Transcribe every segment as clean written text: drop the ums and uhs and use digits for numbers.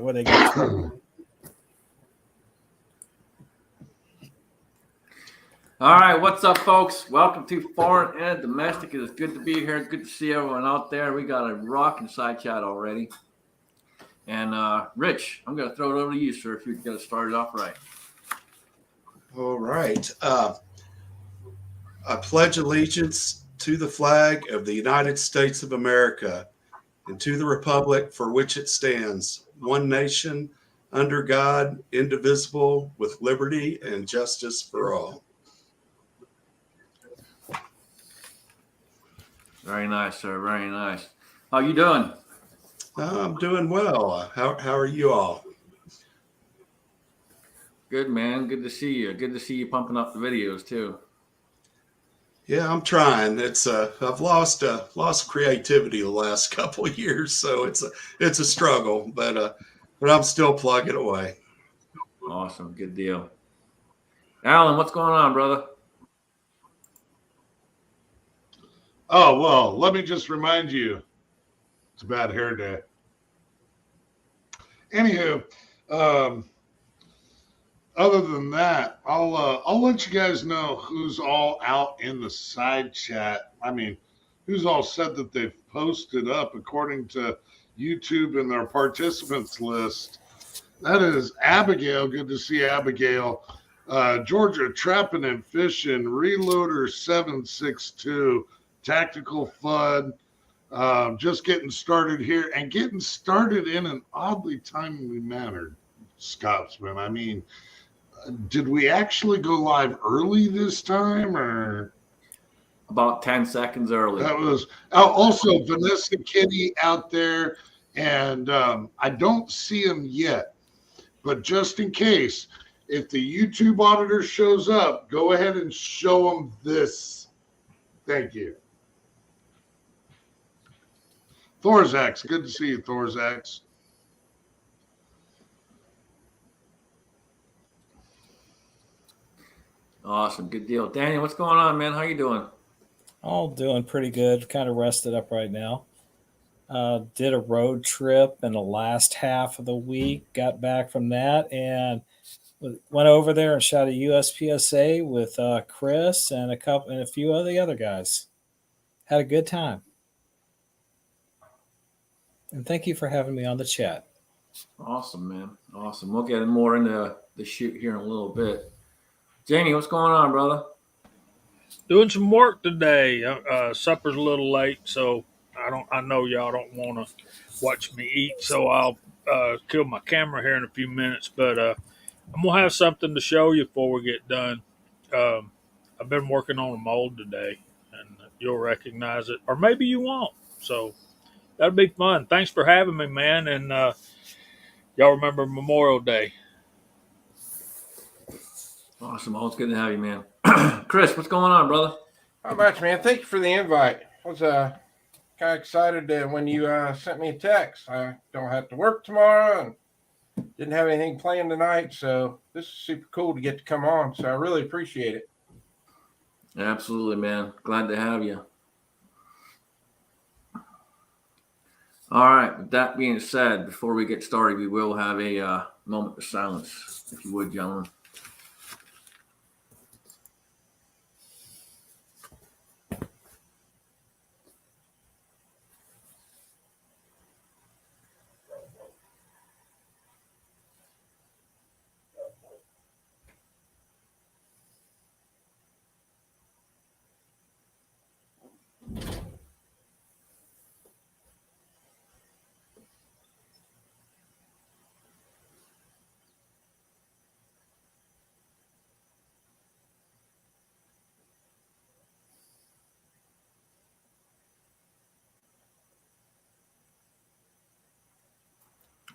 where they get to. All right, what's up, folks? Welcome to Foreign and Domestic. It is good to be here. Good to see everyone out there. We got a rocking side chat already. And Rich, I'm going to throw it over to you, sir, if you can get us started off right. All right. I pledge allegiance to the flag of the United States of America and to the republic for which it stands, one nation, under God, indivisible, with liberty and justice for all. Very nice, sir. Very nice. How you doing? I'm doing well. How are you all? Good, man. Good to see you. Good to see you pumping up the videos, too. Yeah, I'm trying. I've lost creativity the last couple of years, so it's a struggle, but I'm still plugging away. Awesome. Good deal. Allen, what's going on, brother? Oh, well, let me just remind you, it's a bad hair day. Anywho, other than that, I'll let you guys know who's all out in the side chat. I mean, who's all said that they've posted up according to YouTube and their participants list. That is Abigail. Good to see Abigail. Georgia Trapping and Fishing, Reloader 762, Tactical Fun. Just getting started here and getting started in an oddly timely manner, Scotsman. I mean, did we actually go live early this time or? About 10 seconds early. That was also Vanessa Kitty out there, and I don't see him yet, but just in case, if the YouTube auditor shows up, go ahead and show him this. Thank you. Thorzax, good to see you, Thorzax. Awesome. Good deal. Daniel, what's going on, man? How you doing? All doing pretty good. Kind of rested up right now. Did a road trip in the last half of the week. Got back from that and went over there and shot a USPSA with Chris and a few of the other guys. Had a good time. And thank you for having me on the chat. Awesome, man. Awesome. We'll get more into the shoot here in a little bit. Jamie, what's going on, brother? Doing some work today. Supper's a little late, so I know y'all don't want to watch me eat, so I'll kill my camera here in a few minutes. But I'm gonna have something to show you before we get done. I've been working on a mold today, and you'll recognize it, or maybe you won't. So that'll be fun. Thanks for having me, man. And y'all remember Memorial Day. Awesome. Always good to have you, man. Chris, what's going on, brother? Not much, man. Thank you for the invite. I was kind of excited when you sent me a text. I don't have to work tomorrow and didn't have anything planned tonight, so this is super cool to get to come on. So I really appreciate it. Absolutely, man. Glad to have you. All right. With that being said, before we get started, we will have a moment of silence, if you would, gentlemen.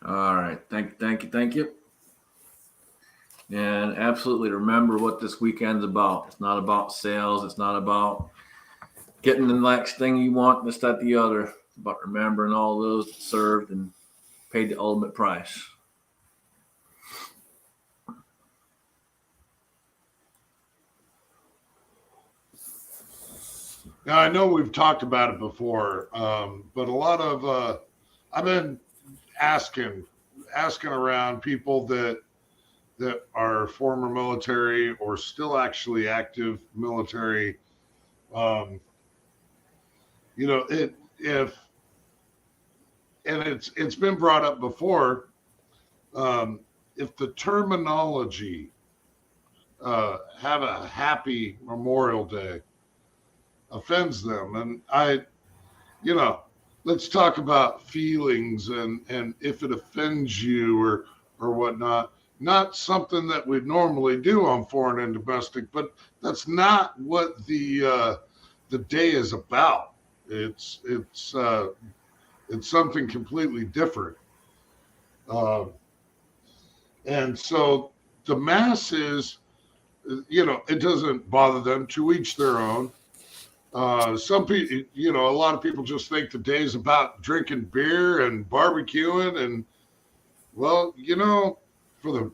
All right. Thank you. And absolutely remember what this weekend's about. It's not about sales. It's not about getting the next thing you want, this, that, the other. It's about remembering all those that served and paid the ultimate price. Now, I know we've talked about it before, but a lot of I've been asking asking around people that are former military or still actually active military, you know, it's been brought up before. If the terminology have a happy Memorial Day offends them, and let's talk about feelings and if it offends you or whatnot. Not something that we'd normally do on Foreign and Domestic, but that's not what the day is about. It's something completely different. And so the masses, it doesn't bother them, to each their own. Some people, a lot of people just think the day is about drinking beer and barbecuing. And well, for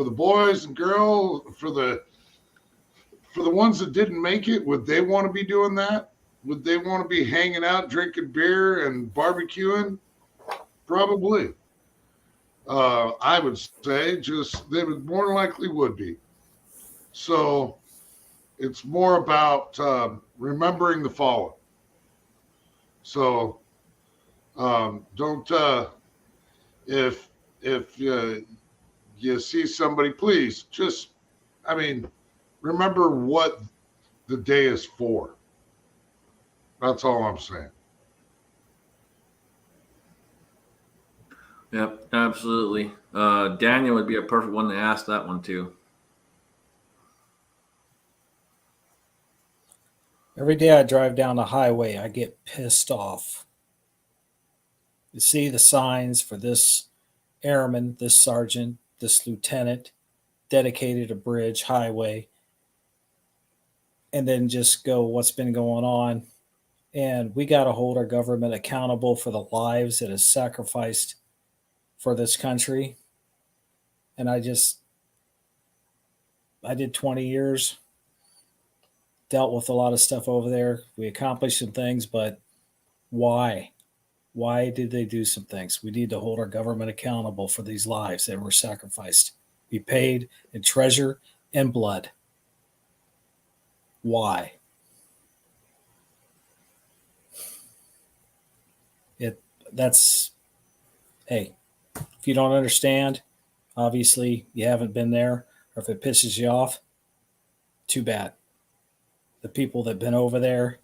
the boys and girls, for the ones that didn't make it, would they want to be doing that? Would they want to be hanging out, drinking beer and barbecuing? Probably. I would say they would more likely would be. So it's more about remembering the fallen. So don't if you see somebody, please remember what the day is for. That's all I'm saying. Yep, absolutely. Daniel would be a perfect one to ask that one too. Every day I drive down the highway, I get pissed off. You see the signs for this airman, this sergeant, this lieutenant, dedicated a bridge, highway, and then just go, what's been going on? And we got to hold our government accountable for the lives it has sacrificed for this country. And I did 20 years, dealt with a lot of stuff over there. We accomplished some things, but why? Why did they do some things? We need to hold our government accountable for these lives that were sacrificed, be paid in treasure and blood. Why? Hey, if you don't understand, obviously you haven't been there, or if it pisses you off, too bad. The people that have been over there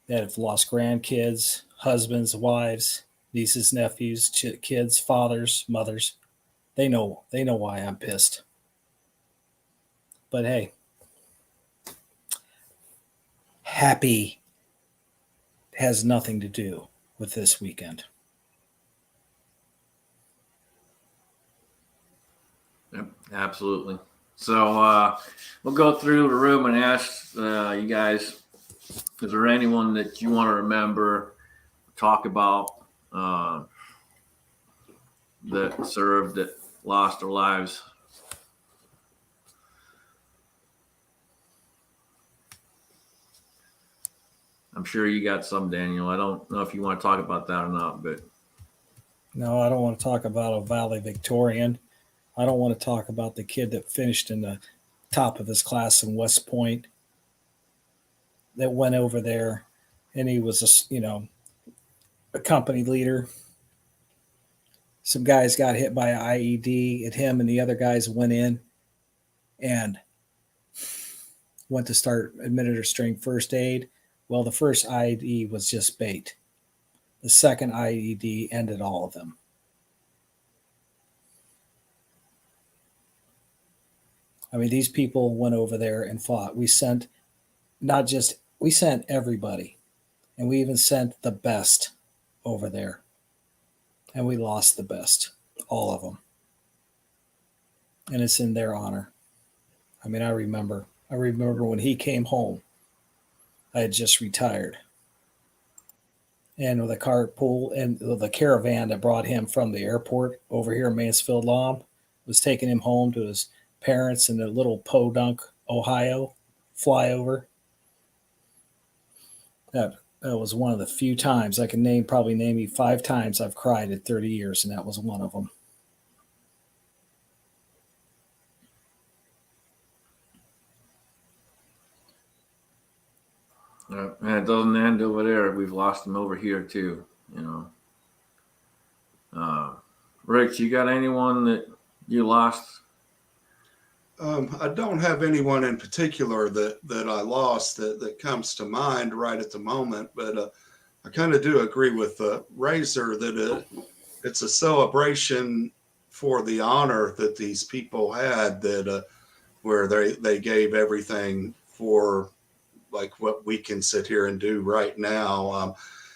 that have lost grandkids, husbands, wives, nieces, nephews, kids, fathers, mothers, they know why I'm pissed. But hey, happy has nothing to do with this weekend. Yep, absolutely. So we'll go through the room and ask you guys, is there anyone that you want to remember, talk about that served, that lost their lives? I'm sure you got some, Daniel. I don't know if you want to talk about that or not, but No, I don't want to talk about a valedictorian. I don't want to talk about the kid that finished in the top of his class in West Point that went over there and he was a company leader. Some guys got hit by an IED, and him and the other guys went in and went to start administering first aid. Well, the first IED was just bait. The second IED ended all of them. I mean, these people went over there and fought. We sent everybody, and we even sent the best over there, and we lost the best, all of them. And it's in their honor. I mean, I remember when he came home, I had just retired. And with a carpool and the caravan that brought him from the airport over here in Mansfield Lawn was taking him home to his parents in the little Podunk, Ohio flyover. That was one of the few times I can probably name you 5 times I've cried in 30 years, and that was one of them. And it doesn't end over there. We've lost them over here too. Rich, you got anyone that you lost? I don't have anyone in particular that I lost that comes to mind right at the moment, but I kind of do agree with Razor that it's a celebration for the honor that these people had, that where they gave everything for like what we can sit here and do right now,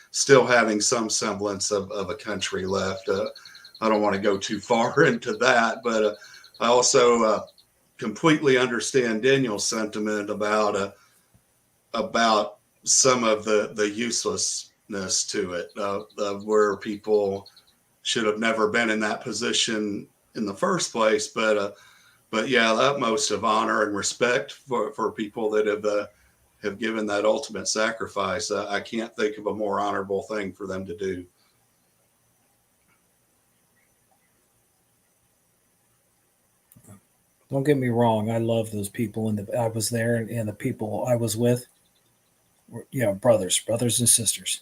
still having some semblance of a country left. I don't want to go too far into that, but I also completely understand Daniel's sentiment about some of the uselessness to it, of where people should have never been in that position in the first place. But yeah, the utmost of honor and respect for people that have given that ultimate sacrifice. I can't think of a more honorable thing for them to do. Don't get me wrong. I love those people, and I was there, and the people I was with were, brothers and sisters.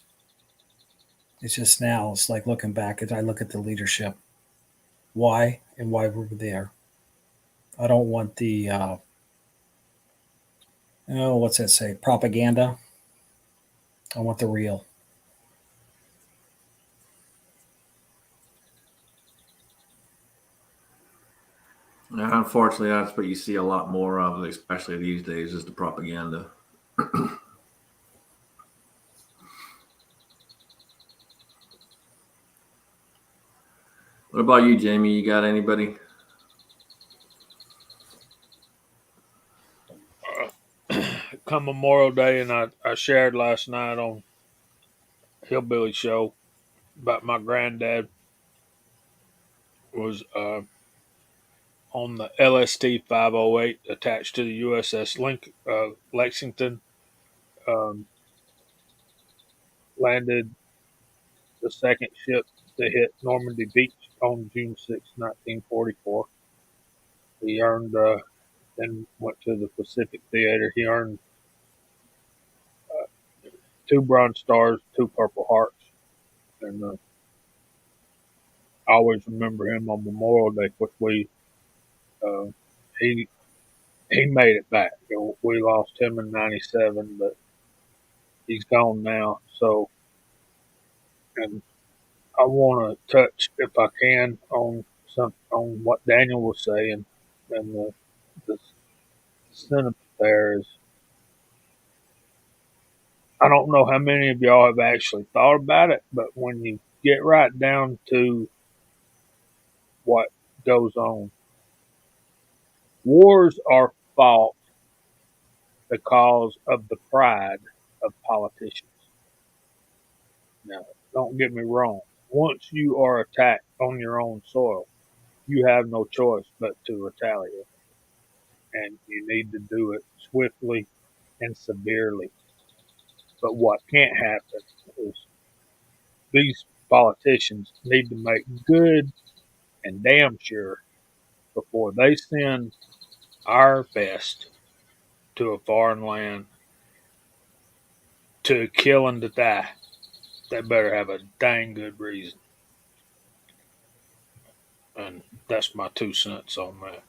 It's just now, it's like looking back, I look at the leadership. Why and why we're there. I don't want the, what's that say? Propaganda. I want the real. And unfortunately, that's what you see a lot more of, especially these days, is the propaganda. What about you, Jamie? You got anybody? Come Memorial Day, and I shared last night on Hillbilly Show about my granddad was on the LST 508 attached to the USS Lexington. Um, Landed the second ship to hit Normandy Beach on June 6, 1944. He earned, then went to the Pacific Theater. He earned 2 Bronze Stars, 2 Purple Hearts, and I always remember him on Memorial Day. Which uh, he made it back. We lost him in '97, but he's gone now. So, and I want to touch, if I can, on what Daniel was saying, and the sentiment there is. I don't know how many of y'all have actually thought about it, but when you get right down to what goes on, wars are fought because of the pride of politicians. Now, don't get me wrong. Once you are attacked on your own soil, you have no choice but to retaliate. And you need to do it swiftly and severely. But what can't happen is these politicians need to make good and damn sure before they send our best to a foreign land to kill and to die, they better have a dang good reason. And that's my 2 cents on that.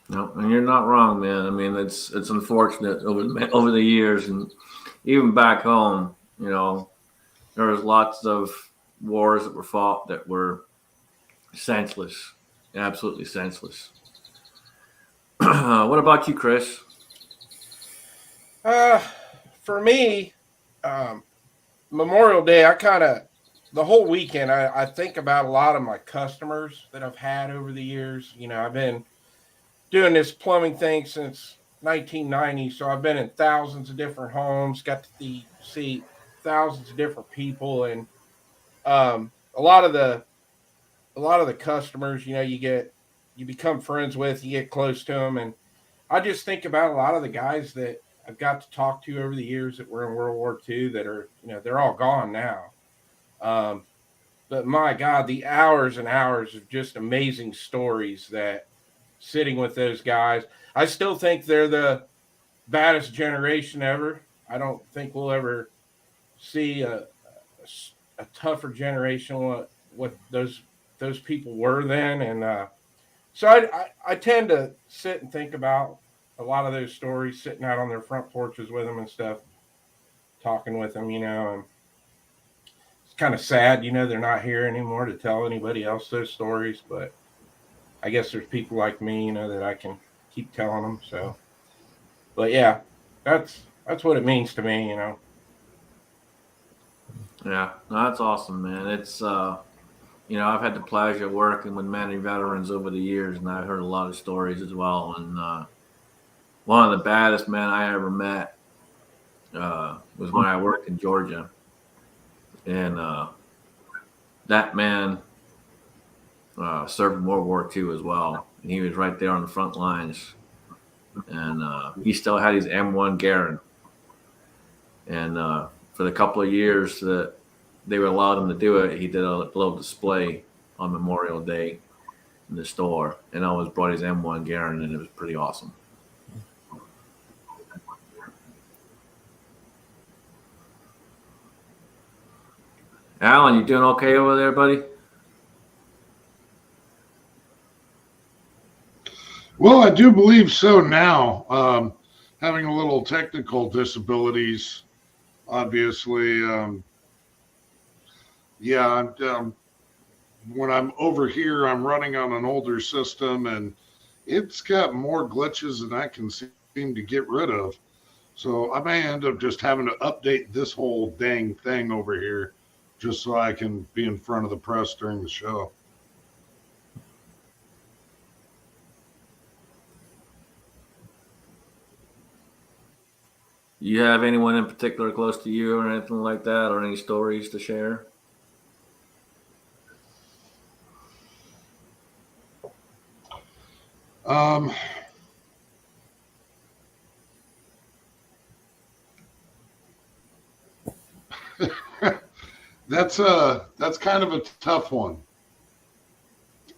No, and you're not wrong, man. I mean, it's unfortunate over the years, and even back home, there was lots of wars that were fought that were senseless, absolutely senseless. What about you, Chris? For me, um, Memorial Day, the whole weekend, I think about a lot of my customers that I've had over the years. I've been doing this plumbing thing since 1990, so I've been in thousands of different homes, got to see thousands of different people, and um, a lot of the customers, you become friends with, you get close to them, and I just think about a lot of the guys that I've got to talk to over the years that were in World War II that are, they're all gone now. Um, but my God, the hours and hours of just amazing stories that sitting with those guys. I still think they're the baddest generation ever. I don't think we'll ever see a tougher generation what those people were then. And so I tend to sit and think about a lot of those stories, sitting out on their front porches with them and stuff, talking with them, and it's kind of sad, they're not here anymore to tell anybody else those stories, but I guess there's people like me, that I can keep telling them. So, but yeah, that's what it means to me, Yeah, no, that's awesome, man. It's I've had the pleasure of working with many veterans over the years, and I've heard a lot of stories as well. And one of the baddest men I ever met was when I worked in Georgia, and that man served in World War II as well. And he was right there on the front lines, and he still had his M1 Garand. And for the couple of years that they would allow him to do it, he did a little display on Memorial Day in the store, and always brought his M1 Garand, and it was pretty awesome. Alan, you doing okay over there, buddy? Well, I do believe so now. Having a little technical disabilities, obviously. Yeah, when I'm over here, I'm running on an older system, and it's got more glitches than I can seem to get rid of. So I may end up just having to update this whole dang thing over here just so I can be in front of the press during the show. You have anyone in particular close to you or anything like that, or any stories to share? That's kind of a tough one.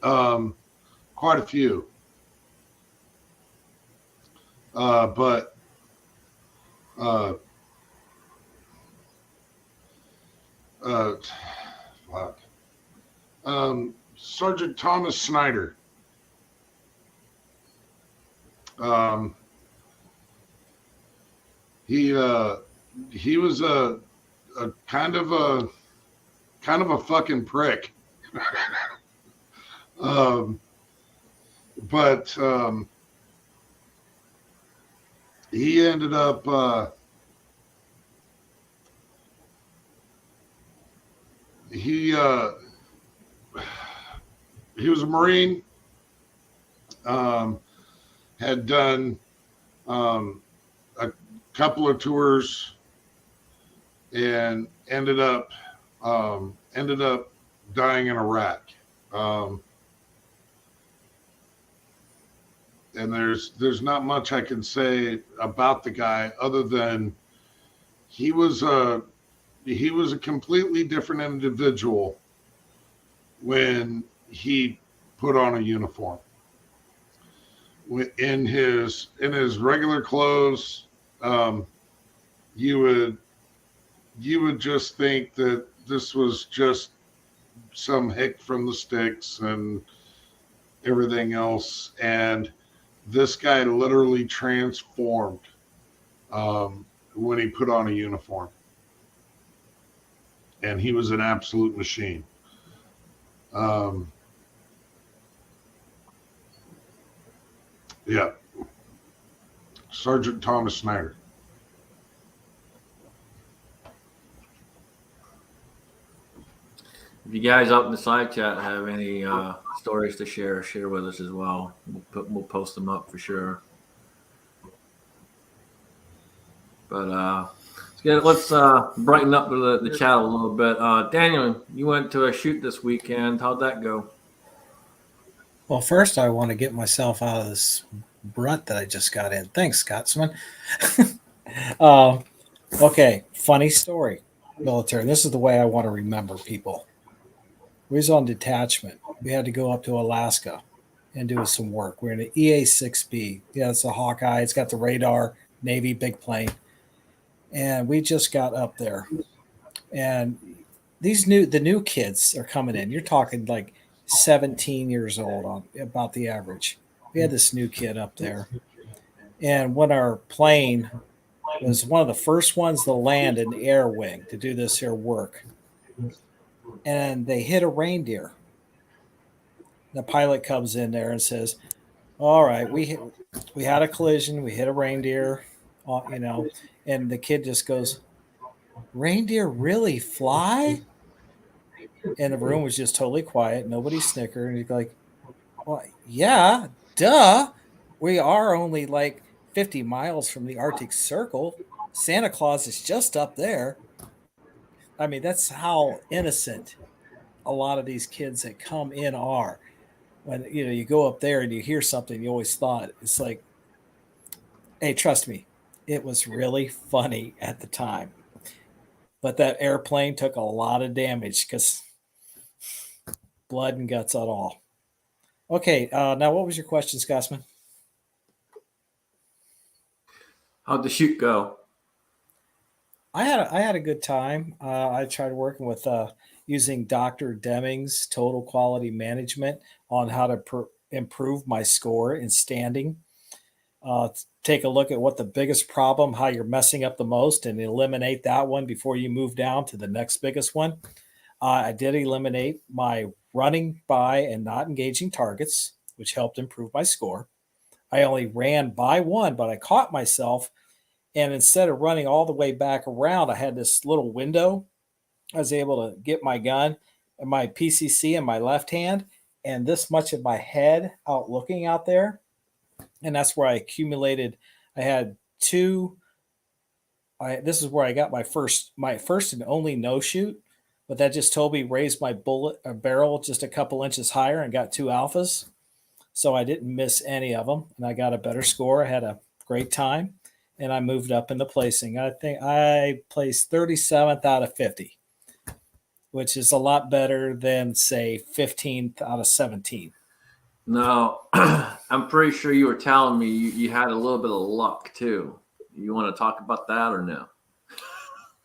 Quite a few. But fuck. Sergeant Thomas Snyder. He was a kind of a fucking prick. But he ended up he was a Marine, had done a couple of tours, and ended up dying in Iraq. And there's not much I can say about the guy other than he was a completely different individual when he put on a uniform. In his regular clothes, you would just think that this was just some hick from the sticks and everything else, and this guy literally transformed when he put on a uniform, and he was an absolute machine. Yeah, Sergeant Thomas Snyder. If you guys up in the side chat have any stories to share with us as well. We'll post them up for sure. But let's brighten up the chat a little bit. Daniel, you went to a shoot this weekend. How'd that go? Well, first I want to get myself out of this rut that I just got in. Thanks, Scotsman. Okay, funny story. Military. This is the way I want to remember people. We was on detachment. We had to go up to Alaska and do some work. We're in an EA-6B. Yeah, it's a Hawkeye. It's got the radar, Navy, big plane. and we just got up there, and the new kids are coming in. You're talking like 17 years old on about the average. We had this new kid up there, and when our plane was one of the first ones to land in the air wing to do this here work, and they hit a reindeer. The pilot comes in there and says, "All right, we had a collision. We hit a reindeer, you know," and the kid just goes, "Reindeer really fly?" And the room was just totally quiet. Nobody snickered. And he's like, "Well, yeah, duh. We are only like 50 miles from the Arctic Circle. Santa Claus is just up there." I mean, that's how innocent a lot of these kids that come in are. When you go up there and you hear something, you always thought it's like, hey, trust me, it was really funny at the time. But that airplane took a lot of damage because blood and guts on all. Okay, now what was your question, Scotsman? How'd the shoot go? I had a good time. I tried working with using Dr. Deming's Total Quality Management on how to improve my score in standing. Take a look at what the biggest problem, how you're messing up the most, and eliminate that one before you move down to the next biggest one. I did eliminate my running by and not engaging targets, which helped improve my score. I only ran by one, but I caught myself. And instead of running all the way back around, I had this little window. I was able to get my gun and my PCC in my left hand and this much of my head out looking out there. And that's where I accumulated. I had two. This is where I got my first and only no shoot. But that just told me raise my bullet barrel just a couple inches higher and got two alphas. So I didn't miss any of them. And I got a better score. I had a great time. And I moved up in the placing. I think I placed 37th out of 50, which is a lot better than, say, 15th out of 17. Now, I'm pretty sure you were telling me you had a little bit of luck too. You want to talk about that or no?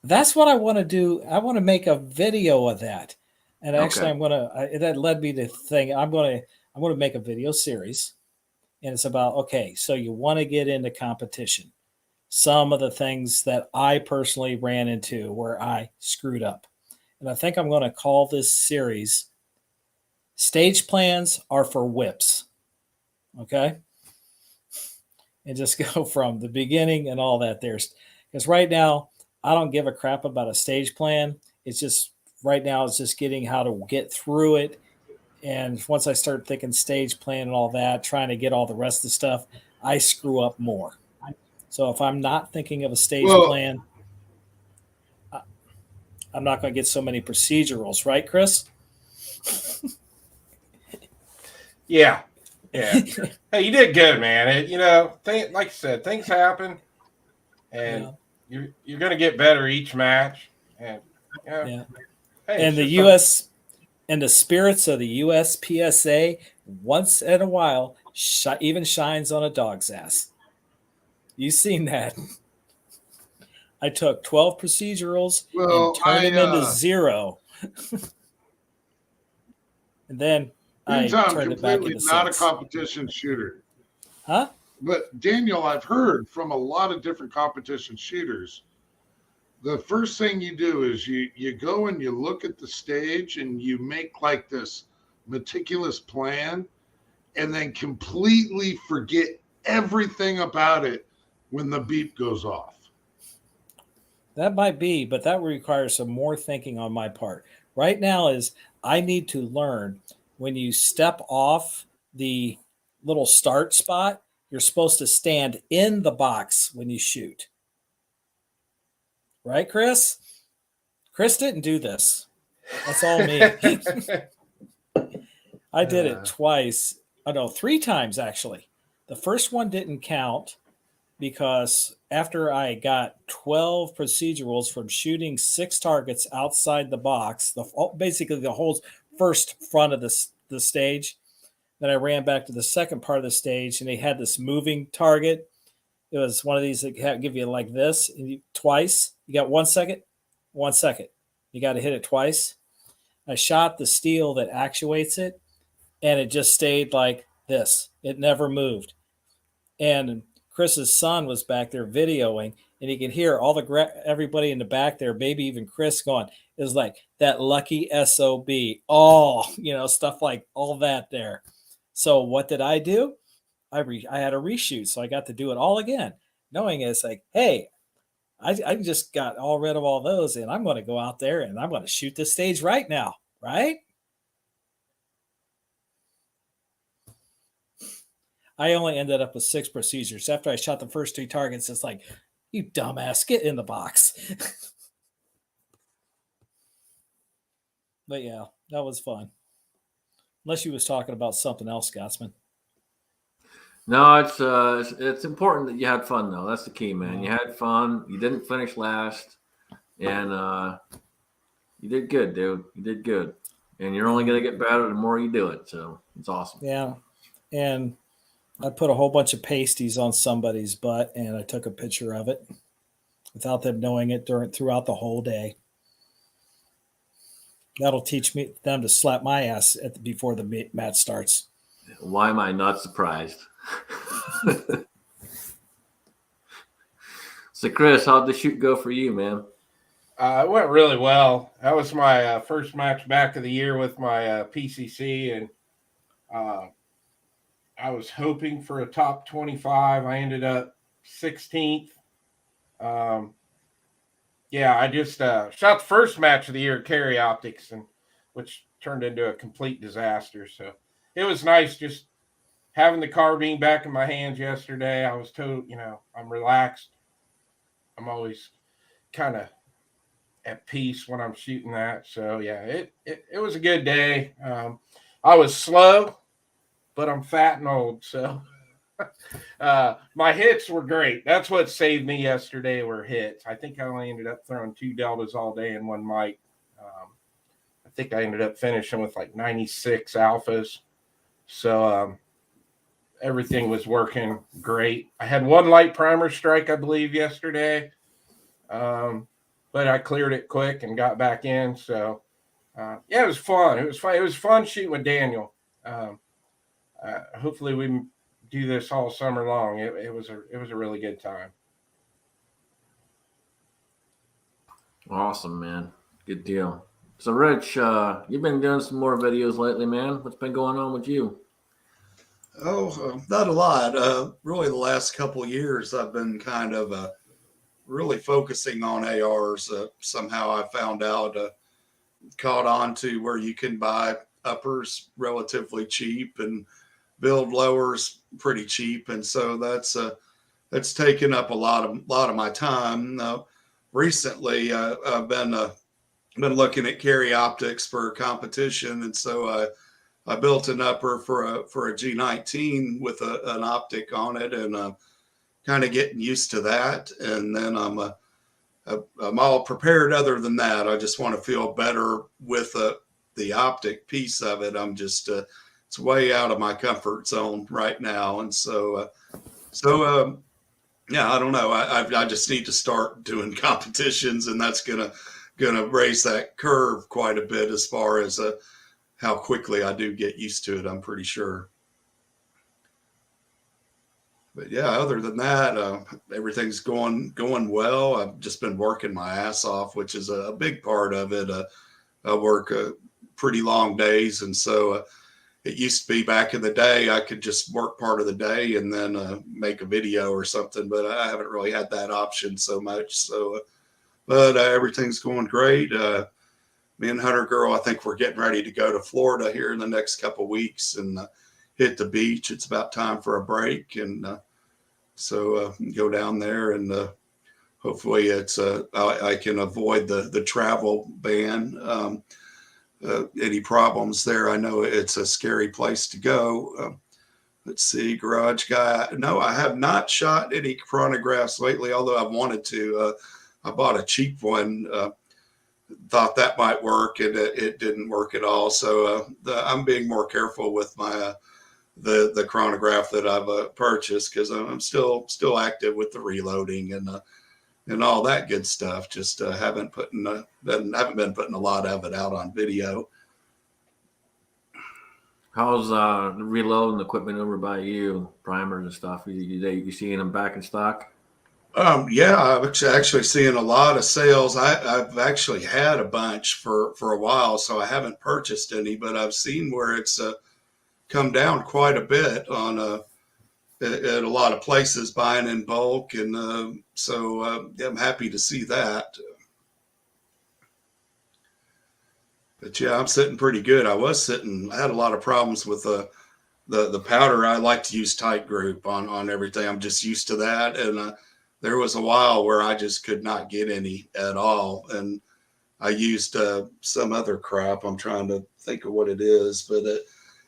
That's what I want to do. I want to make a video of that. And actually, Okay. that led me to think I'm going to make a video series. And it's about, okay, so you want to get into competition. Some of the things that I personally ran into where I screwed up. And I think I'm going to call this series Stage Plans Are for Whips. Okay? And just go from the beginning and all that. Because right now, I don't give a crap about a stage plan. It's just right now, it's just getting how to get through it. And once I start thinking stage plan and all that, trying to get all the rest of the stuff, I screw up more. So if I'm not thinking of a stage plan, I'm not going to get so many procedurals, right, Chris? Yeah. Hey, you did good, man. Like I said, things happen, and you're going to get better each match. And yeah. Hey, and the U.S. and the spirits of the USPSA once in a while even shines on a dog's ass. You've seen that. I took 12 procedurals and turned them into 0. And then I turned it back into 6. Not a competition shooter. Huh? But Daniel, I've heard from a lot of different competition shooters, the first thing you do is you go and you look at the stage and you make like this meticulous plan and then completely forget everything about it when the beep goes off. That might be, but that requires some more thinking on my part. Right now is I need to learn when you step off the little start spot, you're supposed to stand in the box when you shoot. Right, Chris? Chris didn't do this. That's all me. I did it twice. Oh, no, 3 times actually. The first one didn't count because after I got 12 procedurals from shooting 6 targets outside the box, basically the whole first front of the stage, then I ran back to the second part of the stage and they had this moving target It was one of these that give you like this twice. You got 1 second, 1 second. You got to hit it twice. I shot the steel that actuates it, and it just stayed like this. It never moved. And Chris's son was back there videoing, and you could hear everybody in the back there, maybe even Chris going, it was like that lucky SOB. Oh, stuff like all that there. So what did I do? I had a reshoot, so I got to do it all again, knowing it's like, hey, I just got all rid of all those, and I'm going to go out there and I'm going to shoot this stage right now, right? I only ended up with 6 procedures. After I shot the first 3 targets, it's like, you dumbass, get in the box. But yeah, that was fun. Unless you was talking about something else, Scotsman. No, it's important that you had fun though. That's the key, man. You had fun. You didn't finish last, and you did good, dude. You did good, and you're only gonna get better the more you do it. So it's awesome. Yeah, and I put a whole bunch of pasties on somebody's butt, and I took a picture of it without them knowing it throughout the whole day. That'll teach them to slap my ass before the match starts. Why am I not surprised? So, Chris, how'd the shoot go for you, man? It went really well. That was my first match back of the year with my PCC, and I was hoping for a top 25. I ended up 16th. I just shot the first match of the year at Carry Optics, which turned into a complete disaster. So it was nice just having the carbine back in my hands yesterday. I was told, I'm relaxed. I'm always kind of at peace when I'm shooting that. So yeah, it was a good day. I was slow, but I'm fat and old. So my hits were great. That's what saved me yesterday were hits. I think I only ended up throwing 2 deltas all day and 1 mic. I think I ended up finishing with like 96 alphas. So everything was working great. I had 1 light primer strike, I believe, yesterday. But I cleared it quick and got back in. So it was fun. It was fun. It was fun shooting with Daniel. Hopefully we do this all summer long. It was a really good time. Awesome, man. Good deal. So, Rich, you've been doing some more videos lately, man. What's been going on with you? Oh, not a lot. Really, the last couple of years, I've been kind of really focusing on ARs. Somehow I found out, caught on to where you can buy uppers relatively cheap and build lowers pretty cheap. And so that's taken up a lot of my time. Recently, I've been looking at Carry Optics for competition, and so I built an upper for a G19 with an optic on it, and kind of getting used to that. And then I'm all prepared. Other than that, I just want to feel better with the optic piece of it. I'm just it's way out of my comfort zone right now, and so yeah, I don't know. I just need to start doing competitions, and that's gonna raise that curve quite a bit as far as how quickly I do get used to it. I'm pretty sure. But yeah, other than that, everything's going well. I've just been working my ass off, which is a big part of it. I work pretty long days, and so it used to be back in the day I could just work part of the day and then make a video or something, but I haven't really had that option so much. So, but everything's going great. Me and Hunter Girl, I think we're getting ready to go to Florida here in the next couple of weeks and hit the beach. It's about time for a break, and so go down there, and hopefully it's I can avoid the travel ban. Any problems there? I know it's a scary place to go. Let's see, Garage Guy. No, I have not shot any chronographs lately, although I wanted to. I bought a cheap one. Thought that might work, and it didn't work at all. So I'm being more careful with my the chronograph that I've purchased, because I'm still active with the reloading and all that good stuff. Just haven't been putting a lot of it out on video. How's the reloading equipment over by you, primers and stuff? You seeing them back in stock? Yeah, I'm actually seeing a lot of sales. I've actually had a bunch for a while, so I haven't purchased any, but I've seen where it's come down quite a bit on at a lot of places buying in bulk, and so yeah, I'm happy to see that. But yeah, I'm sitting pretty good. I had a lot of problems with the powder. I like to use tight group on everything. I'm just used to that, and there was a while where I just could not get any at all, and I used some other crap. I'm trying to think of what it is, but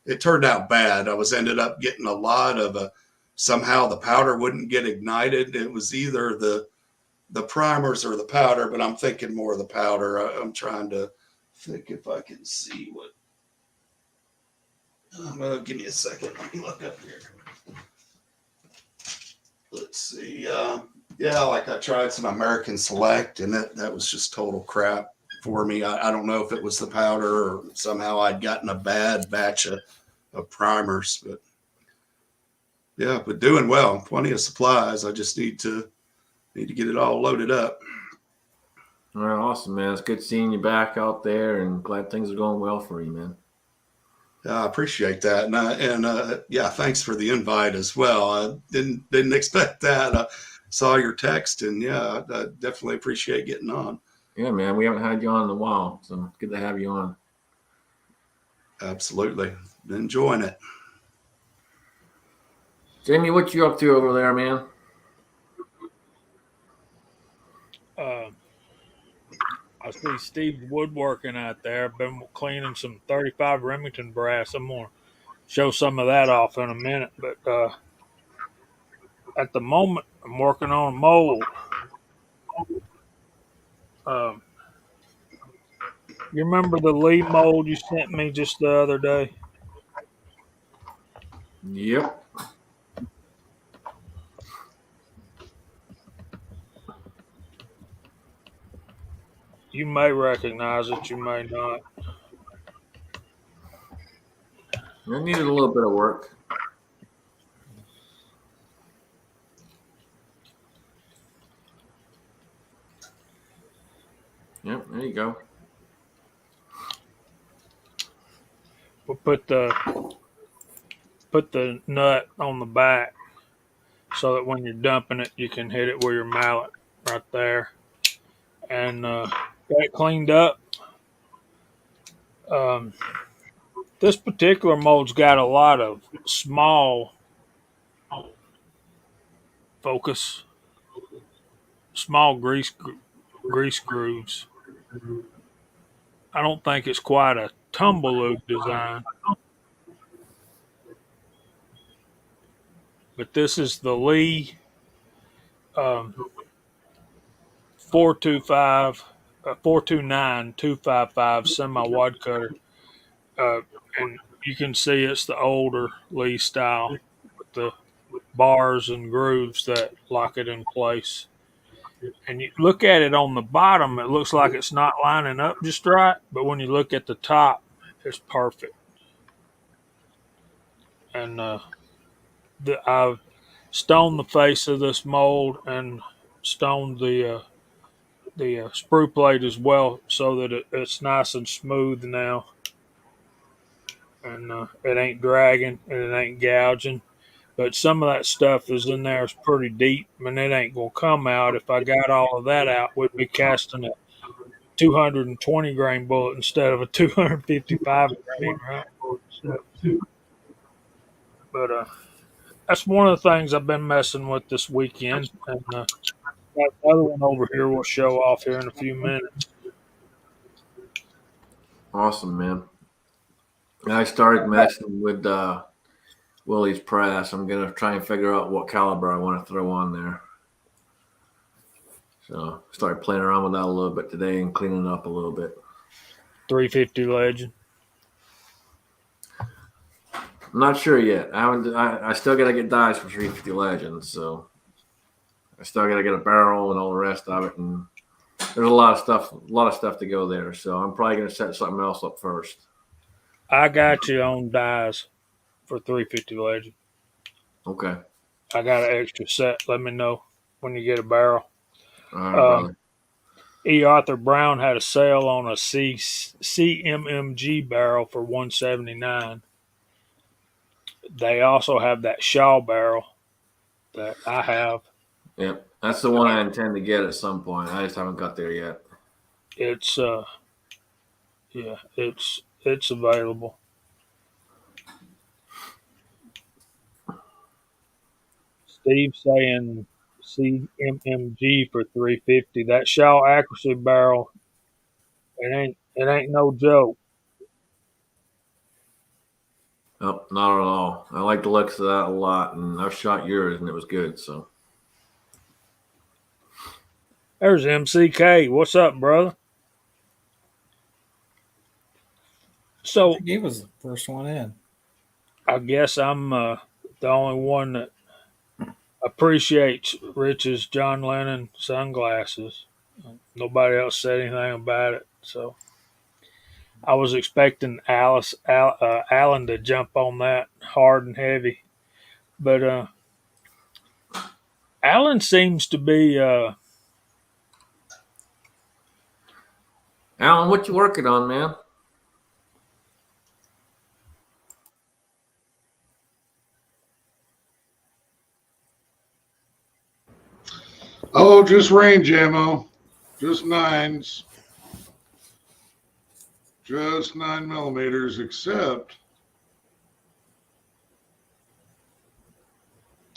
it turned out bad. I ended up getting a lot of somehow the powder wouldn't get ignited. It was either the primers or the powder, but I'm thinking more of the powder. I'm trying to think if I can see what. Give me a second. Let me look up here. Let's see. Yeah, like I tried some American Select, and that was just total crap for me. I don't know if it was the powder or somehow I'd gotten a bad batch of primers, but yeah, but doing well. Plenty of supplies. I just need to get it all loaded up. All right, awesome, man. It's good seeing you back out there, and glad things are going well for you, man. I appreciate that, and yeah, thanks for the invite as well. I didn't expect that. I saw your text, and yeah, I definitely appreciate getting on. Yeah, man. We haven't had you on in a while, so good to have you on. Absolutely, been enjoying it. Jamie, what you up to over there, man? I see Steve's woodworking out there. Been cleaning some 35 Remington brass. I'm gonna show some of that off in a minute, but at the moment I'm working on a mold. Um, you remember the Lee mold you sent me just the other day? Yep. You may recognize it, you may not. I needed a little bit of work. Yep, there you go. We'll put the nut on the back so that when you're dumping it, you can hit it with your mallet right there. And got it cleaned up. This particular mold's got a lot of small small grease grooves. I don't think it's quite a tumble loop design, but this is the Lee 425 429 255 semi wide cutter, and you can see it's the older Lee style with the bars and grooves that lock it in place. And you look at it on the bottom, it looks like it's not lining up just right, but when you look at the top, it's perfect. And I've stoned the face of this mold and stoned the sprue plate as well, so that it's nice and smooth now, and it ain't dragging and it ain't gouging. But some of that stuff is in there is pretty deep, and it ain't gonna come out. If I got all of that out, we'd be casting a 220 grain bullet instead of a 255 grain, right? But that's one of the things I've been messing with this weekend, and got another one over here we'll show off here in a few minutes. Awesome, man. I started messing with Willie's press. I'm gonna try and figure out what caliber I want to throw on there. So started playing around with that a little bit today and cleaning up a little bit. 350 Legend. I'm not sure yet. I still got to get dies for 350 Legends, so I still got to get a barrel and all the rest of it, and there's a lot of stuff to go there. So I'm probably going to set something else up first. I got you on dies for 350 Legend. Okay. I got an extra set. Let me know when you get a barrel. All right, brother. E. Arthur Brown had a sale on a CMMG barrel for $179. They also have that Shaw barrel that I have. Yep, that's the one I intend to get at some point. I just haven't got there yet. It's it's available. Steve saying CMMG for 350. That Shaw accuracy barrel, it ain't no joke. Nope, not at all. I like the looks of that a lot, and I've shot yours, and it was good. So There's MCK. What's up, brother? So He was the first one in. I guess I'm the only one that appreciates Rich's John Lennon sunglasses. Nobody else said anything about it, so I was expecting Allen to jump on that hard and heavy, but Allen seems to be Alan, what you working on, man? Oh, just range ammo. Just nines. Just 9mm, except.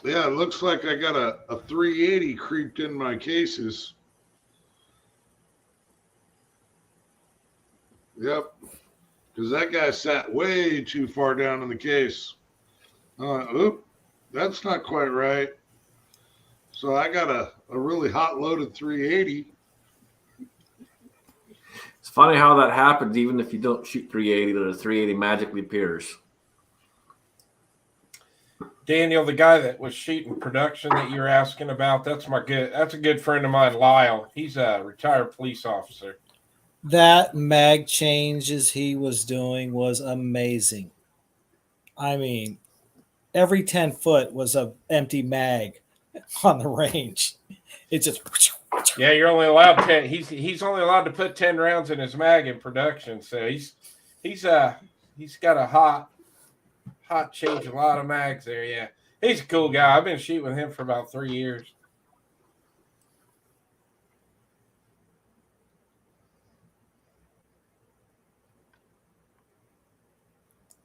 Yeah, it looks like I got a 380 creeped in my cases. Yep. Because that guy sat way too far down in the case. Oop, that's not quite right. So I got a really hot loaded 380. It's funny how that happens. Even if you don't shoot 380, the 380 magically appears. Daniel, the guy that was shooting production that you were asking about, that's a good friend of mine, Lyle. He's a retired police officer. That mag changes he was doing was amazing. I mean, every 10 foot was a empty mag on the range. It just Yeah, you're only allowed 10. He's only allowed to put 10 rounds in his mag in production. So he's got a hot change, a lot of mags there. Yeah, he's a cool guy. I've been shooting with him for about 3 years.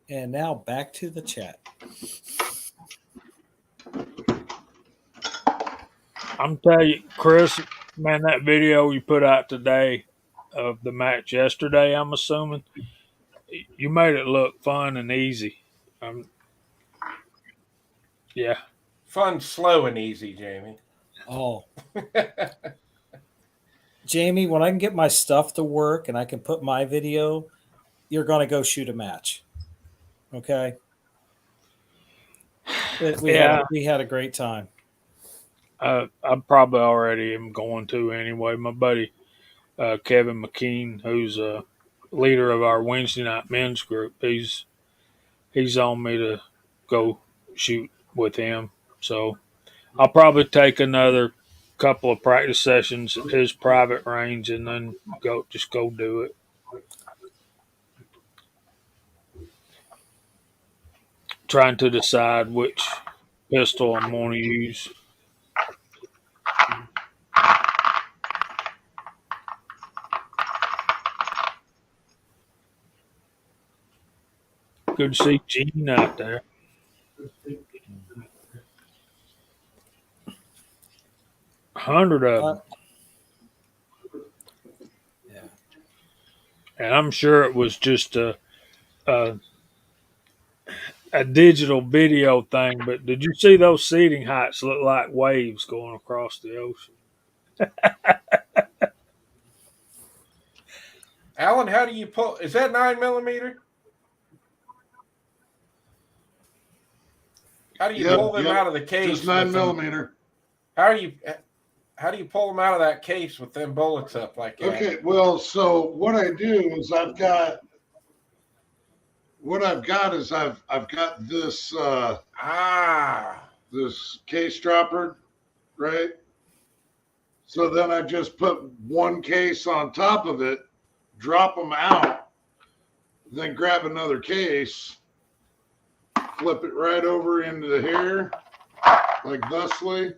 And now back to the chat. I'm telling you, Chris, man, that video you put out today of the match yesterday, I'm assuming, you made it look fun and easy. Yeah. Fun, slow, and easy, Jamie. Oh. Jamie, when I can get my stuff to work and I can put my video, you're going to go shoot a match. Okay? We had a great time. I probably already am going to anyway. My buddy Kevin McKean, who's a leader of our Wednesday night men's group, he's on me to go shoot with him. So I'll probably take another couple of practice sessions at his private range and then go do it. Trying to decide which pistol I'm going to use. Good to see Gene out there. $100 of them. Yeah. And I'm sure it was just a digital video thing, but did you see those seating heights look like waves going across the ocean? Alan, how do you pull? Is that 9mm? How do you Yep, pull them yep. out of the case? Just 9 with them? millimeter. How do you pull them out of that case with them bullets up like that? Okay, well, so what I do is I've got this this case dropper, right? So then I just put one case on top of it, drop them out, then grab another case, flip it right over into the here, like thusly.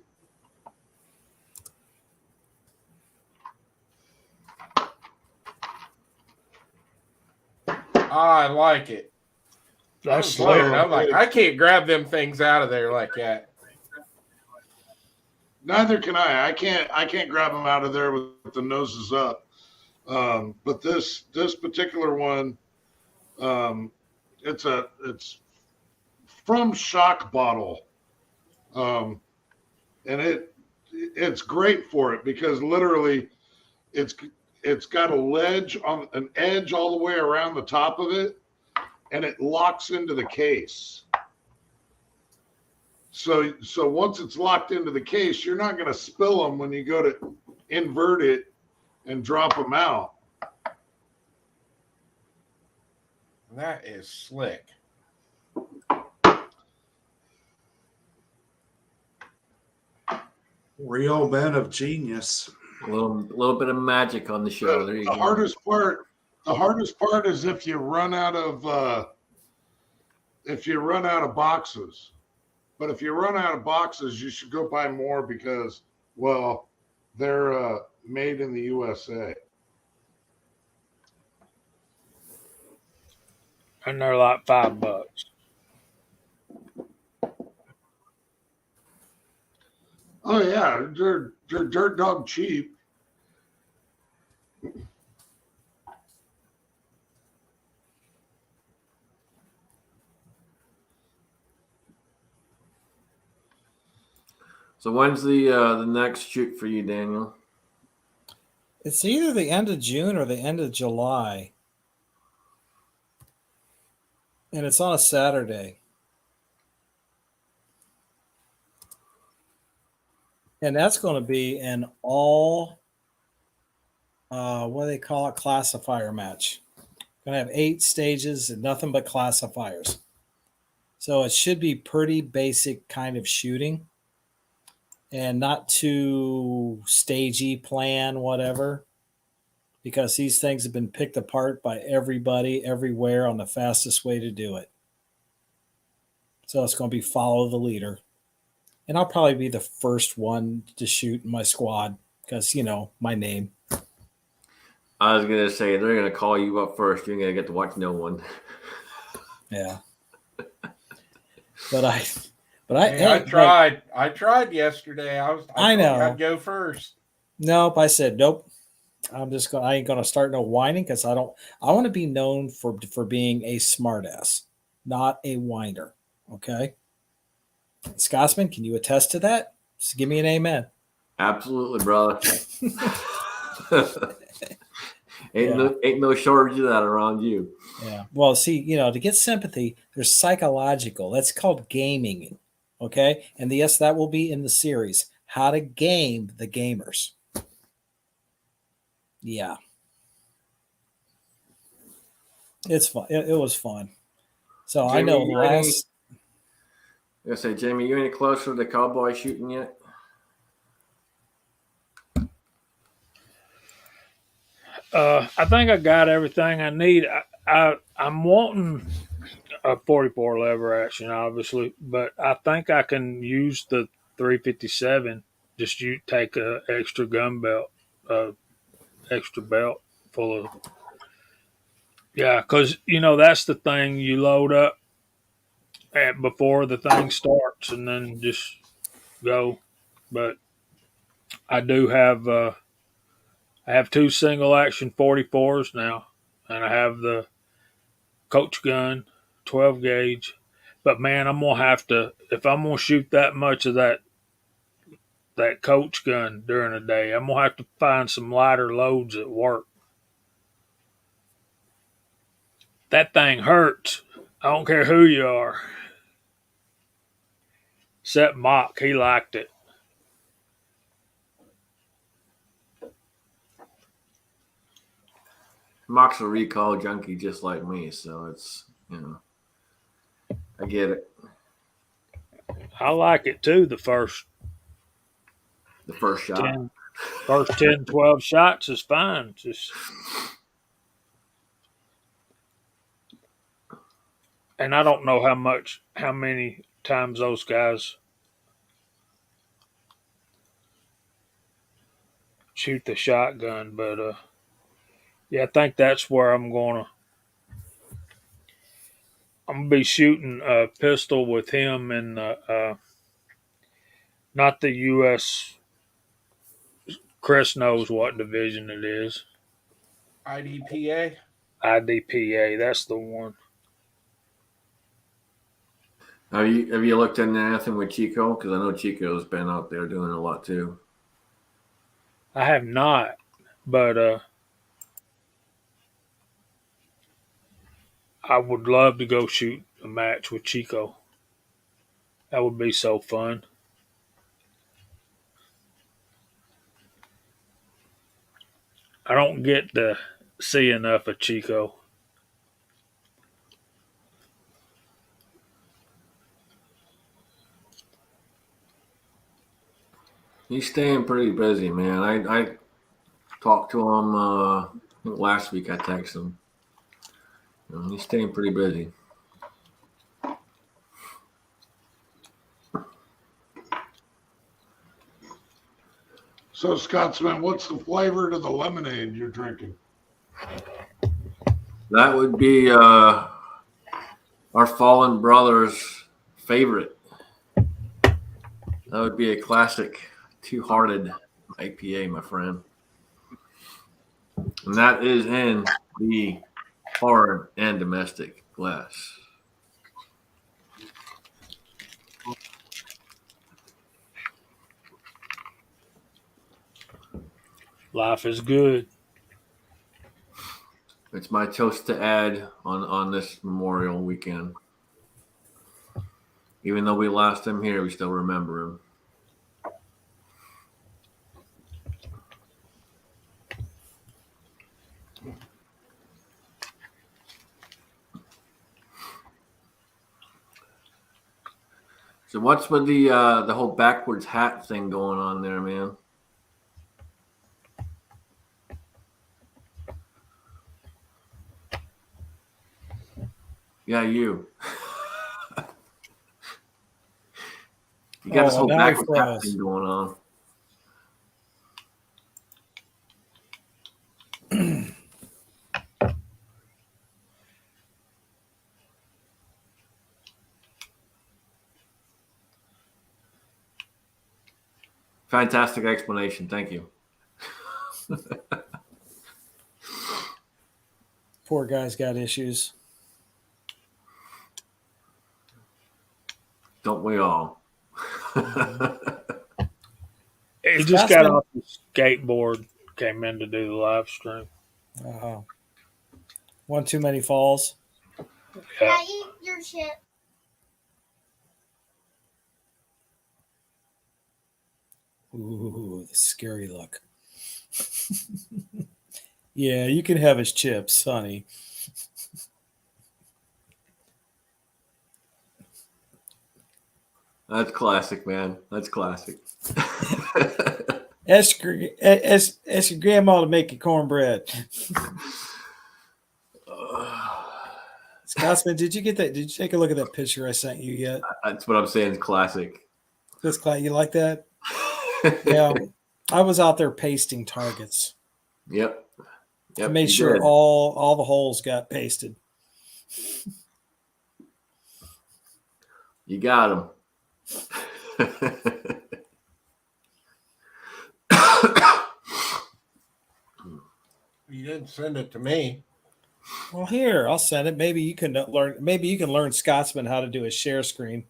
I like it. That's I'm scared. slick. I'm like, I can't grab them things out of there like that. Neither can I. I can't grab them out of there with the noses up. But this particular one, it's from Shock Bottle, and it's great for it because literally it's got a ledge on an edge all the way around the top of it, and it locks into the case. So once it's locked into the case, you're not going to spill them when you go to invert it and drop them out. That is slick. Real men of genius. A little bit of magic on the show. There you The go. hardest part is if you run out of boxes. But if you run out of boxes, you should go buy more because, well, they're made in the USA. And they're like $5. Oh yeah, they're dirt dog cheap. So when's the next shoot for you, Daniel? It's either the end of June or the end of July. And it's on a Saturday. And that's going to be an all, what do they call it, classifier match. Going to have 8 stages and nothing but classifiers. So it should be pretty basic kind of shooting and not too stagey plan, whatever, because these things have been picked apart by everybody everywhere on the fastest way to do it. So it's going to be follow the leader. And I'll probably be the first one to shoot in my squad because, my name. I was gonna say they're gonna call you up first. You're gonna get to watch no one. Yeah. But I tried. I tried yesterday. I know. I'd go first. Nope. I said, nope. I ain't going to start no whining because I want to be known for being a smartass, not a whiner. Okay. Scotsman, can you attest to that? Just give me an amen. Absolutely, brother. Ain't no shortage of that around you. Yeah. Well, see, to get sympathy, there's psychological. That's called gaming. Okay. And yes, that will be in the series. How to game the gamers. Yeah. It's fun. It was fun. So Jamie, I know I was gonna say, Jamie, you any closer to the cowboy shooting yet? I think I got everything I need. I'm wanting a 44 lever action, obviously, but I think I can use the 357. Just you take a extra gun belt, extra belt full of. Yeah, because that's the thing. You load up before the thing starts, and then just go. But I do have. I have 2 single action 44s now, and I have the coach gun, 12 gauge. But man, I'm gonna have to if I'm gonna shoot that much of that coach gun during the day, I'm gonna have to find some lighter loads at work. That thing hurts. I don't care who you are. Except Mock, he liked it. Mock's a recall junkie just like me, so it's, I get it. I like it too. The first The first shot. 10, 12 shots is fine. And I don't know how many times those guys shoot the shotgun, but yeah, I think that's where I'm gonna be shooting a pistol with him in not the U.S. Chris knows what division it is. IDPA. IDPA, that's the one. Have you looked into anything with Chico? Because I know Chico's been out there doing a lot too. I have not, but I would love to go shoot a match with Chico. That would be so fun. I don't get to see enough of Chico. He's staying pretty busy, man. I talked to him I think last week. I texted him. He's staying pretty busy. So, Scotsman, what's the flavor to the lemonade you're drinking? That would be our fallen brother's favorite. That would be a classic Two-Hearted IPA, my friend. And that is in the hard and domestic glass. Life is good. It's my toast to Ed on this Memorial weekend. Even though we lost him here, we still remember him. So what's with the whole backwards hat thing going on there, man? Yeah, you. You got this whole now he backwards hat froze. thing going on. Fantastic explanation. Thank you. Poor guy's got issues. Don't we all? He just got off the skateboard, came in to do the live stream. One too many falls. Yeah. Eat your shit. Ooh, the scary look. Yeah, you can have his chips, honey. That's classic, man. That's classic. Ask your grandma to make you cornbread. Scotsman, did you get that? Did you take a look at that picture I sent you yet? That's what I'm saying is classic. This class, you like that? Yeah, I was out there pasting targets. Yep. I made sure all the holes got pasted. You got him. You didn't send it to me. Well, here, I'll send it. Maybe you can learn. Maybe you can learn Scotsman how to do a share screen.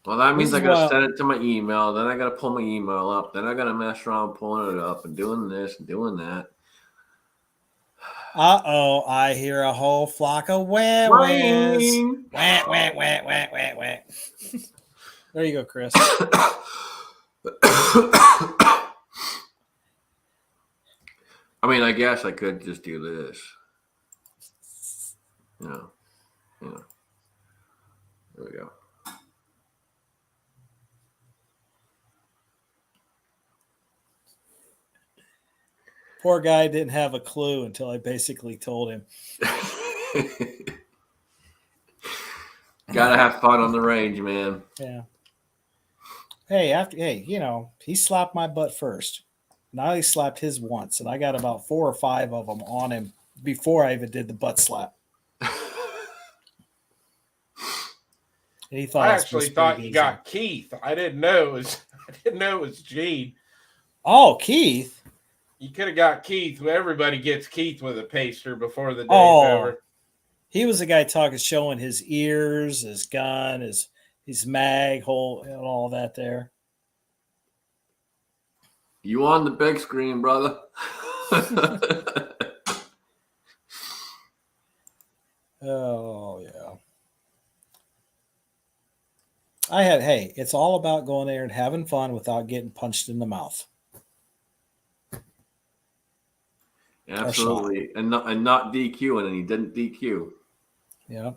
Well, that means This I is got to why- send it to my email. Then I got to pull my email up. Then I got to mess around pulling it up and doing this and doing that. I hear a whole flock of wah-wahs. Wang. Wah, wah, wah, wah, wah, wah. There you go, Chris. I mean, I guess I could just do this. Yeah. There we go. Poor guy didn't have a clue until I basically told him. Gotta have fun on the range, man. Yeah. Hey, he slapped my butt first. Now he slapped his once, and I got about 4 or 5 of them on him before I even did the butt slap. And he thought I it was actually pretty thought good you as got Keith. I didn't know it was Gene. well. Oh, Keith. You could have got Keith. Everybody gets Keith with a paster before the day's Oh. over. He was the guy showing his ears, his gun, his mag hole, and all that there. You on the big screen, brother. Oh, yeah. It's all about going there and having fun without getting punched in the mouth. Absolutely. And not DQ, and he didn't DQ. Yeah.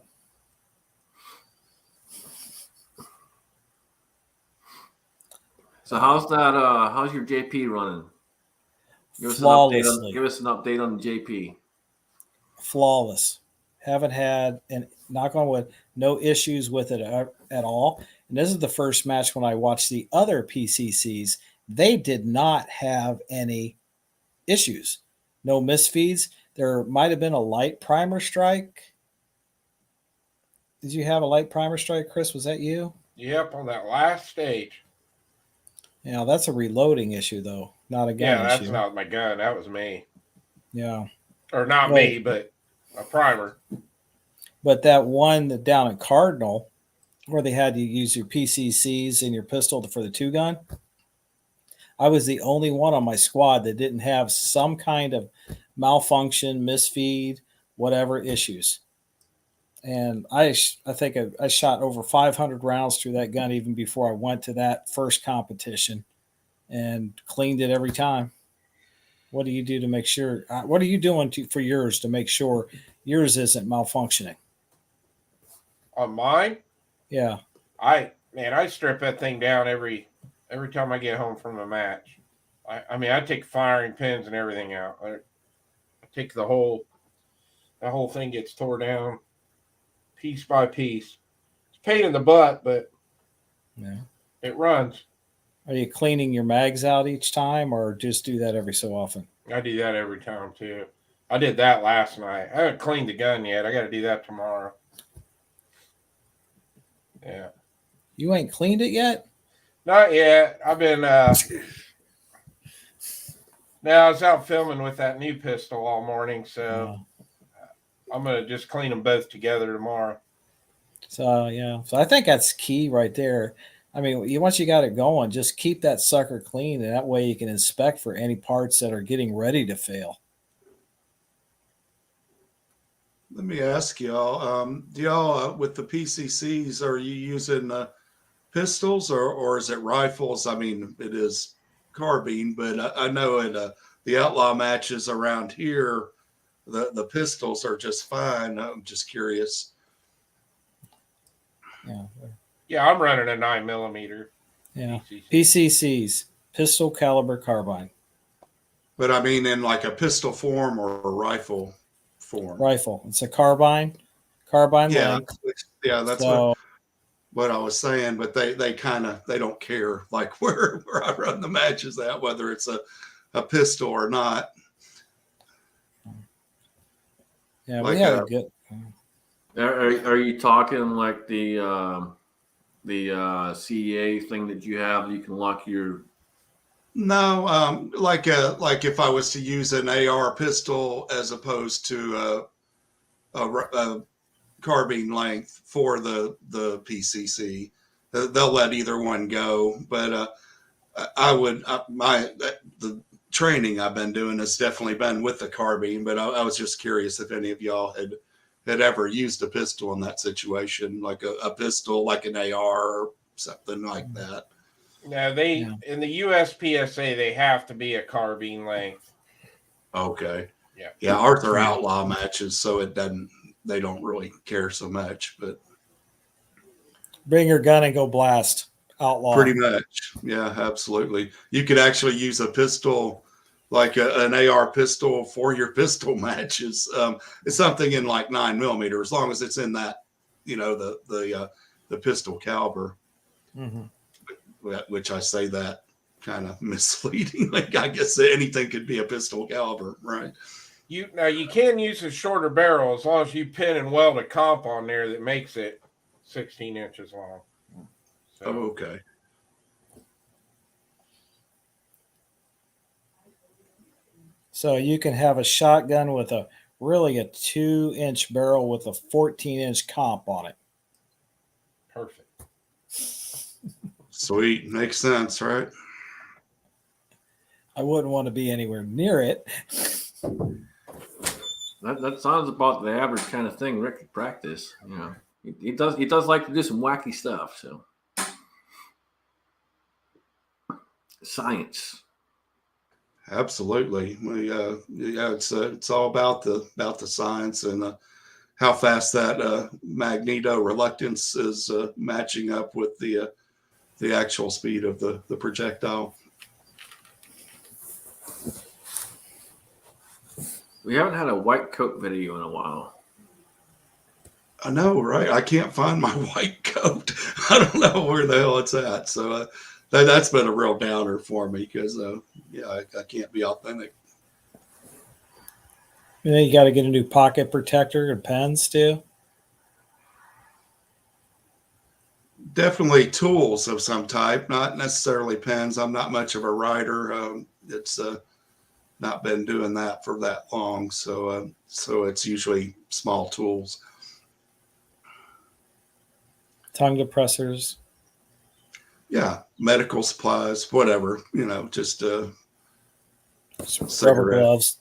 So how's that? How's your JP running? Flawlessly. Give us an update on the JP. Flawless. Haven't had, and knock on wood, no issues with it at all. And this is the first match when I watched the other PCCs. They did not have any issues. No misfeeds. There might have been a light primer strike. Did you have a light primer strike, Chris? Was that you? Yep, on that last stage. Yeah, that's a reloading issue, though, not a gun Yeah, that's issue. not my gun. That was me. Yeah. Or not me, but a primer. But that one down at Cardinal, where they had you use your PCCs and your pistol for the 2-gun, I was the only one on my squad that didn't have some kind of malfunction, misfeed, whatever issues. And I think I shot over 500 rounds through that gun even before I went to that first competition, and cleaned it every time. What do you do to make sure? What are you doing for yours to make sure yours isn't malfunctioning? On mine? Yeah. I strip that thing down every time I get home from a match. I take firing pins and everything out. I take the whole thing gets tore down piece by piece. It's a pain in the butt, but Yeah. it runs. Are you cleaning your mags out each time, or just do that every so often? I do that every time too. I did that last night. I haven't cleaned the gun yet. I got to do that tomorrow. Yeah. You ain't cleaned it yet? Not yet. I've been now I was out filming with that new pistol all morning, so I'm gonna just clean them both together tomorrow. So yeah. So I think that's key right there. I mean, once you got it going, just keep that sucker clean, and that way you can inspect for any parts that are getting ready to fail. Let me ask y'all, do y'all, with the PCCs, are you using pistols or is it rifles? I mean, it is carbine, but I know at the outlaw matches around here, the pistols are just fine. I'm just curious. Yeah. I'm running a 9mm. Yeah. PCC. PCCs, pistol caliber carbine. But I mean, in like a pistol form or a rifle form. Rifle. It's a carbine length. Yeah, that's what I was saying. But they don't care like where I run the matches at, whether it's a pistol or not. Yeah, like we have a good. Are you talking like the CEA thing that you have? You can lock your. No, like if I was to use an AR pistol as opposed to a carbine length for the PCC, they'll let either one go. But the training I've been doing has definitely been with the carbine. But I was just curious if any of y'all had ever used a pistol in that situation, like a pistol, like an AR something like that. No, in the USPSA they have to be a carbine length. Okay. Yeah. Arthur Outlaw matches, so they don't really care so much, but Bring your gun and go blast. Outlaw. pretty much. Yeah, absolutely. You could actually use a pistol, like an AR pistol for your pistol matches. It's something in like 9mm, as long as it's in that, the pistol caliber, which I say that kind of misleadingly. I guess anything could be a pistol caliber, right? You can use a shorter barrel as long as you pin and weld a comp on there that makes it 16 inches long. So, Oh, okay. So you can have a shotgun with a 2-inch barrel with a 14-inch comp on it. perfect. Sweet. Makes sense, right? I wouldn't want to be anywhere near it. That sounds about the average kind of thing Rick could practice. He does like to do some wacky stuff. So science. Absolutely. It's all about the science and how fast that magneto reluctance is matching up with the actual speed of the projectile. We haven't had a white coat video in a while. I know, right? I can't find my white coat. I don't know where the hell it's at. So that's been a real downer for me because I can't be authentic. You got to get a new pocket protector and pens too. Definitely tools of some type, not necessarily pens. I'm not much of a writer. It's not been doing that for that long, so it's usually small tools. Tongue depressors. Yeah, medical supplies, whatever. Just Rubber gloves.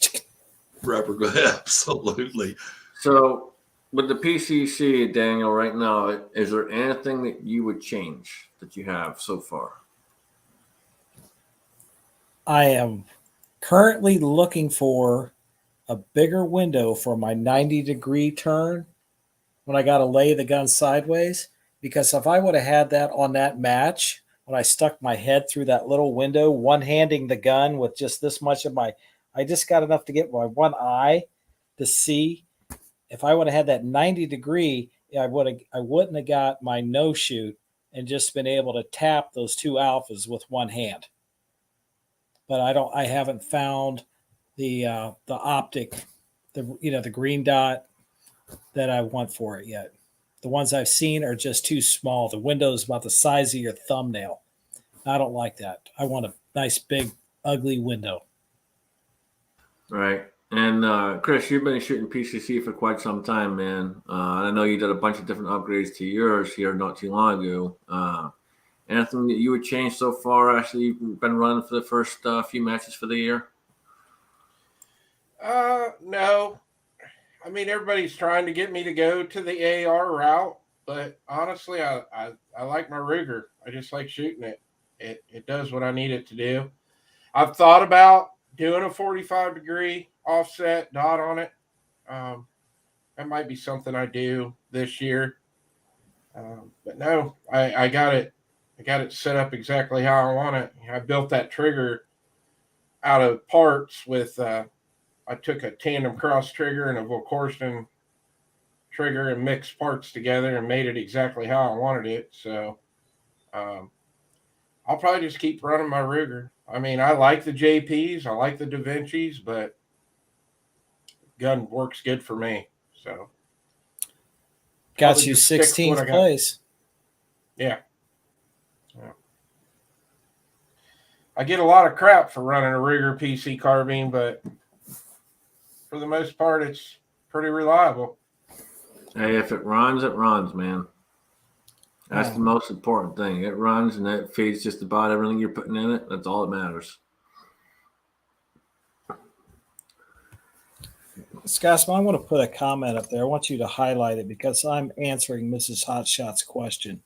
Rubber gloves, absolutely. So with the PCC, Daniel, right now, is there anything that you would change that you have so far? I am currently looking for a bigger window for my 90-degree turn when I got to lay the gun sideways. Because if I would have had that on that match, when I stuck my head through that little window, one-handing the gun with just this much of I just got enough to get my one eye to see. If I would have had that 90-degree, I wouldn't have got my no shoot and just been able to tap those two alphas with one hand. But I haven't found the optic, the green dot that I want for it yet. The ones I've seen are just too small. The window's about the size of your thumbnail. I don't like that. I want a nice big ugly window. Right. And Chris, you've been shooting PCC for quite some time, man. I know you did a bunch of different upgrades to yours here not too long ago. Anything that you would change so far? Actually, you've been running for the first few matches for the year. No. I mean, everybody's trying to get me to go to the AR route, but honestly, I like my Ruger. I just like shooting it. It does what I need it to do. I've thought about doing a 45-degree offset dot on it. That might be something I do this year. But no, I got it. I got it set up exactly how I want it. I built that trigger out of parts with. I took a tandem cross trigger and a Volkorsten trigger and mixed parts together and made it exactly how I wanted it. So I'll probably just keep running my Ruger. I mean, I like the JPs, I like the Da Vinci's, but gun works good for me. So got you 16th place. Yeah. I get a lot of crap for running a Ruger PC carbine, but for the most part, it's pretty reliable. Hey, if it runs, man. That's the most important thing. It runs and it feeds just about everything you're putting in it. That's all that matters. Scotsman, I'm going to put a comment up there. I want you to highlight it because I'm answering Mrs. Hotshot's question.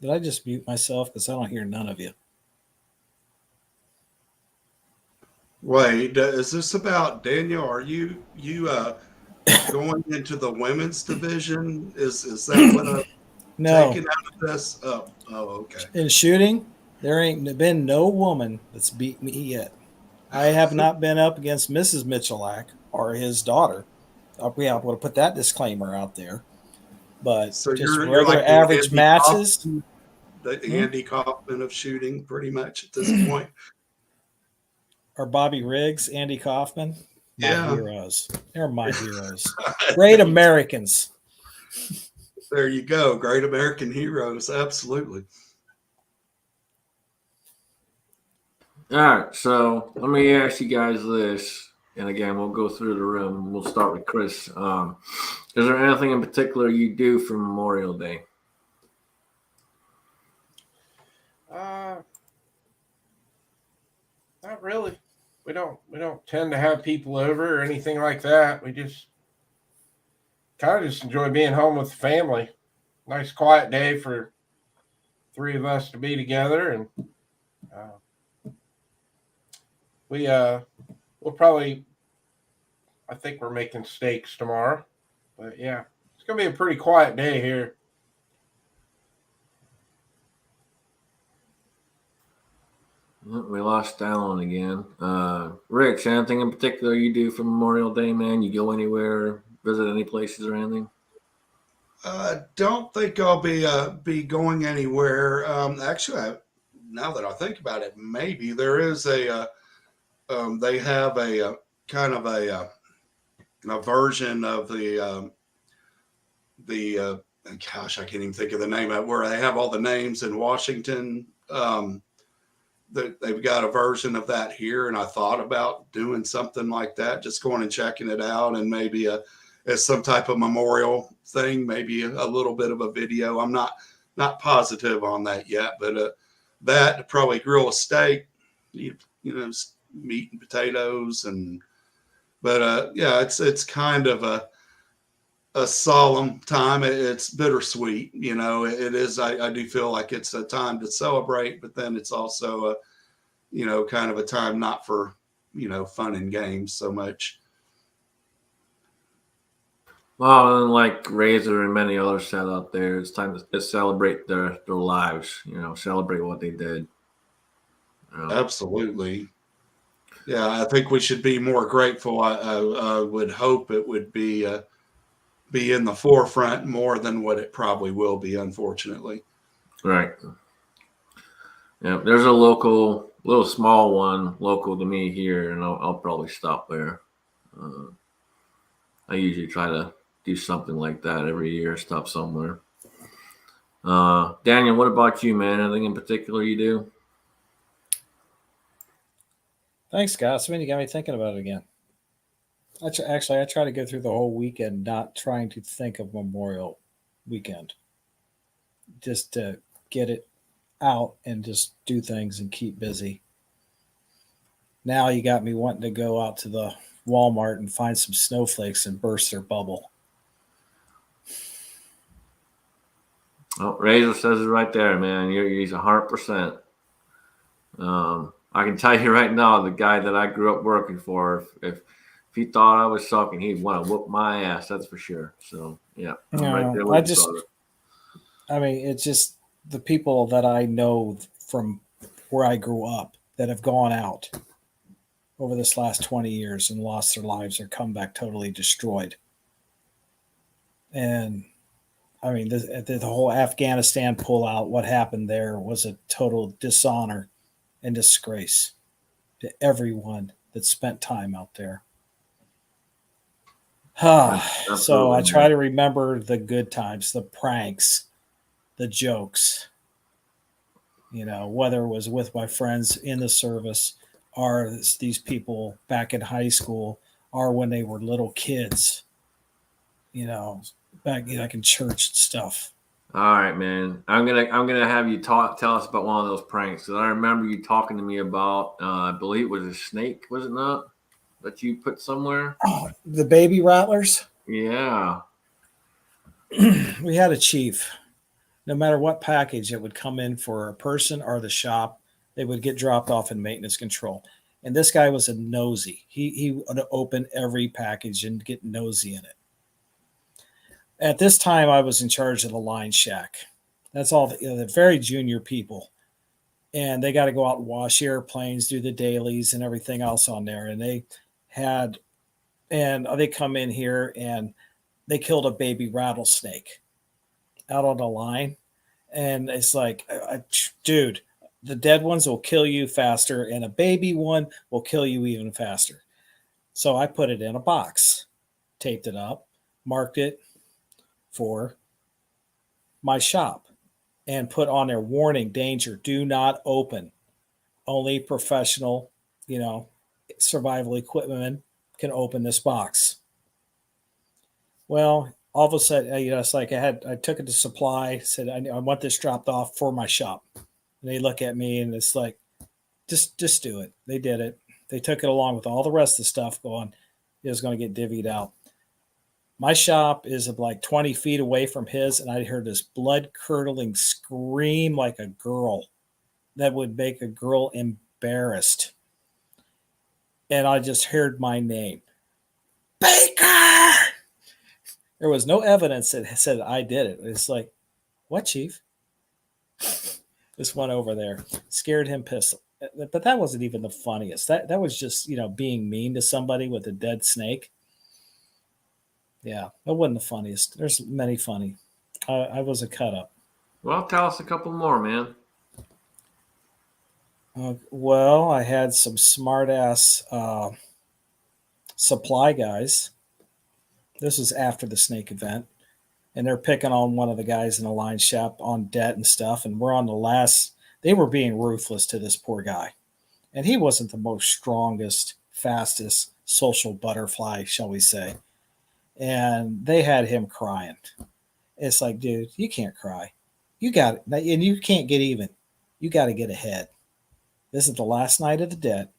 Did I just mute myself? Because I don't hear none of you. Wait, is this about Daniel? Are you going into the women's division? Is that what I'm No. taking out of this? Oh, okay. In shooting, there ain't been no woman that's beat me yet. I have not been up against Mrs. Mitchellak or his daughter. We have to put that disclaimer out there. But So just you're regular like the average Andy matches. Kaufman, the Hmm? Andy Kaufman of shooting, pretty much at this point. Or Bobby Riggs, Andy Kaufman. My Yeah. heroes. They're my heroes. Great Americans. There you go. Great American heroes. Absolutely. All right, so let me ask you guys this, and again, we'll go through the room. We'll start with Chris. Is there anything in particular you do for Memorial Day? Not really. We don't tend to have people over or anything like that. We just kind of just enjoy being home with the family. Nice quiet day for three of us to be together, and we'll probably. I think we're making steaks tomorrow, but yeah, it's gonna be a pretty quiet day here. We lost Allen again. Rich, anything in particular you do for Memorial Day, man? You go anywhere, visit any places or anything? Don't think I'll be going anywhere. Actually, now that I think about it, maybe there is they have a kind of a version of the gosh, I can't even think of the name of it, where they have all the names in Washington. They've got a version of that here, and I thought about doing something like that, just going and checking it out, and maybe as some type of memorial thing, maybe a little bit of a video. I'm not positive on that yet, but that probably grill a steak, you know, meat and potatoes, and but yeah, it's kind of a solemn time. It's bittersweet, you know. It is. I do feel like it's a time to celebrate, but then it's also kind of a time not for fun and games so much. Well, and like Razor and many others said out there, it's time to celebrate their lives. Celebrate what they did. Absolutely. Yeah, I think we should be more grateful. I would hope it would be in the forefront more than what it probably will be, unfortunately. Right. Yeah, there's a little small one local to me here, and I'll probably stop there. I usually try to do something like that every year, stop somewhere. Daniel, what about you, man? Anything in particular you do? Thanks, Scott. You got me thinking about it again. Actually, I try to go through the whole weekend not trying to think of Memorial Weekend, just to get it out and just do things and keep busy. Now you got me wanting to go out to the Walmart and find some snowflakes and burst their bubble. Oh, Razor says it right there, man. He's 100%. I can tell you right now, the guy that I grew up working for, if he thought I was sucking, he'd want to whoop my ass. That's for sure. So yeah, I'm right there with you, brother. I mean, it's just the people that I know from where I grew up that have gone out over this last 20 years and lost their lives or come back totally destroyed. And I mean, the whole Afghanistan pullout, what happened there was a total dishonor and disgrace to everyone that spent time out there. So I try to remember the good times, the pranks, the jokes, whether it was with my friends in the service or these people back in high school or when they were little kids, back like in church and stuff. All right, man. I'm gonna have you tell us about one of those pranks. Because I remember you talking to me about, I believe it was a snake, was it not? That you put somewhere? Oh, the baby rattlers? Yeah. We had a chief no matter what package it would come in for a person or the shop, they would get dropped off in maintenance control. And this guy was a nosy. He would open every package and get nosy in it. At this time, I was in charge of the line shack. That's all the very junior people. And they got to go out and wash airplanes, do the dailies and everything else on there. And they come in here and they killed a baby rattlesnake out on the line. And it's like, dude, the dead ones will kill you faster, and a baby one will kill you even faster. So I put it in a box, taped it up, marked it for my shop, and put on there, warning, danger, do not open. Only professional, survival equipment can open this box. Well, all of a sudden, it's like I took it to supply, said, I want this dropped off for my shop. And they look at me and it's like, just do it. They did it. They took it along with all the rest of the stuff going, it was going to get divvied out. My shop is like 20 feet away from his, and I heard this blood-curdling scream like a girl that would make a girl embarrassed. And I just heard my name, Baker! There was no evidence that said I did it. It's like, what, Chief? This one over there scared him pistol. But that wasn't even the funniest. That was just, being mean to somebody with a dead snake. Yeah, that wasn't the funniest. There's many funny. I was a cut up. Well, tell us a couple more, man. Well, I had some smart ass supply guys. This was after the snake event. And they're picking on one of the guys in the line shop on debt and stuff. And we're on the last. They were being ruthless to this poor guy. And he wasn't the most strongest, fastest social butterfly, shall we say. And they had him crying. It's like, dude, you can't cry. You got it. And you can't get even. You got to get ahead. This is the last night of the debt.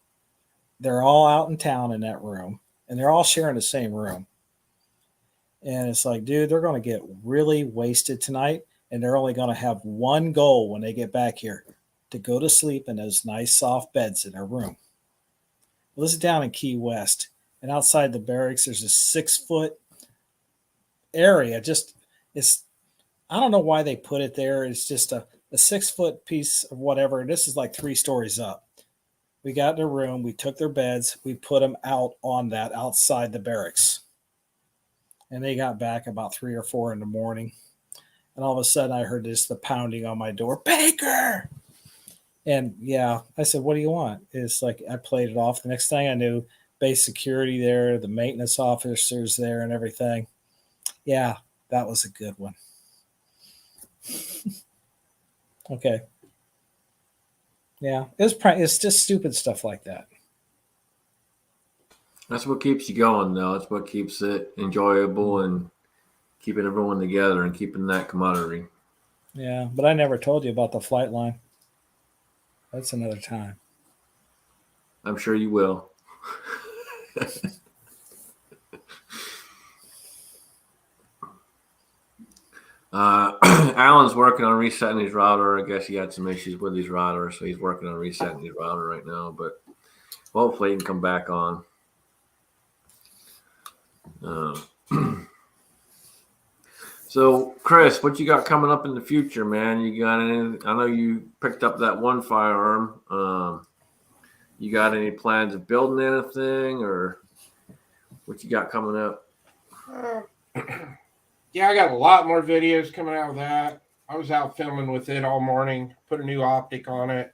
They're all out in town in that room. And they're all sharing the same room. And it's like, dude, they're going to get really wasted tonight. And they're only going to have one goal when they get back here, to go to sleep in those nice soft beds in their room. Well, this is down in Key West. And outside the barracks, there's a 6-foot area. I don't know why they put it there. It's just a 6-foot piece of whatever. This is like 3 stories up. We got in their room. We took their beds. We put them out on that outside the barracks. And they got back about 3 or 4 in the morning. And all of a sudden I heard the pounding on my door, Baker! And yeah, I said, what do you want? It's like, I played it off. The next thing I knew, base security there, the maintenance officers there and everything. Yeah, that was a good one. Okay. Yeah, it's just stupid stuff like that. That's what keeps you going, though. That's what keeps it enjoyable and keeping everyone together and keeping that camaraderie. Yeah, but I never told you about the flight line. That's another time. I'm sure you will. Alan's working on resetting his router. I guess he had some issues with his router, so he's working on resetting his router right now. But hopefully he can come back on. So, Chris, what you got coming up in the future, man? You got any? I know you picked up that one firearm. You got any plans of building anything, or what you got coming up? Yeah, I got a lot more videos coming out of that. I was out filming with it all morning. Put a new optic on it.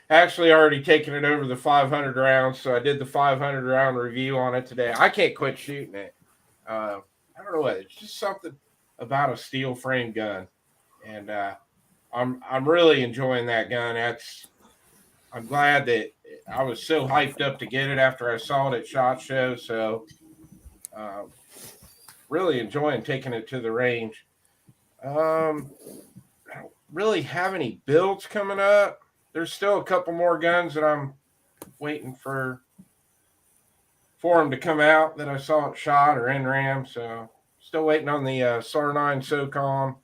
Actually already taken it over the 500 rounds, so I did the 500 round review on it today. I can't quit shooting it. I don't know what. It's just something about a steel frame gun, and I'm really enjoying that gun. I'm glad that I was so hyped up to get it after I saw it at SHOT Show. So really enjoying taking it to the range. I don't really have any builds coming up. There's still a couple more guns that I'm waiting for them to come out that I saw at SHOT or NRAM. So Still waiting on the SAR-9 SOCOM.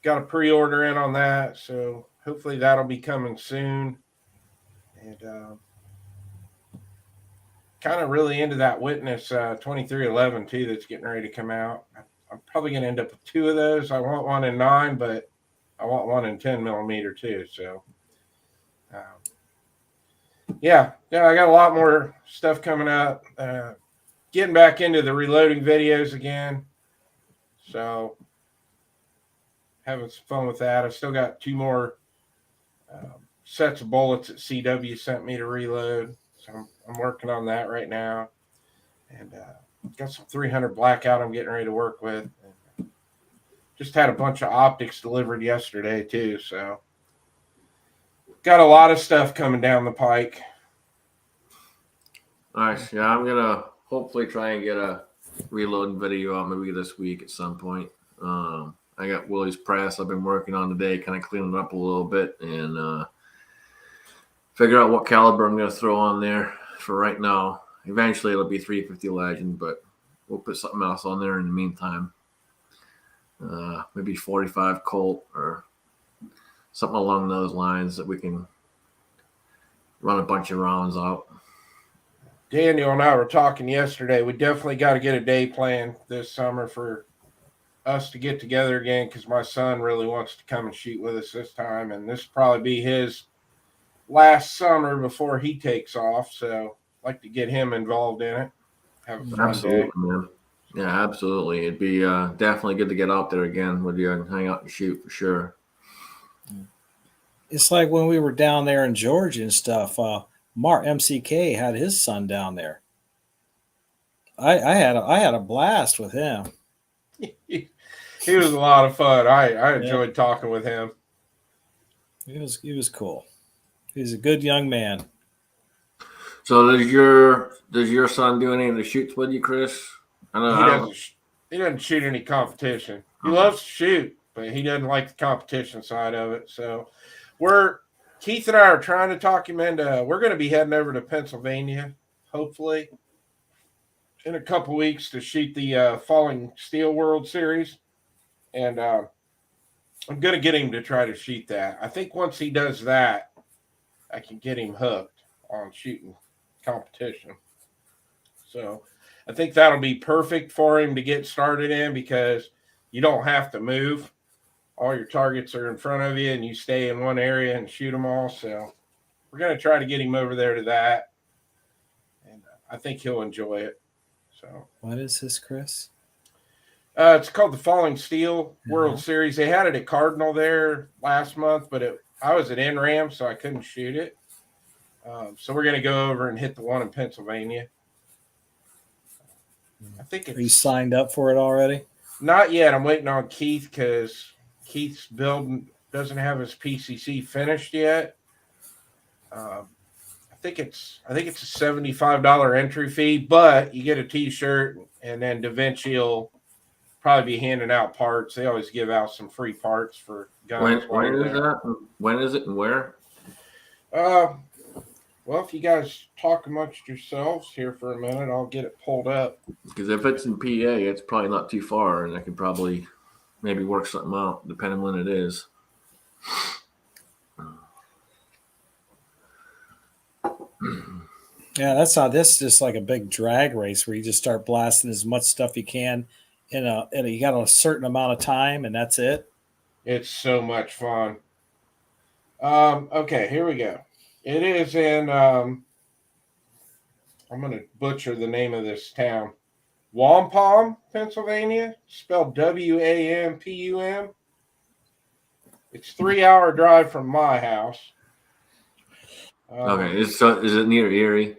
Got a pre-order in on that, so hopefully that'll be coming soon. And kind of really into that Witness 2311 too that's getting ready to come out. I'm probably going to end up with 2 of those. I want one in 9, but I want one in 10 millimeter too. So, yeah, I got a lot more stuff coming up. Getting back into the reloading videos again. So, having some fun with that. I've still got 2 more sets of bullets that CW sent me to reload. So I'm working on that right now. And got some 300 blackout I'm getting ready to work with. Just had a bunch of optics delivered yesterday too. So got a lot of stuff coming down the pike. Nice. Yeah, I'm gonna hopefully try and get a reloading video out maybe this week at some point. I got Willie's press I've been working on today, kind of cleaning it up a little bit and figure out what caliber I'm gonna throw on there for right now. Eventually it'll be 350 Legend, but we'll put something else on there in the meantime. Maybe 45 Colt or something along those lines that we can run a bunch of rounds out. Daniel and I were talking yesterday. We definitely got to get a day planned this summer for us to get together again because my son really wants to come and shoot with us this time. And this will probably be his last summer before he takes off. So I'd like to get him involved in it. Have a fun Absolutely, day. man. Yeah, absolutely. It'd be definitely good to get out there again with you and hang out and shoot for sure. It's like when we were down there in Georgia and stuff. Mark MCK had his son down there. I had a blast with him. He was a lot of fun. I enjoyed talking with him. He was cool. He's a good young man. So does your son do any of the shoots with you, Chris? He doesn't shoot any competition. He loves to shoot, but he doesn't like the competition side of it. So Keith and I are trying to talk him into. We're going to be heading over to Pennsylvania, hopefully, in a couple weeks to shoot the Falling Steel World Series, and I'm going to get him to try to shoot that. I think once he does that, I can get him hooked on shooting competition. So I think that'll be perfect for him to get started in because you don't have to move. All your targets are in front of you and you stay in one area and shoot them all. So we're going to try to get him over there to that. And I think he'll enjoy it. So what is this, Chris? It's called the Falling Steel World Series. They had it at Cardinal there last month, but I was at NRAM, so I couldn't shoot it. So we're going to go over and hit the one in Pennsylvania. I think Are you signed up for it already? Not yet. I'm waiting on Keith because Keith's building doesn't have his PCC finished yet. I think it's a $75 entry fee, but you get a T-shirt, and then DaVinci will probably be handing out parts. They always give out some free parts for guns. When is that? When is it and where? Well, if you guys talk amongst yourselves here for a minute, I'll get it pulled up. Because if it's in PA, it's probably not too far, and I could probably maybe work something out, depending when it is. Yeah, that's not. This is just like a big drag race where you just start blasting as much stuff you can you got a certain amount of time, and that's it. It's so much fun. Okay, here we go. It is in, I'm going to butcher the name of this town. Wampum, Pennsylvania, spelled Wampum. It's 3-hour drive from my house. Okay, is it near Erie?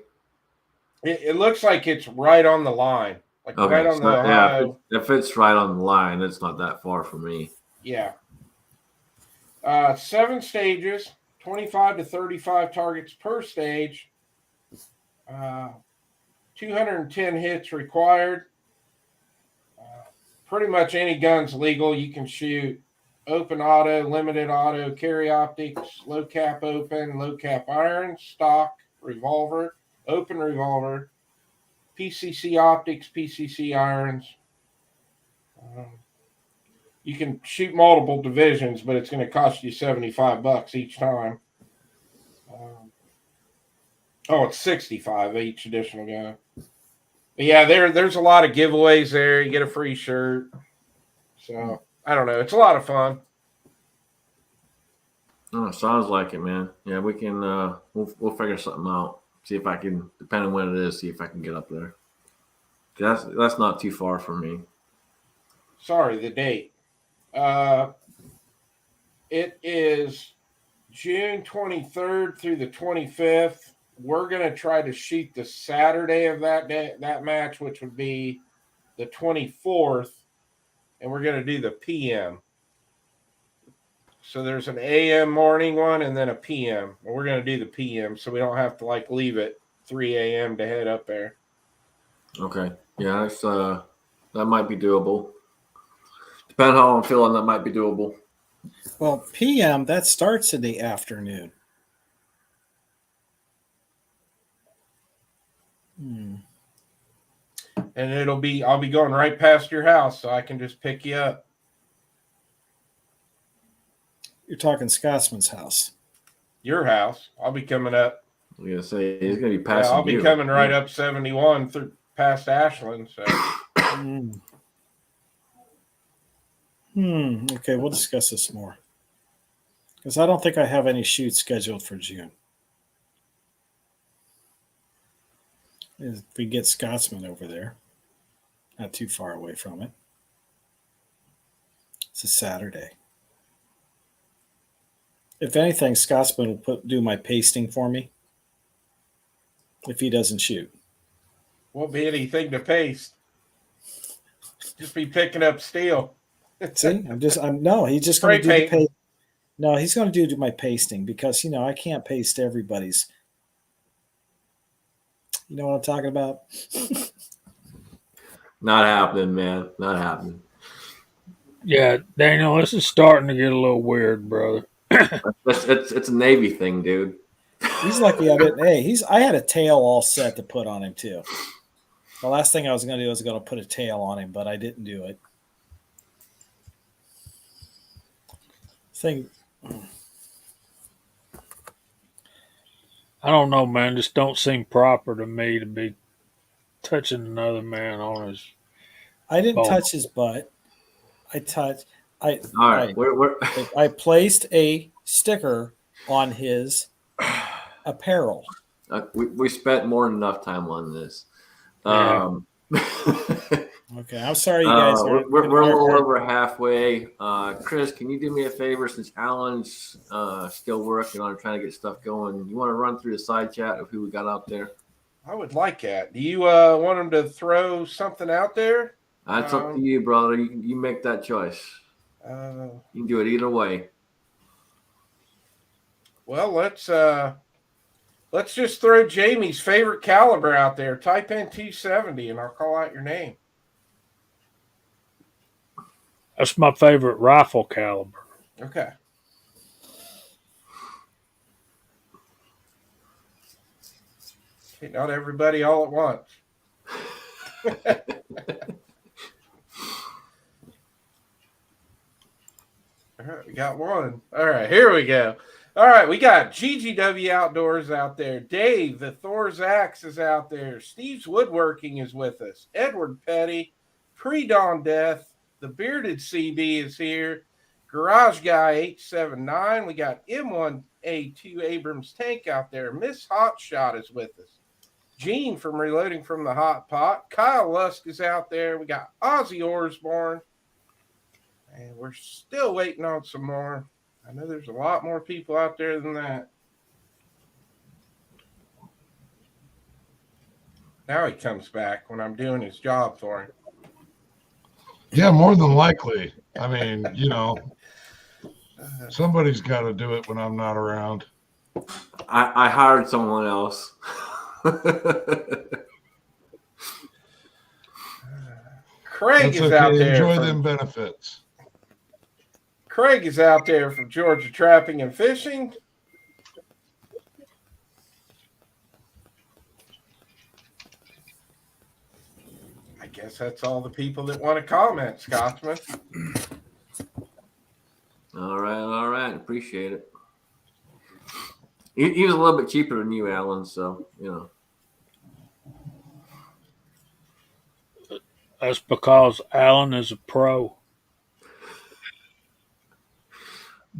It looks like it's right on the line. Like Okay, right on the Ohio. Yeah, if it's right on the line, it's not that far from me. Yeah. 7 stages. 25 to 35 targets per stage. 210 hits required. Pretty much any gun's legal. You can shoot open auto, limited auto, carry optics, low cap open, low cap iron, stock, revolver, open revolver, PCC optics, PCC irons. You can shoot multiple divisions, but it's going to cost you $75 each time. It's 65 each additional gun. But yeah, there's a lot of giveaways there. You get a free shirt. So I don't know. It's a lot of fun. Oh, sounds like it, man. Yeah, we can. We'll figure something out. See if I can, depending on when it is, see if I can get up there. That's not too far from me. Sorry, the date. It is June 23rd through the 25th. We're going to try to shoot the Saturday of that match, which would be the 24th, and we're going to do the PM. So there's an AM morning one and then a PM. And we're going to do the PM so we don't have to leave at 3 a.m. to head up there. Okay. Yeah, that's that might be doable. Depending on how I'm feeling, that might be doable. Well, PM, that starts in the afternoon. And I'll be going right past your house so I can just pick you up. You're talking Scotsman's house. Your house. I'll be coming up. I'm gonna say he's gonna be passing. I'll be coming right up 71 through past Ashland. So. Okay, we'll discuss this more. Because I don't think I have any shoots scheduled for June. If we get Scotsman over there, not too far away from it. It's a Saturday. If anything, Scotsman will do my pasting for me if he doesn't shoot. Won't be anything to paste. Just be picking up steel. See, he's just going to do the paste. No, he's going to do my pasting because, I can't paste everybody's. You know what I'm talking about? Not happening, man. Not happening. Yeah, Daniel, this is starting to get a little weird, brother. It's a Navy thing, dude. He's lucky I didn't. Hey, I had a tail all set to put on him too. The last thing I was going to do was going to put a tail on him, but I didn't do it. I don't know, man. Just don't seem proper to me to be touching another man on his. I didn't touch his butt. All right. I placed a sticker on his apparel. We spent more than enough time on this. Yeah. Okay, I'm sorry, you guys. We're a little over halfway. Chris, can you do me a favor since Allen's still working on trying to get stuff going? You want to run through the side chat of who we got out there? I would like that. Do you want him to throw something out there? That's up to you, brother. You make that choice. You can do it either way. Well, let's just throw Jamie's favorite caliber out there. Type in 270 and I'll call out your name. That's my favorite rifle caliber. Okay. Okay, not everybody all at once. All right, we got one. All right, here we go. All right, we got GGW Outdoors out there. Dave, the Thor's Axe is out there. Steve's Woodworking is with us. Edward Petty, Pre-Dawn Death, the Bearded CB is here. Garage Guy 879. We got M1A2 Abrams Tank out there. Miss Hotshot is with us. Gene from Reloading from the Hot Pot. Kyle Lusk is out there. We got Ozzy Osbourne. And we're still waiting on some more. I know there's a lot more people out there than that. Now he comes back when I'm doing his job for him. Yeah, more than likely. I mean, somebody's got to do it when I'm not around. I hired someone else. Craig That's is okay. out there. Enjoy them benefits. Craig is out there from Georgia Trapping and Fishing. guess that's all the people that want to comment, Scotsman. All right. Appreciate it. He was a little bit cheaper than you, Alan. So That's because Allen is a pro.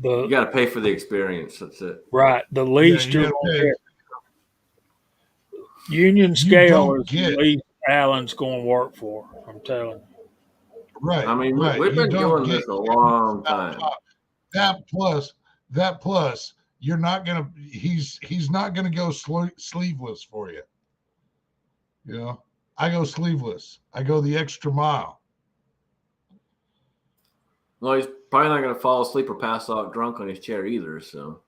you got to pay for the experience. That's it. Right. The least you you're gotta going to pay. get. Union You scale don't is the get least Allen's going to work for. I'm telling you. right. I mean, right. we've You been don't doing get this a long time. that plus you're not gonna he's not gonna go sleeveless for you. You know, I go sleeveless. I go the extra mile. Well, he's probably not going to fall asleep or pass out drunk on his chair either. So.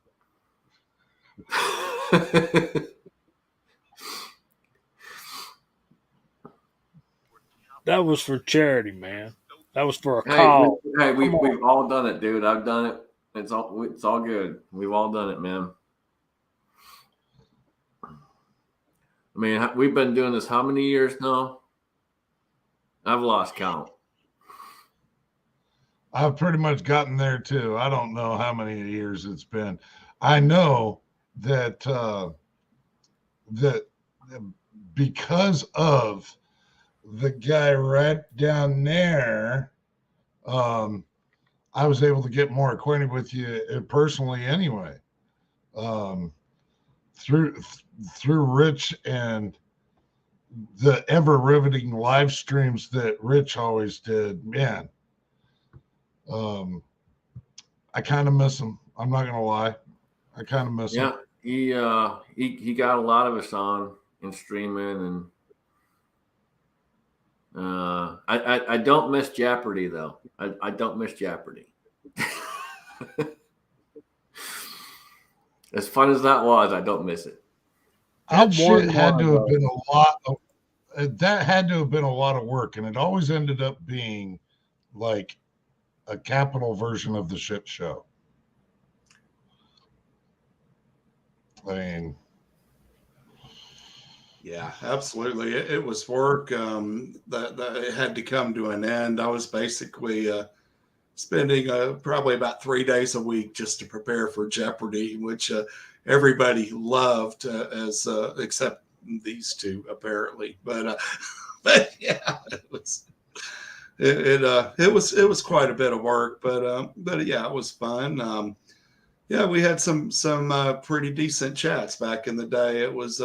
That was for charity, man. That was for a Hey, call. we've all done it, dude. I've done it. It's all good. We've all done it, man. I mean, we've been doing this how many years now? I've lost count. I've pretty much gotten there too. I don't know how many years it's been. I know that that because of the guy right down there, I was able to get more acquainted with you personally anyway. Through Rich and the ever riveting live streams that Rich always did, man. I kind of miss him. I'm not gonna lie. I kind of miss him. Yeah, he got a lot of us on in streaming, and I don't miss Jeopardy though. I don't miss Jeopardy. As fun as that was, I don't miss it. That shit had to have been a lot of that had to have been a lot of work, and it always ended up being like a capital version of the shit show. I mean, Yeah, absolutely. It was work that it had to come to an end. I was basically spending probably about 3 days a week just to prepare for Jeopardy, which everybody loved, as except these two apparently. But yeah, it was quite a bit of work, but yeah, it was fun. Yeah, we had some pretty decent chats back in the day. It was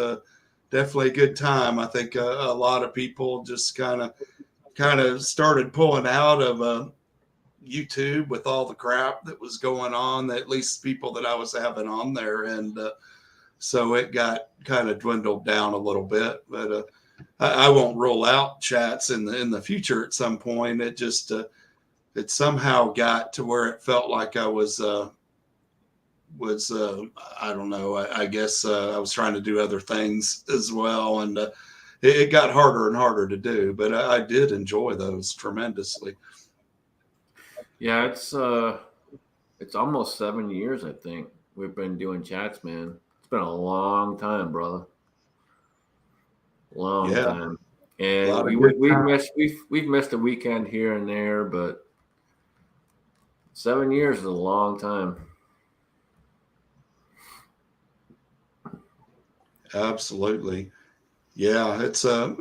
definitely a good time. I think a lot of people just kind of started pulling out of YouTube with all the crap that was going on. At least people that I was having on there, and so it got kind of dwindled down a little bit. But I won't rule out chats in the future at some point. It just it somehow got to where it felt like I was I don't know. I guess I was trying to do other things as well, and it got harder and harder to do. But I did enjoy those tremendously. Yeah, it's almost 7 years. I think we've been doing chats, man. It's been a long time, brother. Long time. And we've missed a weekend here and there, but 7 years is a long time. Absolutely. Yeah, it's a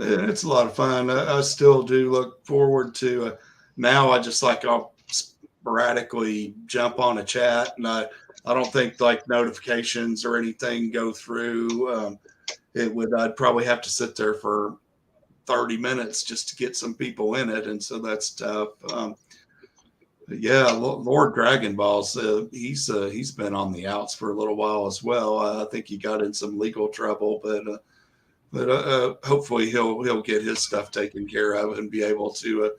lot of fun. I still do look forward to now. I'll sporadically jump on a chat, and I don't think like notifications or anything go through. I'd probably have to sit there for 30 minutes just to get some people in it, and so that's tough. Yeah, Lord Dragon Balls, he's been on the outs for a little while as well. I think he got in some legal trouble, but hopefully he'll get his stuff taken care of and be able to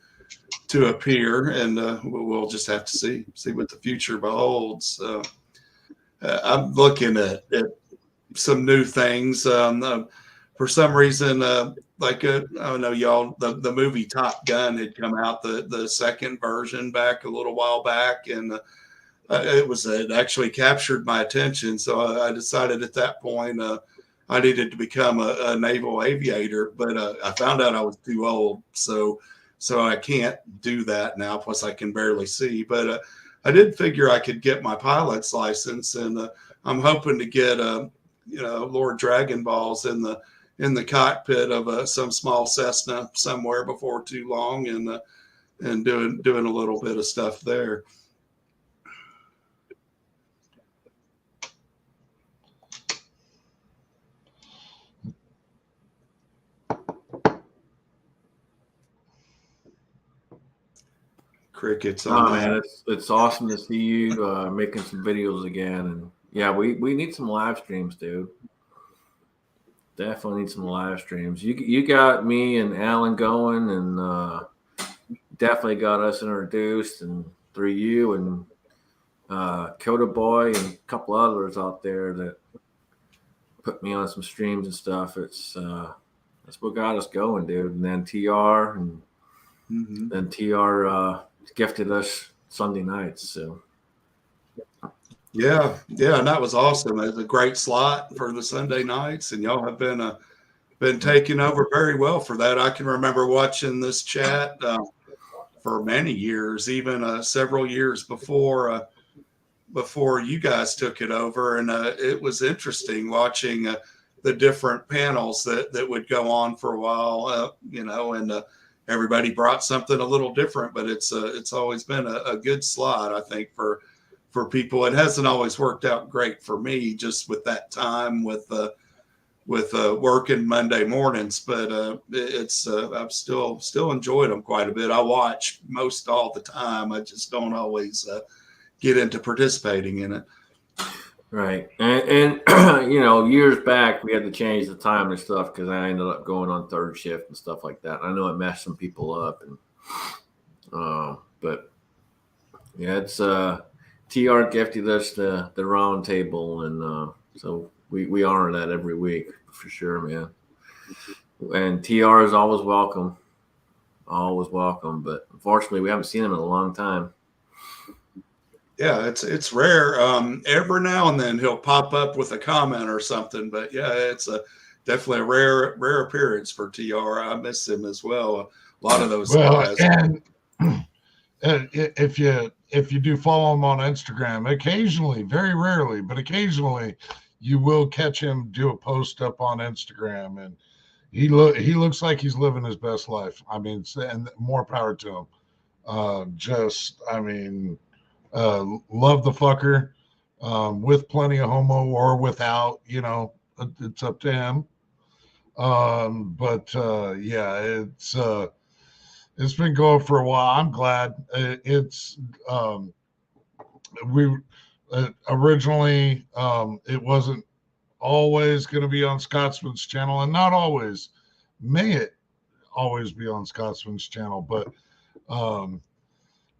appear, and we'll just have to see what the future beholds. I'm looking at some new things. For some reason, I don't know, y'all, the movie Top Gun had come out, the second version back a little while back, and it actually captured my attention. So I decided at that point, I needed to become a naval aviator, but I found out I was too old, so I can't do that now. Plus, I can barely see. But I did figure I could get my pilot's license, and I'm hoping to get Lord Dragon Balls in the cockpit of some small Cessna somewhere before too long, and doing a little bit of stuff there. Crickets on Oh that. man, it's awesome to see you making some videos again, and yeah, we need some live streams, dude. Definitely need some live streams. You got me and Alan going, and definitely got us introduced, and through you and Coda Boy and a couple others out there that put me on some streams and stuff. That's what got us going, dude. And then TR and then TR gifted us Sunday nights. So yeah, and that was awesome. It was a great slot for the Sunday nights, and y'all have been taking over very well for that. I can remember watching this chat for many years, even several years before you guys took it over, and it was interesting watching the different panels that would go on for a while, and everybody brought something a little different, but it's always been a good slot, I think, for people. It hasn't always worked out great for me, just with that time with working Monday mornings, but it's I've still enjoyed them quite a bit. I watch most all the time. I just don't always get into participating in it. right, and years back we had to change the time and stuff because I ended up going on third shift and stuff like that. I know it messed some people up, and but yeah, it's TR gifted us the round table, and so we honor that every week for sure, man. And TR is always welcome, but unfortunately we haven't seen him in a long time. Yeah, it's rare. Every now and then he'll pop up with a comment or something, but yeah, it's definitely a rare appearance for TR. I miss him as well. A lot of those guys. And if you do follow him on Instagram, occasionally, very rarely, but occasionally, you will catch him do a post up on Instagram, and he looks like he's living his best life. I mean, and more power to him. Love the fucker, with plenty of homo or without, it's up to him. Yeah, it's been going for a while. I'm glad. We originally, it wasn't always going to be on Scotsman's channel, and not always may it always be on Scotsman's channel, but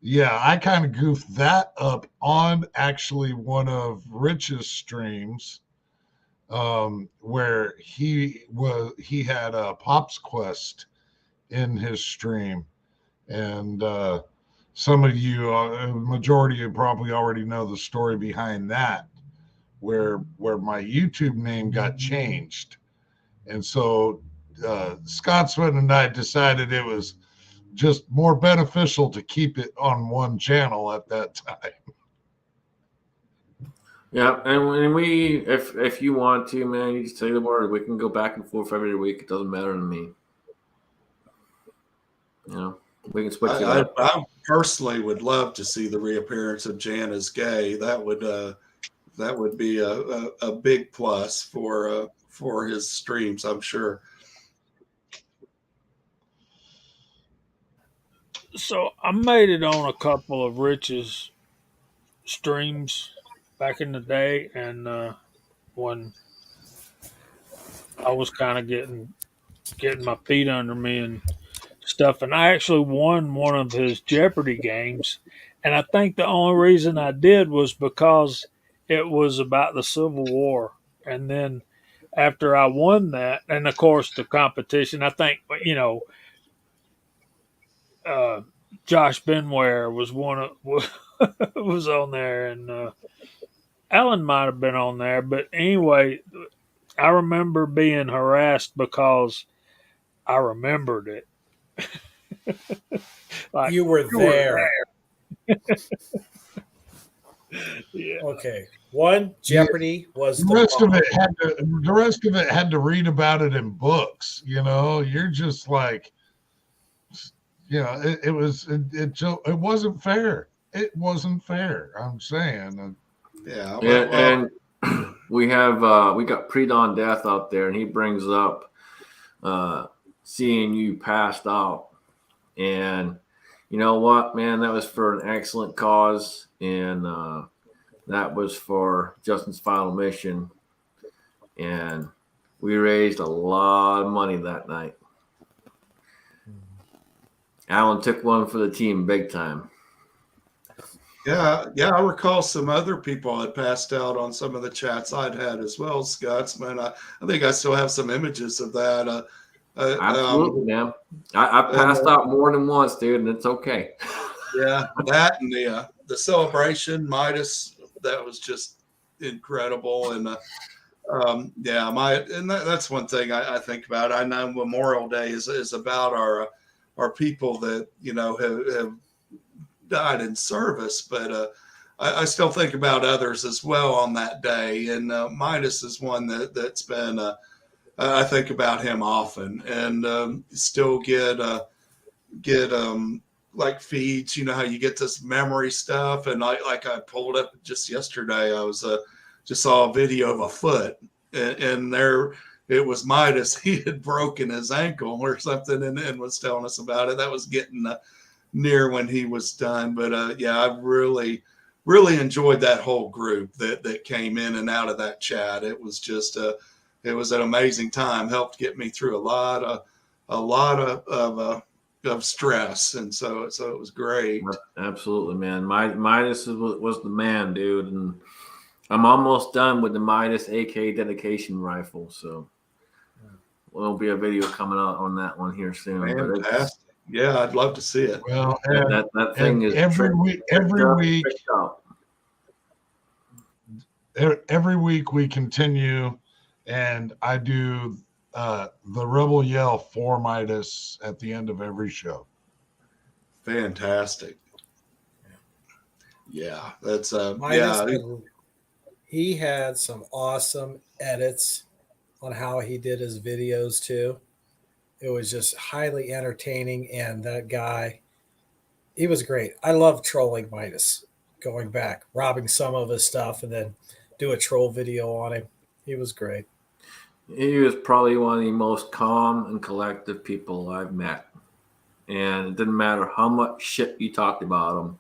yeah, I kind of goofed that up on actually one of Rich's streams, where he had a Pop's Quest in his stream, and some of you, majority of you probably already know the story behind that, where my YouTube name got changed, and so Scotsman and I decided it was just more beneficial to keep it on one channel at that time. Yeah, and when if you want to, man, you just say the word. We can go back and forth every week. It doesn't matter to me. We can switch it up. I personally would love to see the reappearance of Jan as gay. That would be a big plus for his streams, I'm sure. So I made it on a couple of Rich's streams back in the day, and when I was kind of getting my feet under me and stuff, and I actually won one of his Jeopardy games, and I think the only reason I did was because it was about the Civil War, and then after I won that, and of course the competition, I think Josh Benware was was on there, and Alan might have been on there, but anyway, I remember being harassed because I remembered it. Like You were you were there. Yeah. Okay. One, Yeah. Jeopardy was The the rest of bomb. it had to read about it in books. You're just like, it wasn't fair. It wasn't fair. I'm saying. Yeah. And we got Pre-Dawn Death out there, and he brings up seeing you passed out. And you know what, man, that was for an excellent cause, and that was for Justin's Final Mission, and we raised a lot of money that night. Allen took one for the team big time. Yeah, I recall some other people had passed out on some of the chats I'd had as well, Scotsman. I think I still have some images of that. Absolutely, man. I passed out more than once, dude, and it's okay. Yeah, that and the celebration Midas, that was just incredible. And that's one thing I think about. I know Memorial Day is about our people that have died in service, but I still think about others as well on that day. And Midas is one that's been. I think about him often, and still get like feeds. You know how you get this memory stuff, and like I pulled up just yesterday. I was just saw a video of a foot, and there it was Midas. He had broken his ankle or something, and was telling us about it. That was getting near when he was done. But I really enjoyed that whole group that came in and out of that chat. It was just it was an amazing time. Helped get me through a lot of stress, and so it was great. Absolutely, man. Midas was the man, dude, and I'm almost done with the Midas AK dedication rifle, so there'll be a video coming out on that one here soon. Fantastic. Yeah, I'd love to see it. Well, that thing is every week we continue, and I do the Rebel Yell for Midas at the end of every show. Fantastic. Yeah, that's he had some awesome edits on how he did his videos too. It was just highly entertaining, and that guy, he was great. I love trolling Midas, going back, robbing some of his stuff, and then do a troll video on him. He was great. He was probably one of the most calm and collective people I've met. And it didn't matter how much shit you talked about him,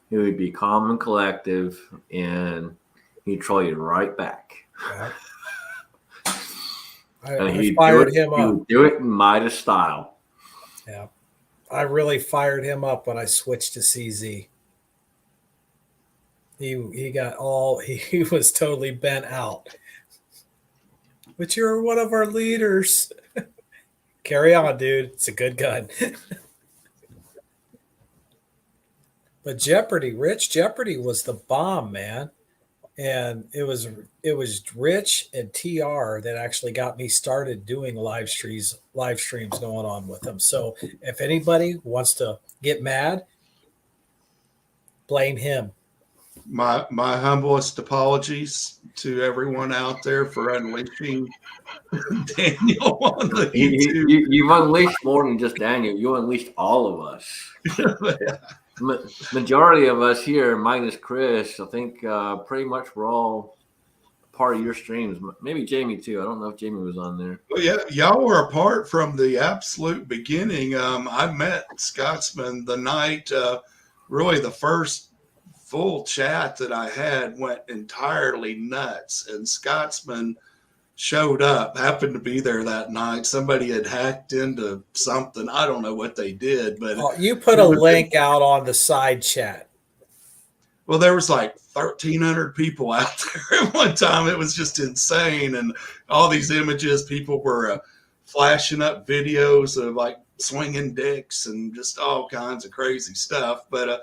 he would be calm and collective, and he'd troll you right back. Yeah. And I fired him He up. would do it in Midas style. Yeah. I really fired him up when I switched to CZ. He got he was totally bent out. But you're one of our leaders. Carry on, dude. It's a good gun. But Jeopardy was the bomb, man. And it was Rich and TR that actually got me started doing live streams going on with them. So if anybody wants to get mad, blame him. My humblest apologies to everyone out there for unleashing Daniel on the YouTube. You've unleashed more than just Daniel. You unleashed all of us. Majority of us here, minus Chris, I think pretty much we're all part of your streams. Maybe Jamie too. I don't know if Jamie was on there. Well, yeah, y'all were apart from the absolute beginning. I met Scotsman the night, really the first full chat that I had went entirely nuts, and Scotsman showed up, happened to be there that night. Somebody had hacked into something. I don't know what they did, but you put a link out on the side chat. Well, there was like 1,300 people out there at one time. It was just insane. And all these images, people were flashing up videos of like swinging dicks and just all kinds of crazy stuff. But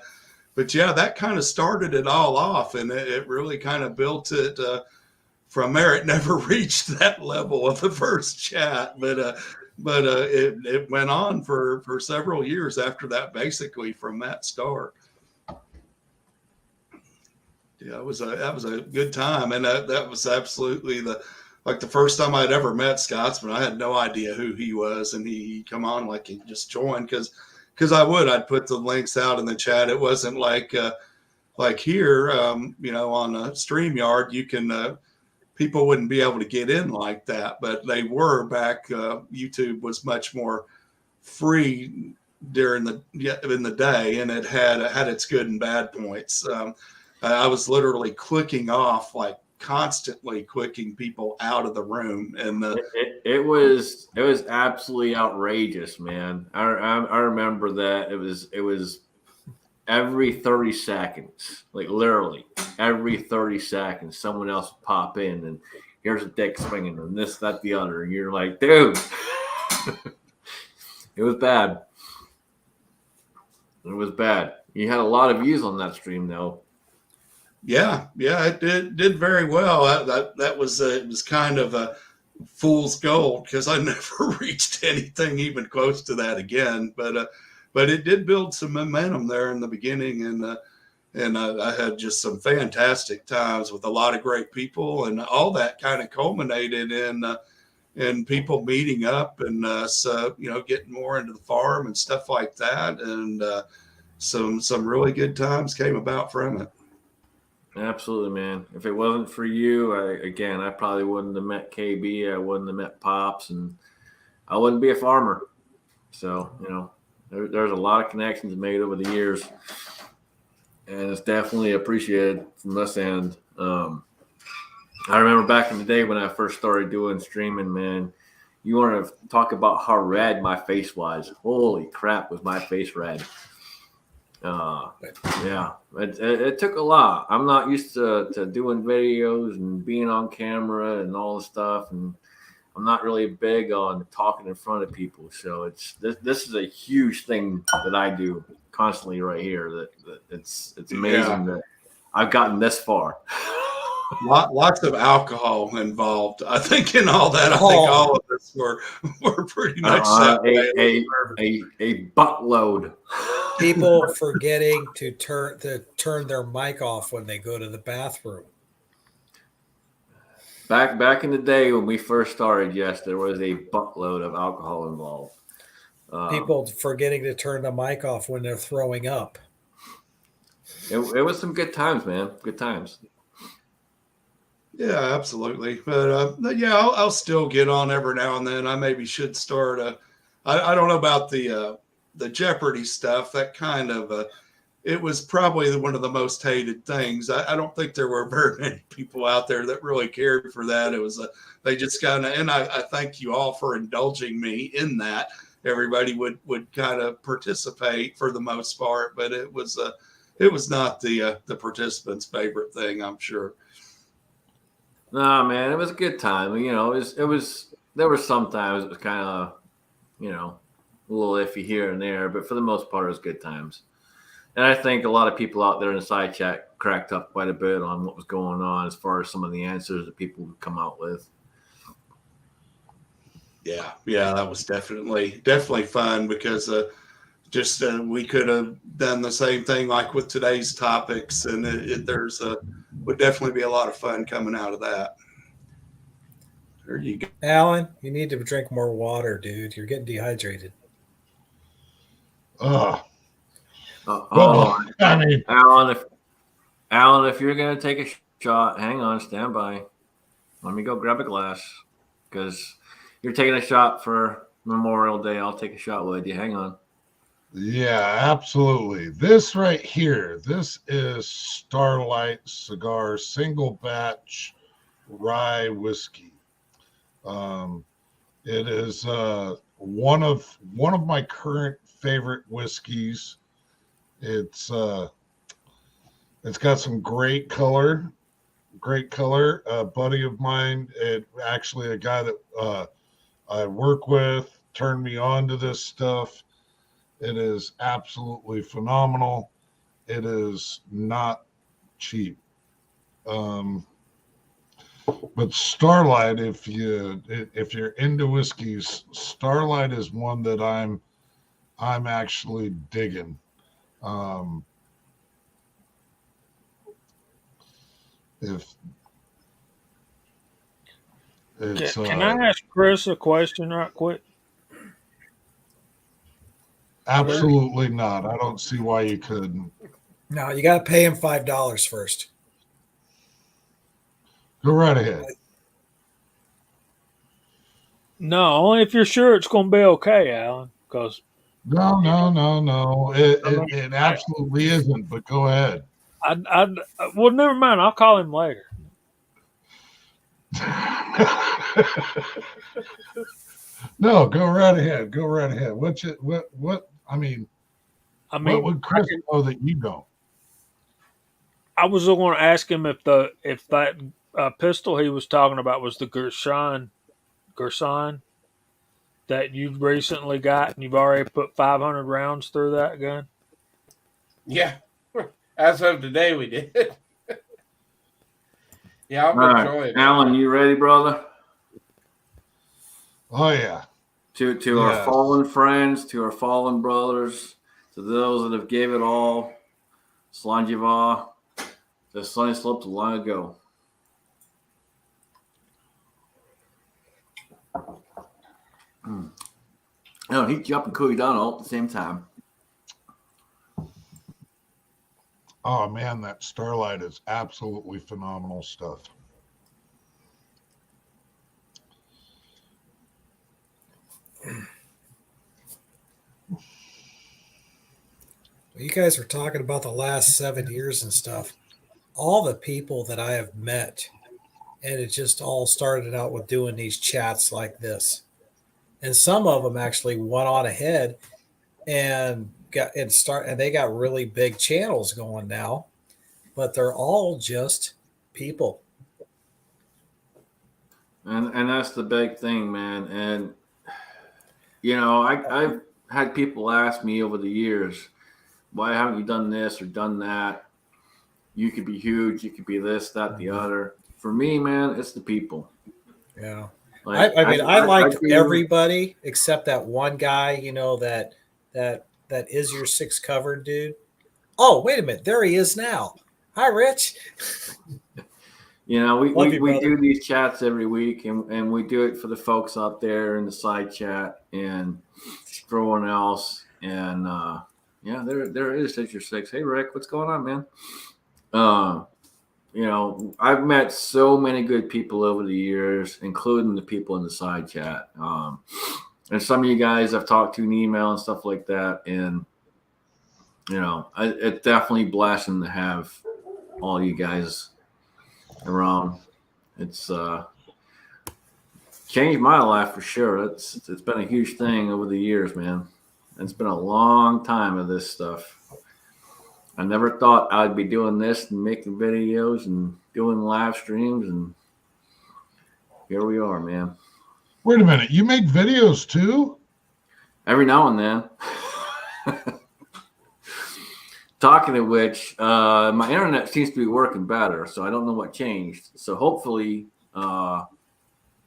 yeah, that kind of started it all off, and it really kind of built it from there, it never reached that level of the first chat, but it went on for several years after that, basically from that start. Yeah, that was a good time, and that was absolutely the first time I'd ever met Scotsman. I had no idea who he was, and he come on like he just joined because I'd put the links out in the chat. It wasn't like here, on a StreamYard, you can people wouldn't be able to get in like that, but they were back. YouTube was much more free in the day, and it had its good and bad points. I was literally clicking off, like constantly clicking people out of the room, and it was absolutely outrageous, man. I remember that it was every 30 seconds, like literally every 30 seconds, someone else would pop in, and here's a dick swinging, and this, that, the other, and you're like, dude, it was bad. It was bad. You had a lot of views on that stream, though. Yeah, it did very well. That was it was kind of a fool's gold because I never reached anything even close to that again. But it did build some momentum there in the beginning, and I had just some fantastic times with a lot of great people, and all that kind of culminated in people meeting up and getting more into the farm and stuff like that, and some really good times came about from it. Absolutely, man. If it wasn't for you, I probably wouldn't have met KB. I wouldn't have met Pops, and I wouldn't be a farmer. So, there's a lot of connections made over the years, and it's definitely appreciated from this end. I remember back in the day when I first started doing streaming, man, you want to talk about how red my face was. Holy crap, was my face red. Yeah, it took a lot. I'm not used to doing videos and being on camera and all this stuff, and I'm not really big on talking in front of people. So this is a huge thing that I do constantly right here. That it's amazing that I've gotten this far. Lots of alcohol involved. I think in all that, I think all of us were pretty much a buttload. People forgetting to turn their mic off when they go to the bathroom. Back in the day when we first started, yes, there was a buttload of alcohol involved. People forgetting to turn the mic off when they're throwing up. It was some good times, man. Good times. Yeah, absolutely. But I'll still get on every now and then. I maybe should start I don't know about the Jeopardy stuff. That kind of it was probably one of the most hated things. I don't think there were very many people out there that really cared for that. It was they just kind of, and I thank you all for indulging me in that. Everybody would kind of participate for the most part, but it was not the participants' favorite thing, I'm sure. Nah, man, it was a good time. It was there were some times it was kind of, a little iffy here and there, but for the most part, it was good times. And I think a lot of people out there in the side chat cracked up quite a bit on what was going on as far as some of the answers that people would come out with. Yeah, that was definitely fun because we could have done the same thing like with today's topics, and would definitely be a lot of fun coming out of that. There you go. Alan, you need to drink more water, dude. You're getting dehydrated. Well, I mean, Alan, if you're gonna take a shot, hang on, stand by. Let me go grab a glass because you're taking a shot for Memorial Day. I'll take a shot with you. Hang on. Yeah, absolutely. This right here, this is Starlight Cigar single batch rye whiskey. It is one of my current favorite whiskeys. It's got some great color. A buddy of mine, actually a guy that I work with, turned me on to this stuff. It is absolutely phenomenal. It is not cheap. But Starlight, if you're into whiskeys, Starlight is one that I'm actually digging. If it's Can I ask Chris a question right quick? absolutely not. I don't see why you couldn't. No, you got to pay him $5 first. Go right ahead. No, only if you're sure it's going to be okay, Alan. Because No. It absolutely isn't. But go ahead. well, never mind. I'll call him later. No, go right ahead. Go right ahead. What? I mean, what would Chris know that you don't? I was going to ask him if that pistol he was talking about was the Gerson that you recently got, and you've already put 500 rounds through that gun. Yeah, as of today, we did. Yeah, I'm All enjoying it. Alan, you ready, brother? Oh yeah. To our fallen friends, to our fallen brothers, to those that have gave it all, Slanjiva, the sun slept long ago. No, heat you up and cool you down all at the same time. Oh man, that Starlight is absolutely phenomenal stuff. You guys were talking about the last 7 years and stuff. All the people that I have met, and it just all started out with doing these chats like this. And some of them actually went on ahead and they got really big channels going now, but they're all just people. And that's the big thing, man. And you know, I've had people ask me over the years, why haven't you done this or done that? You could be huge, you could be this, that, the other. For me, man, it's the people. Yeah. Like, I like everybody except that one guy, that is your six covered dude. Oh, wait a minute. There he is now. Hi, Rich. You know, we brother. do these chats every week, and we do it for the folks out there in the side chat and everyone else. And yeah, there it is. That's your six. Hey, Rick, what's going on, man? You know, I've met so many good people over the years, including the people in the side chat. And some of you guys I've talked to in email and stuff like that. And, you know, it's definitely a blessing to have all you guys around. It's changed my life for sure. It's been a huge thing over the years, man. It's been a long time of this stuff. I never thought I'd be doing this and making videos and doing live streams, and here we are, man. Wait a minute, you make videos too? Every now and then. Talking of which, my internet seems to be working better, so I don't know what changed. So hopefully,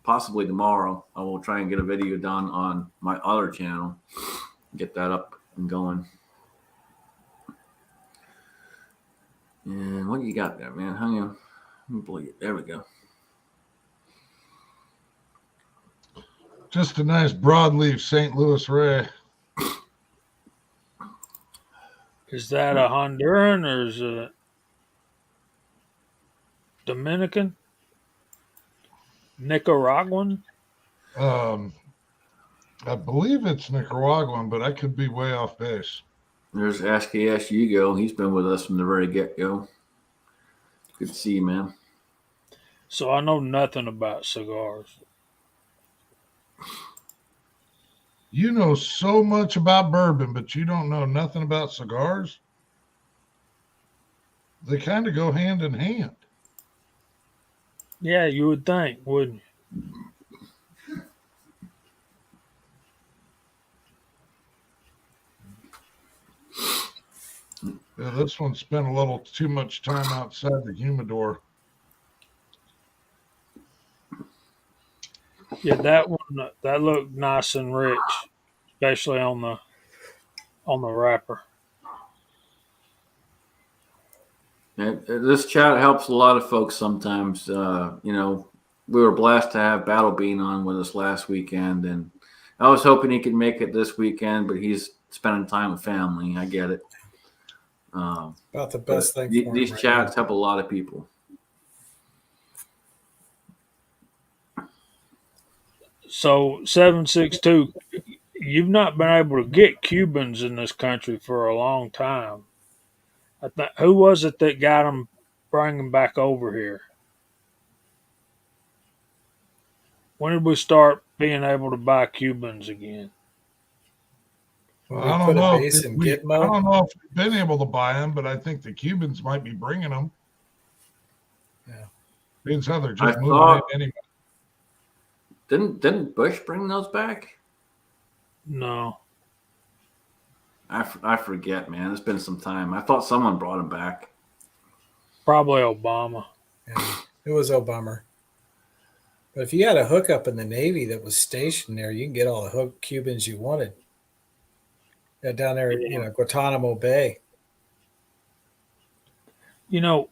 possibly tomorrow, I will try and get a video done on my other channel, get that up and going. And what do you got there, man? Hang on. There we go. Just a nice broadleaf St. Louis Ray. Is that a Honduran or is it Dominican? Nicaraguan? I believe it's Nicaraguan, but I could be way off base. There's SKS Hugo. He's been with us from the very get-go. Good to see you, man. So I know nothing about cigars. You know so much about bourbon, but you don't know nothing about cigars? They kind of go hand in hand. Yeah, you would think, wouldn't you? Yeah, this one spent a little too much time outside the humidor. Yeah, that one that looked nice and rich, especially on the wrapper. This chat helps a lot of folks sometimes. We were blessed to have Battle Bean on with us last weekend, and I was hoping he could make it this weekend, but he's spending time with family. I get it. About the But best thing for him these right chats now. help a lot of people. So 762, you've not been able to get Cubans in this country for a long time. Who was it that got them, bring them back over here? When did we start being able to buy Cubans again? Well, We I put don't a know base if in we. I Gitmo. don't know if we've been able to buy them, but I think the Cubans might be bringing them. Yeah. Depends how they're I just moving thought in anyway. didn't Bush bring those back? No. I forget, man. It's been some time. I thought someone brought them back. Probably Obama. Yeah, it was Obama. But if you had a hookup in the Navy that was stationed there, you can get all the hook Cubans you wanted. Yeah, down there, Guantanamo Bay. You know,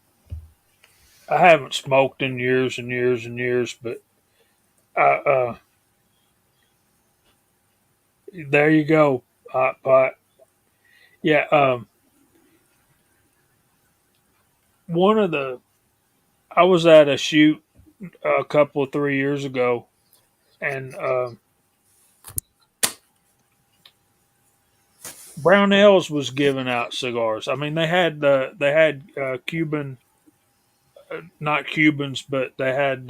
I haven't smoked in years and years and years, but there you go, hot pot. Yeah, one of the I was at a shoot a couple of 3 years ago, and Brownells was giving out cigars. I mean, they had Cuban, not Cubans, but they had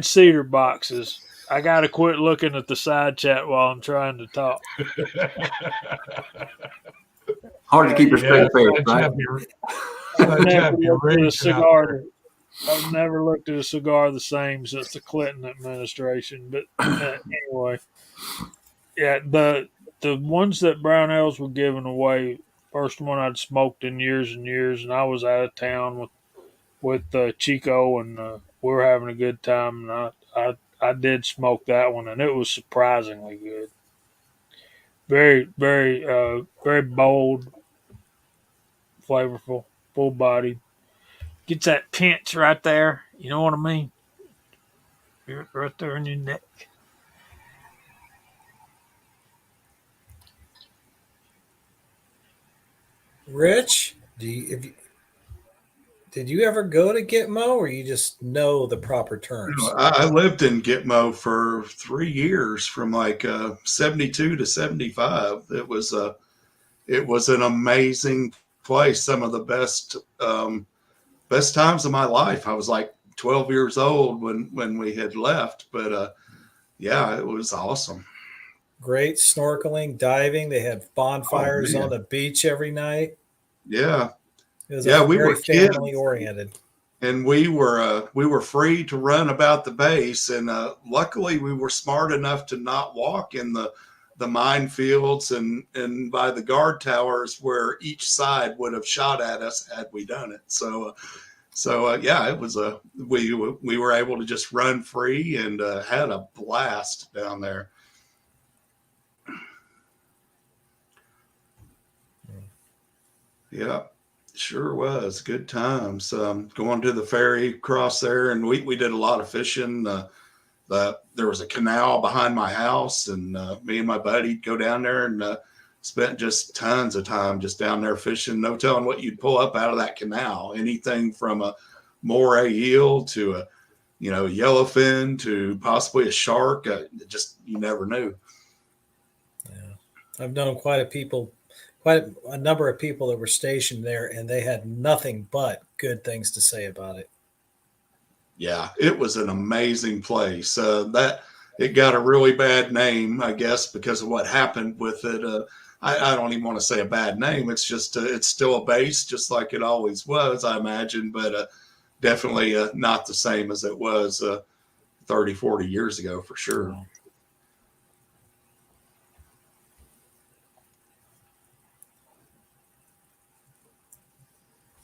cedar boxes. I got to quit looking at the side chat while I'm trying to talk. Hard to keep a straight face, right? I've never You're looked at a raging out cigar. there. I've never looked at a cigar the same since the Clinton administration. But anyway, yeah, the ones that Brownells were giving away, first one I'd smoked in years and years, and I was out of town with Chico, and we were having a good time, and I did smoke that one, and it was surprisingly good. Very very bold, flavorful, full bodied. Gets that pinch right there. You know what I mean? Right there in your neck. Rich, did you ever go to Gitmo, or you just know the proper terms? I lived in Gitmo for 3 years, from like 72 to 75. It was an amazing place. Some of the best times of my life. I was like 12 years old when we had left, but yeah, it was awesome. Great snorkeling, diving. They had Oh bonfires on man, the beach every night. yeah, It was yeah. We very were kids, family oriented. and we were free to run about the base, and luckily we were smart enough to not walk in the minefields and by the guard towers where each side would have shot at us had we done it. So yeah, it was we were able to just run free and had a blast down there. Yeah, sure was good times. Going to the ferry across there, and we did a lot of fishing. There was a canal behind my house, and me and my buddy go down there and spent just tons of time just down there fishing. No telling what you'd pull up out of that canal. Anything from a moray eel to a yellowfin to possibly a shark. Just you never knew. Yeah. I've known quite a number of people that were stationed there, and they had nothing but good things to say about it. Yeah, it was an amazing place. That it got a really bad name, I guess, because of what happened with it. I don't even want to say a bad name. It's just it's still a base, just like it always was, I imagine, but definitely not the same as it was 30, 40 years ago, for sure. Wow.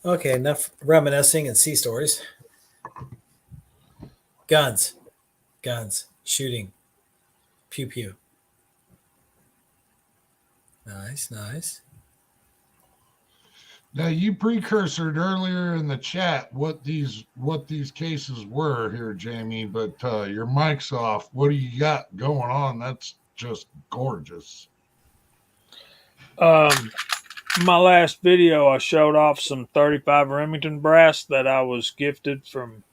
Okay, enough reminiscing and sea stories. Guns, shooting, pew pew. Nice, nice. Now you precursored earlier in the chat what these cases were here, Jamie, but your mic's off. What do you got going on? That's just gorgeous. My last video, I showed off some 35 Remington brass that I was gifted from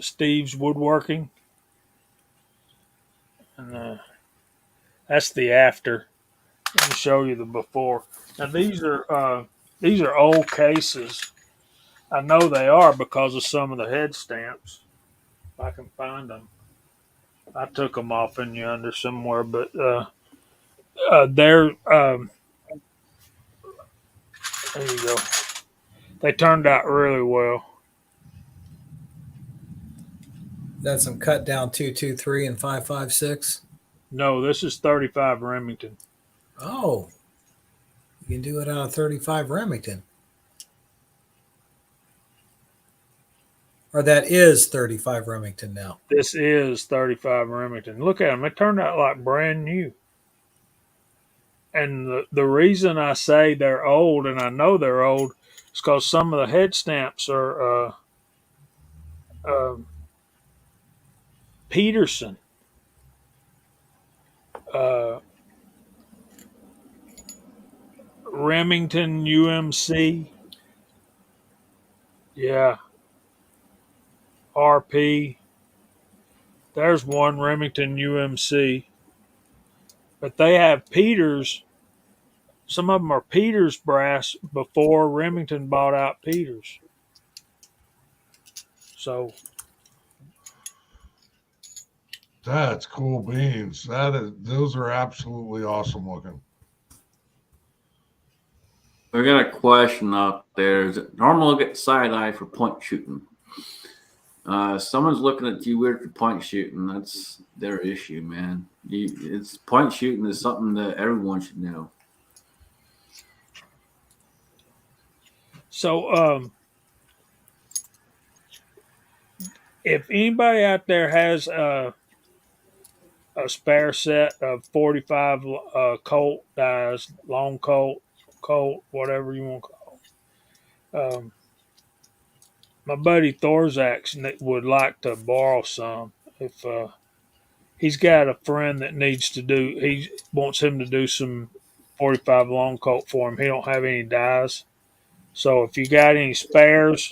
Steve's Woodworking, and that's the after. Let me show you the before. Now these are old cases. I know they are because of some of the head stamps. If I can find them, I took them off in yonder somewhere, but they're there you go. They turned out really well. That's some cut down 223 and 556. No, this is 35 Remington. Oh, you can do it on a 35 Remington. Or that is 35 Remington now. This is 35 Remington. Look at them. They turned out like brand new. And the reason I say they're old, and I know they're old, is because some of the head stamps are Peterson. Remington UMC. Yeah. RP. There's one Remington UMC. But they have Peters. Some of them are Peters brass before Remington bought out Peters. So That's cool beans. Those are absolutely awesome looking. We got a question out there. Is it normal to get side eye for point shooting? Someone's looking at you weird for point shooting. That's their issue, man. It's point shooting is something that everyone should know. So if anybody out there has a spare set of 45 Colt dies, long Colt, whatever you want to call them. My buddy Thorzak would like to borrow some. If he's got a friend that he wants him to do some 45 long Colt for him. He don't have any dies. So if you got any spares,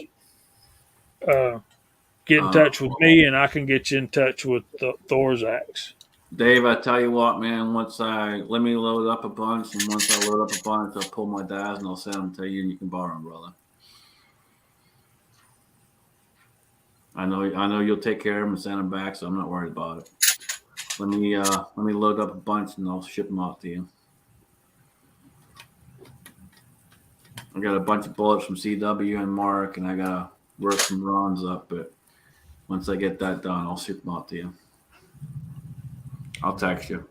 get in touch with me and I can get you in touch with Thorzak's. Dave, I tell you what, man, let me load up a bunch, and once I load up a bunch, I'll pull my dies and I'll send them to you and you can borrow them, brother. I know you'll take care of them and send them back, so I'm not worried about it. Let me load up a bunch and I'll ship them out to you. I got a bunch of bullets from CW and Mark, and I gotta work some runs up, but once I get that done, I'll ship them out to you. I'll text you.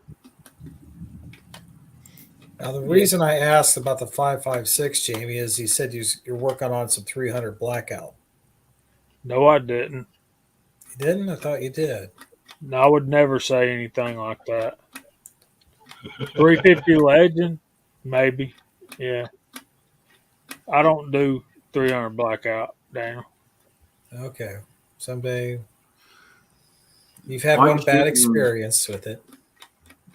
Now, the reason I asked about the 556, Jamie, is he said you're working on some 300 blackout. No, I didn't. You didn't? I thought you did. No, I would never say anything like that. 350 Legend, maybe. Yeah. I don't do 300 blackout, Daniel. Okay. Someday you've had one bad experience with it.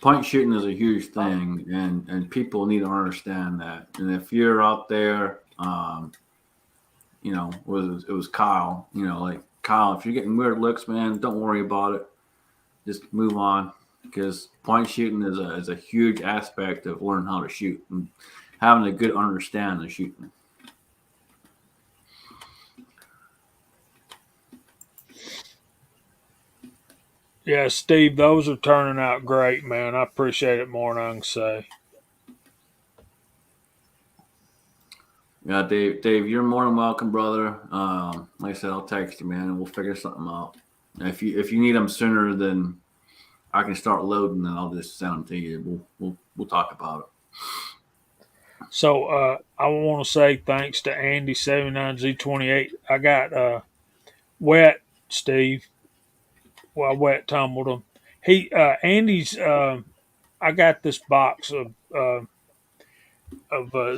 Point shooting is a huge thing, and people need to understand that. And if you're out there, it was Kyle, like Kyle, if you're getting weird looks, man, don't worry about it. Just move on, because point shooting is a huge aspect of learning how to shoot and having a good understanding of shooting. Yeah, Steve, those are turning out great, man. I appreciate it more than I can say. Yeah, Dave, you're more than welcome, brother. Like I said, I'll text you, man, and we'll figure something out. If you need them sooner than I can start loading, then I'll just send them to you. We'll talk about it. So I want to say thanks to Andy 79Z28. I got wet, Steve. Well, I wet tumbled him. Andy's. I got this box of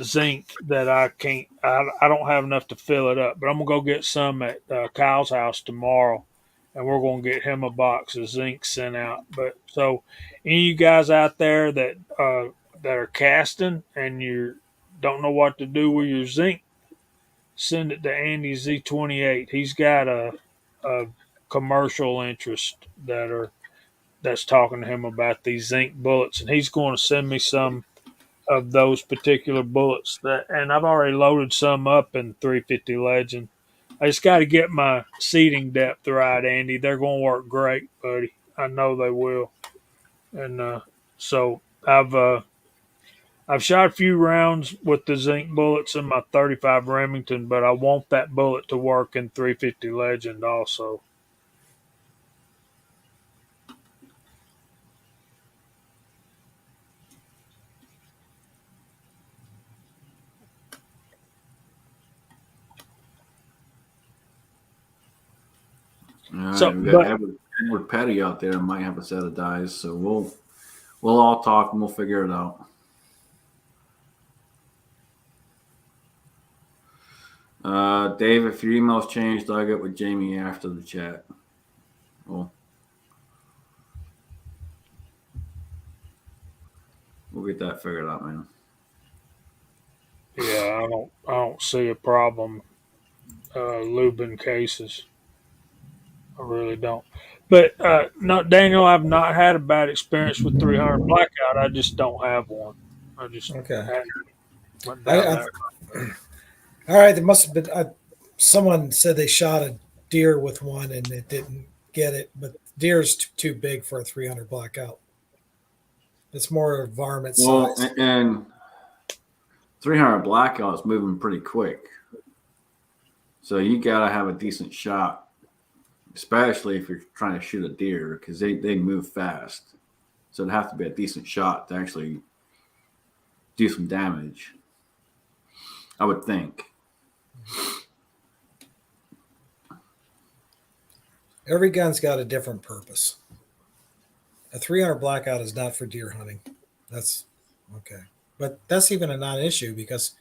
zinc that I can't. I don't have enough to fill it up, but I'm gonna go get some at Kyle's house tomorrow, and we're gonna get him a box of zinc sent out. But so, any of you guys out there that are casting and you don't know what to do with your zinc, send it to Andy Z28. He's got a commercial interest that's talking to him about these zinc bullets, and he's going to send me some of those particular bullets and I've already loaded some up in 350 Legend. I just got to get my seating depth right, Andy. They're going to work great, buddy. I know they will. And so I've shot a few rounds with the zinc bullets in my 35 Remington, but I want that bullet to work in 350 Legend also. All right, So, we got but Edward Petty out there. Might have a set of dies, so we'll all talk and we'll figure it out. Dave, if your email's changed, I'll get with Jamie after the chat. We'll get that figured out, man. yeah, I don't see a problem lubing cases. I really don't. But no, Daniel, I've not had a bad experience with 300 blackout. I just don't have one. I just Okay. went down I, there. all right. There must have been someone said they shot a deer with one and it didn't get it, but deer's too big for a 300 blackout. It's more varmint Well, size. and 300 blackout is moving pretty quick, so you gotta have a decent shot, especially if you're trying to shoot a deer because they move fast. So it'd have to be a decent shot to actually do some damage, I would think. Every gun's got a different purpose. A 300 blackout is not for deer hunting. That's okay. But that's even a non-issue because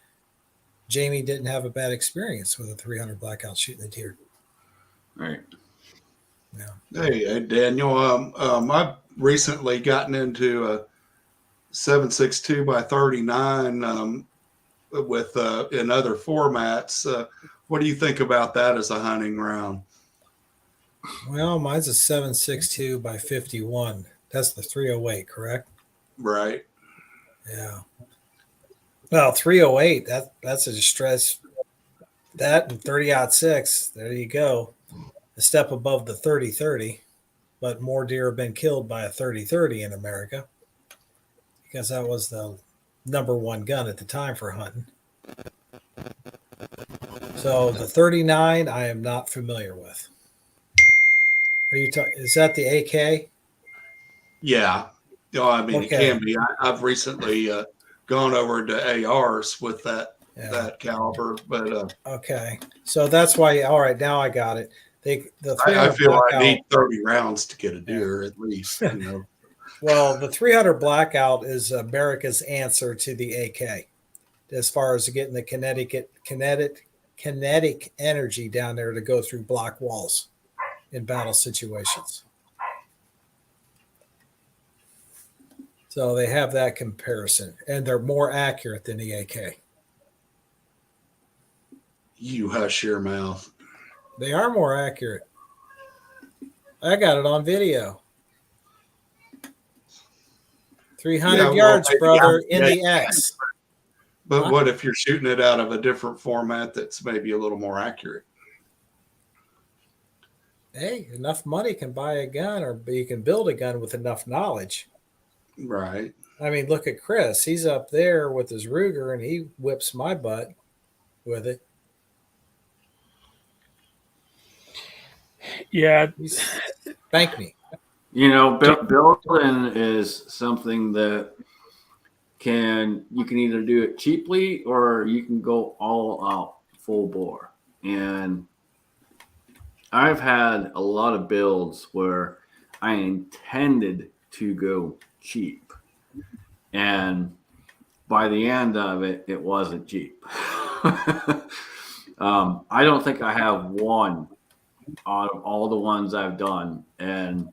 Jamie didn't have a bad experience with a 300 blackout shooting a deer. Right. Yeah. Hey, Daniel. I've recently gotten into a 7.62 by 39 with in other formats. What do you think about that as a hunting round? Well, mine's a 7.62 by 51. That's the 308, correct? Right. Yeah. Well, 308, that's a distress. That and 30-06, there you go. A step above the 30-30, but more deer have been killed by a 30-30 in America because that was the number one gun at the time for hunting. So the 39, I am not familiar with. Are you talking? Is that the AK? Yeah. I mean, Okay. it can be. I've recently gone over to ARs with that caliber, but Okay, so that's why. All right, now I got it. The I 300 feel I blackout. need 30 rounds to get a deer at least. Well, the 300 blackout is America's answer to the AK, as far as getting the kinetic energy down there to go through block walls in battle situations. So they have that comparison, and they're more accurate than the AK. You hush your mouth. They are more accurate. I got it on video. 300 yards, brother, in the X. But what if you're shooting it out of a different format that's maybe a little more accurate? Hey, enough money can buy a gun, or you can build a gun with enough knowledge. Right. I mean, look at Chris. He's up there with his Ruger, and he whips my butt with it. Yeah. Spank me. You know, building is something that you can either do it cheaply or you can go all out full bore. And I've had a lot of builds where I intended to go cheap, and by the end of it, it wasn't cheap. I don't think I have one out of all the ones I've done, and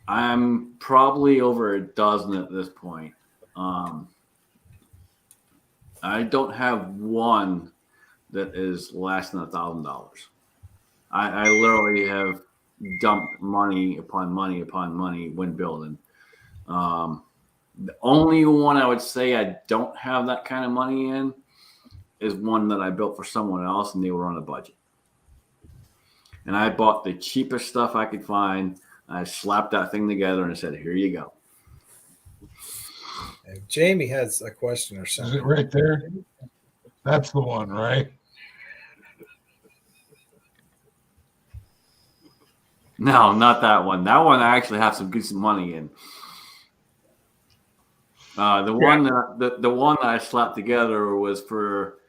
I'm probably over a dozen at this point. I don't have one that is less than $1,000. I literally have dumped money upon money upon money when building. The only one I would say I don't have that kind of money in is one that I built for someone else, and they were on a budget. And I bought the cheapest stuff I could find. I slapped that thing together and I said, "Here you go." Jamie has a question or Is something. it right there? That's the one, right? No, not that one. That one I actually have some decent money in. The one that I slapped together was for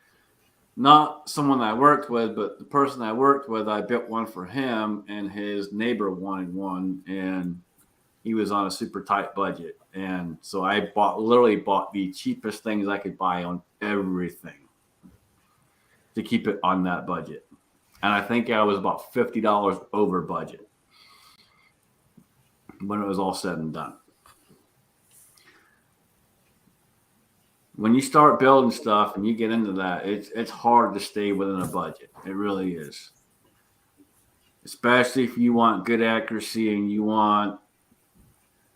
not someone I worked with, but the person I worked with. I built one for him, and his neighbor wanted one, and he was on a super tight budget, and so I literally bought the cheapest things I could buy on everything to keep it on that budget. And I think I was about $50 over budget when it was all said and done. When you start building stuff and you get into that, it's hard to stay within a budget. It really is. Especially if you want good accuracy and you want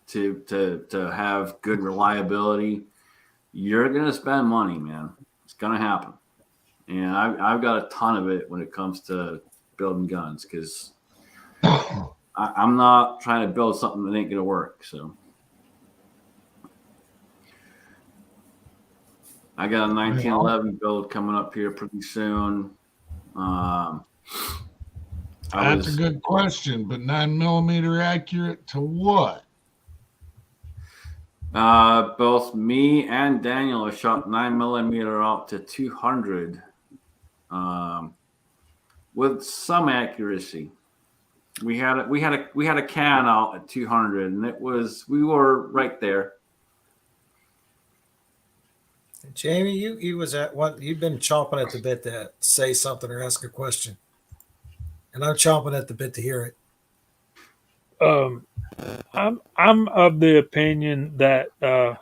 to have good reliability, you're gonna spend money, man. It's gonna happen. And I've got a ton of it when it comes to building guns, because I'm not trying to build something that ain't gonna work. So I got a 1911 build coming up here pretty soon. That's a good question, but 9mm accurate to what? Both me and Daniel have shot 9mm out to 200 with some accuracy. We had a can out at 200, and we were right there. Jamie, you was at what? You've been chomping at the bit to say something or ask a question, and I'm chomping at the bit to hear it. I'm of the opinion that the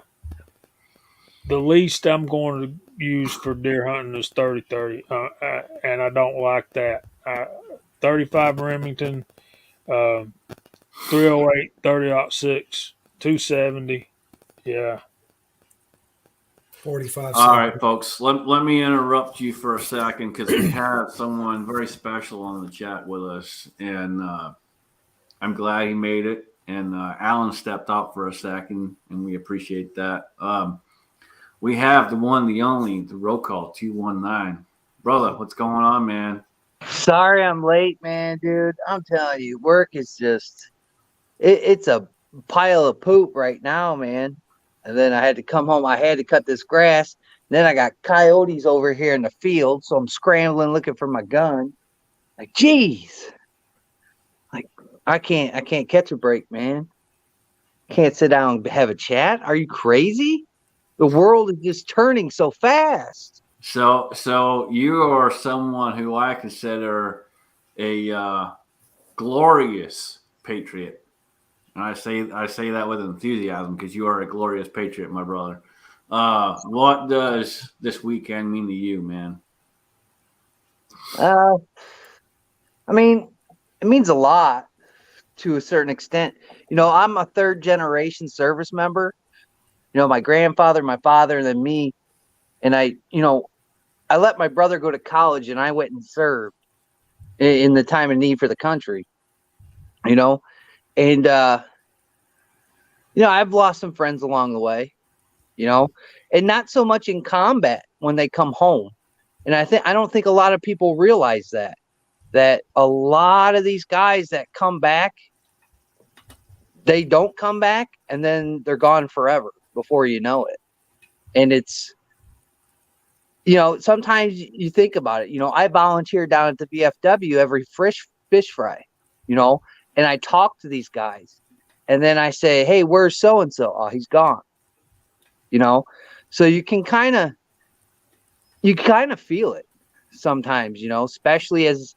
least I'm going to use for deer hunting is 30-30, and I don't like that. 35 Remington, 308, 30-06, 270, yeah. 45. All right, folks. Let me interrupt you for a second, because we have someone very special on the chat with us, and I'm glad he made it. And Allen stepped out for a second, and we appreciate that. We have the one, the only, the roll call 219. Brother, what's going on, man? Sorry I'm late, man, dude. I'm telling you, work is just it's a pile of poop right now, man. And then I had to come home. I had to cut this grass. Then I got coyotes over here in the field, so I'm scrambling looking for my gun. Like, geez. Like, I can't catch a break, man. Can't sit down and have a chat. Are you crazy? The world is just turning so fast. So you are someone who I consider a glorious patriot. And I say that with enthusiasm, because you are a glorious patriot, my brother. What does this weekend mean to you, man? I mean, it means a lot to a certain extent. You know, I'm a third generation service member. You know, my grandfather, my father, and then me. And I let my brother go to college, and I went and served in the time of need for the country. You know, and I've lost some friends along the way. You know, and not so much in combat when they come home. And I don't think a lot of people realize that a lot of these guys that come back, they don't come back, and then they're gone forever. before you know it. And it's, sometimes you think about it. I volunteer down at the VFW every fish fry, and I talk to these guys, and then I say, hey, where's so and so? Oh, he's gone. So you can kind of feel it sometimes, especially as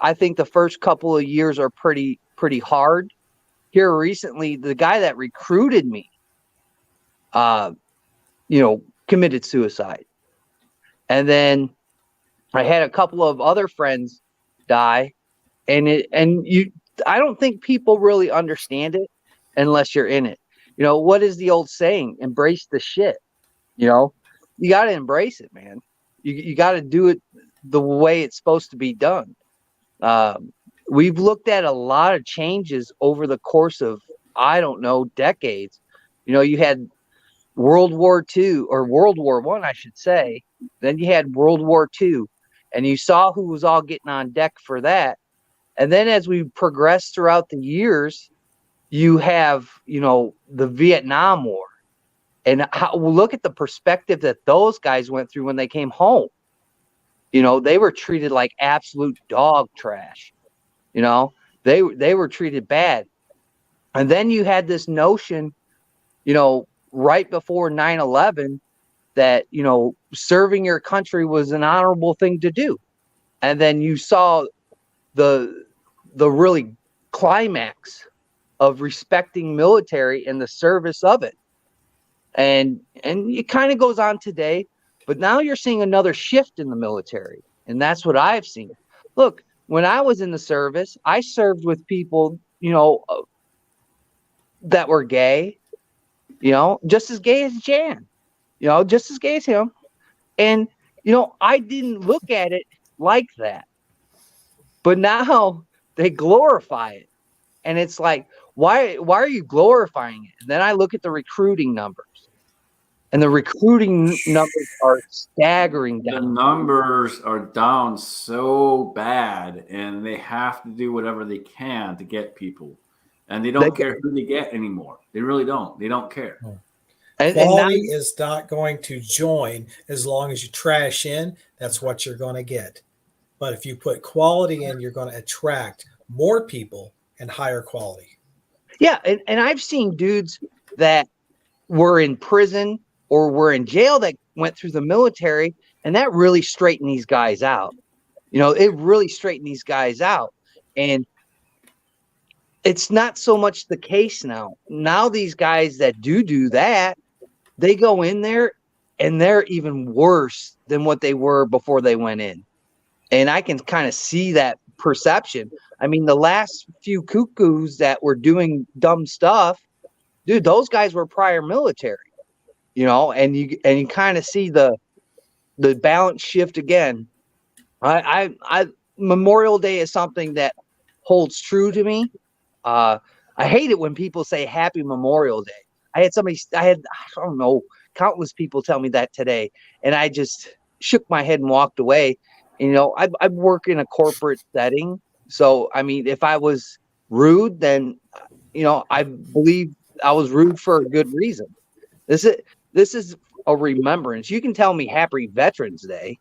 I think the first couple of years are pretty hard. Here recently, the guy that recruited me committed suicide. And then I had a couple of other friends die, I don't think people really understand it unless you're in it. What is the old saying? Embrace the shit. You got to embrace it, man. You got to do it the way it's supposed to be done. We've looked at a lot of changes over the course of, I don't know, decades. You had World War II, or World War I, I should say. Then you had World War II, and you saw who was all getting on deck for that. And then as we progress throughout the years, you have, the Vietnam War. And look at the perspective that those guys went through when they came home. They were treated like absolute dog trash. They were treated bad. And then you had this notion, right before 9/11 that, serving your country was an honorable thing to do. And then you saw the really climax of respecting military and the service of it. And it kind of goes on today, but now you're seeing another shift in the military. And that's what I've seen. Look, when I was in the service, I served with people, that were gay, just as gay as Jan, just as gay as him. And, I didn't look at it like that. But now they glorify it. And it's like, why are you glorifying it? And then I look at the recruiting numbers. And the recruiting numbers are staggering down. The numbers are down so bad, and they have to do whatever they can to get people. And they don't care who they get anymore. They really don't. They don't care. Quality is not going to join as long as you trash in. That's what you're going to get. But if you put quality in, you're going to attract more people and higher quality. Yeah, and I've seen dudes that were in prison or were in jail that went through the military, and that really straightened these guys out. It really straightened these guys out. And it's not so much the case now. Now these guys that do that, they go in there and they're even worse than what they were before they went in. And I can kind of see that perception. I mean, the last few cuckoos that were doing dumb stuff, dude, those guys were prior military, and you kind of see the balance shift again. I Memorial Day is something that holds true to me. I hate it when people say Happy Memorial Day. I don't know, countless people tell me that today, and I just shook my head and walked away. I work in a corporate setting. So, I mean, if I was rude, then, I believe I was rude for a good reason. This is a remembrance. You can tell me Happy Veterans Day.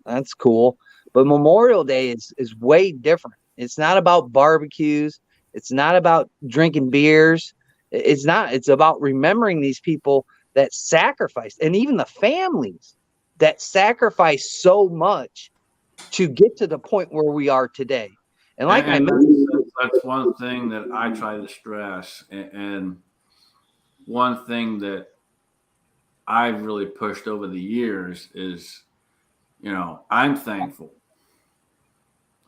That's cool. But Memorial Day is way different. It's not about barbecues. It's not about drinking beers. It's not. It's about remembering these people that sacrificed, and even the families that sacrificed so much to get to the point where we are today. And like I mentioned, that's one thing that I try to stress. And one thing that I've really pushed over the years is, I'm thankful.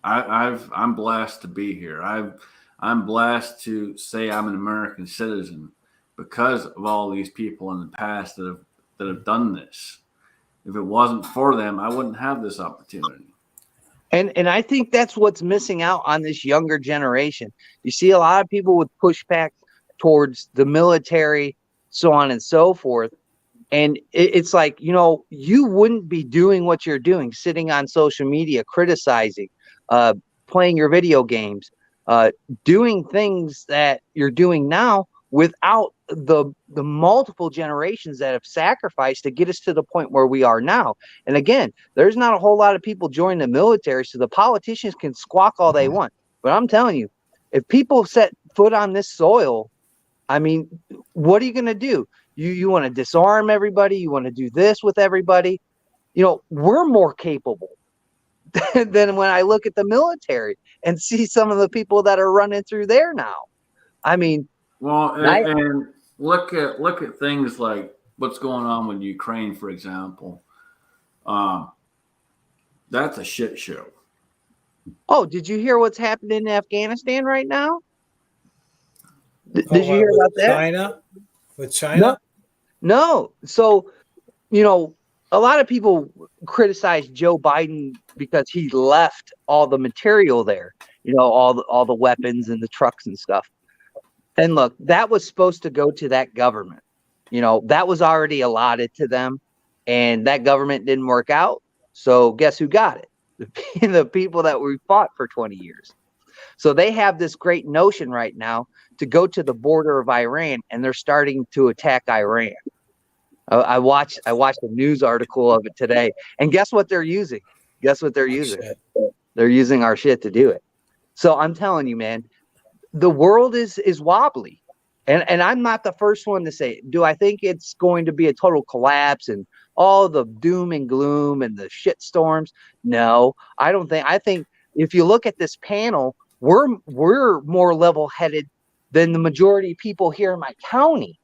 I'm blessed to be here. I'm blessed to say I'm an American citizen because of all these people in the past that have done this. If it wasn't for them, I wouldn't have this opportunity. And I think that's what's missing out on this younger generation. You see a lot of people with pushback towards the military, so on and so forth. And it's like, you wouldn't be doing what you're doing, sitting on social media, criticizing, playing your video games, doing things that you're doing now without the multiple generations that have sacrificed to get us to the point where we are now. And again, there's not a whole lot of people joining the military, so the politicians can squawk all they want. But I'm telling you, if people set foot on this soil, I mean, what are you going to do? You want to disarm everybody? You want to do this with everybody? You know, we're more capable than when I look at the military and see some of the people that are running through there now. I mean, well, and look at things like what's going on with Ukraine, for example. That's a shit show. oh, did you hear what's happening in Afghanistan right now? Did you hear about that? China? With China? No. So, you know, a lot of people criticize Joe Biden because he left all the material there, you know, all the weapons and the trucks and stuff. And look, that was supposed to go to that government. You know, that was already allotted to them, and that government didn't work out. So guess who got it? The people that we fought for 20 years. So they have this great notion right now to go to the border of Iran, and they're starting to attack Iran. I watched a news article of it today, and guess what they're using? Guess what they're using? Shit. They're using our shit to do it. So I'm telling you, man, the world is wobbly, and I'm not the first one to say it. Do I think it's going to be a total collapse and all the doom and gloom and the shit storms? No, I don't think. I think if you look at this panel, we're more level-headed than the majority of people here in my county.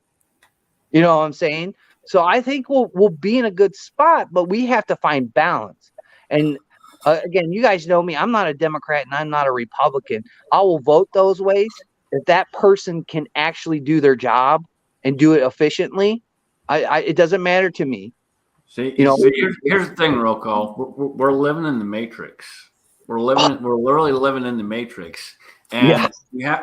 You know what I'm saying? So I think we'll be in a good spot, but we have to find balance. And again, you guys know me. I'm not a Democrat and I'm not a Republican. I will vote those ways if that person can actually do their job and do it efficiently. It doesn't matter to me. See, You know, here's the thing, Rocco. We're living in the Matrix. We're literally living in the Matrix, and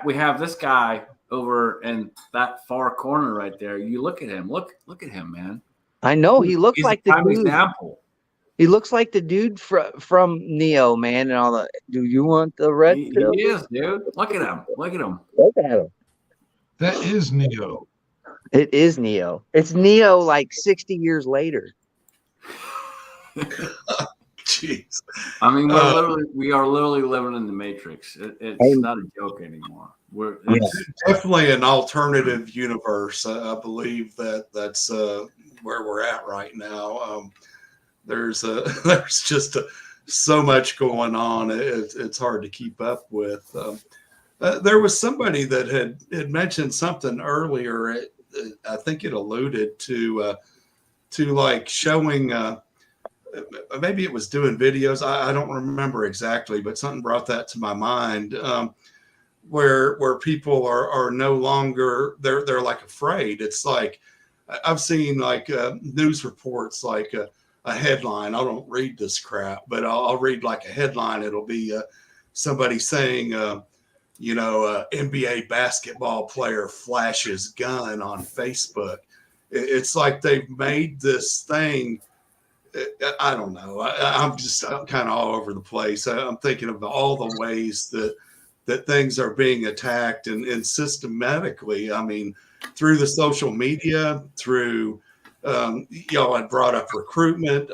we have this guy over in that far corner right there. You look at him. Look at him, man. I know he looks He's like a the prime dude. example. He looks like the dude from Neo, man, and all the. Do you want the red pill? He is, dude. Look at him. Look at him. Look at him. That is Neo. It is Neo. It's Neo like 60 years later. Jeez. I mean, we are literally living in the Matrix. It's not a joke anymore. It's Definitely an alternative universe. I believe that's where we're at right now. There's just so much going on. It's hard to keep up with. There was somebody that had mentioned something earlier. I think it alluded to like showing. Maybe it was doing videos. I don't remember exactly, but something brought that to my mind. Where people are no longer they're like afraid. It's like I've seen like news reports like a headline. I don't read this crap, but I'll read like a headline. It'll be somebody saying, NBA basketball player flashes gun on Facebook. It's like they've made this thing. I don't know. I'm kind of all over the place. I'm thinking of all the ways that things are being attacked and systematically. I mean, through the social media, through I brought up recruitment.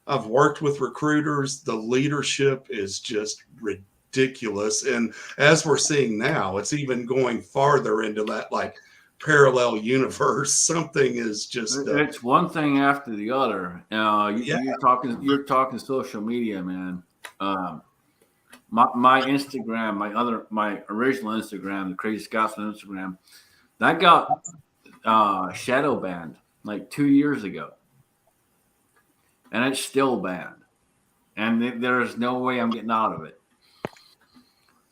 I've worked with recruiters. The leadership is just ridiculous, and as we're seeing now, it's even going farther into that like parallel universe. Something is just it's one thing after the other. You're talking social media, man. My Instagram, my original Instagram, the Crazy Scotsman Instagram, that got shadow banned like 2 years ago, and it's still banned, and there's no way I'm getting out of it.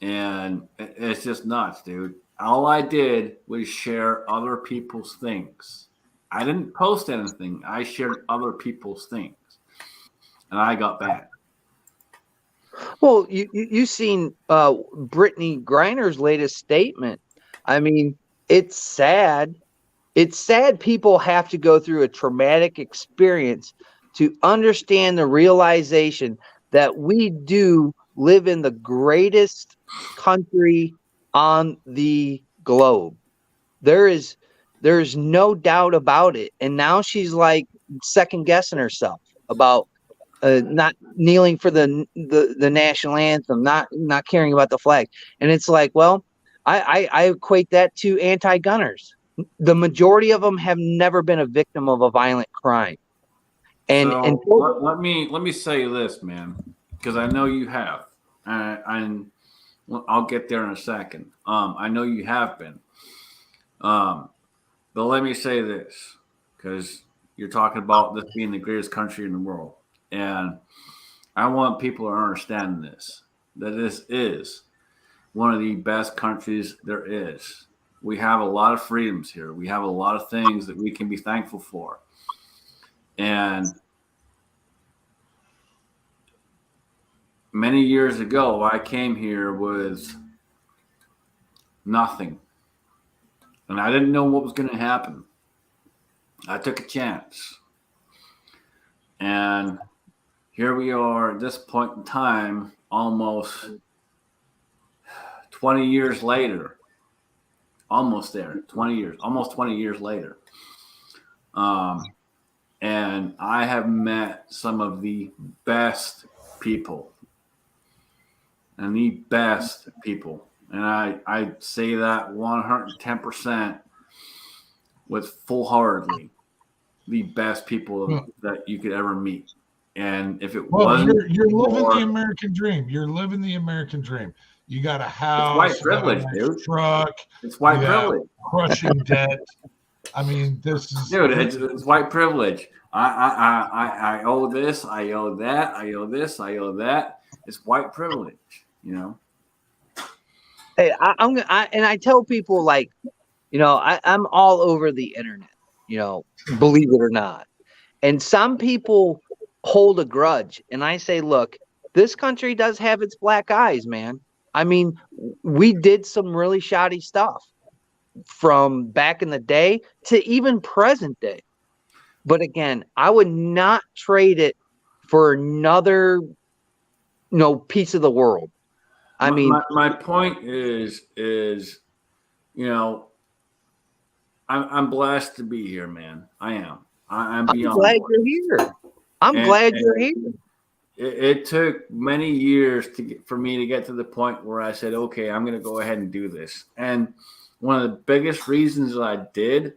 And it's just nuts, dude. All I did was share other people's things. I didn't post anything. I shared other people's things, and I got banned. Well, you seen Brittany Griner's latest statement. I mean, it's sad. It's sad people have to go through a traumatic experience to understand the realization that we do live in the greatest country on the globe. There's no doubt about it. And now she's like second guessing herself about not kneeling for the national anthem, not caring about the flag. And it's like, well, I equate that to anti-gunners. The majority of them have never been a victim of a violent crime. And let me say this, man, because I know you have, and I'll get there in a second. I know you have been, but let me say this, because you're talking about this being the greatest country in the world, and I want people to understand this, that this is one of the best countries there is. We have a lot of freedoms here. We have a lot of things that we can be thankful for. And many years ago, I came here with nothing. And I didn't know what was going to happen. I took a chance. And here we are at this point in time, almost 20 years later. Almost there, 20 years, almost 20 years later. And I have met some of the best people. And the best people. And I say that 110% with full-heartedly. The best people that you could ever meet. And if it wasn't, you're living the American dream. You're living the American dream. You got a house, it's white privilege, dude. Truck. It's white privilege. Crushing debt. I mean, this is dude. It's white privilege. I owe this. I owe that. I owe this. I owe that. It's white privilege. You know. Hey, I tell people, like, I'm all over the internet. Believe it or not. And some people hold a grudge. And I say, look, this country does have its black eyes, man. I mean, we did some really shoddy stuff from back in the day to even present day. But again, I would not trade it for another, piece of the world. I mean, my point is, I'm blessed to be here, man. I am. I'm glad you're here. I'm glad you're here. It took many years for me to get to the point where I said, okay, I'm going to go ahead and do this. And one of the biggest reasons that I did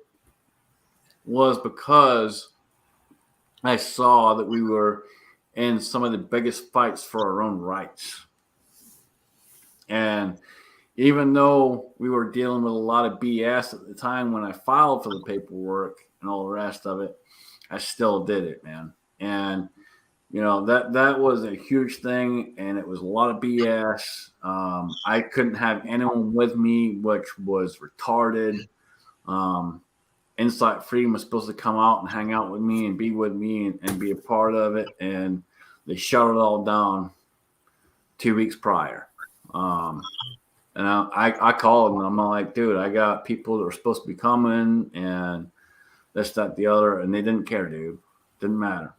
was because I saw that we were in some of the biggest fights for our own rights. And even though we were dealing with a lot of BS at the time when I filed for the paperwork and all the rest of it, I still did it, man. And that was a huge thing, and it was a lot of BS. I couldn't have anyone with me, which was retarded. Insight Freedom was supposed to come out and hang out with me and be with me and be a part of it, and they shut it all down 2 weeks prior. And I called and I'm like, dude, I got people that were supposed to be coming and this, that, the other, and they didn't care, dude. Didn't matter.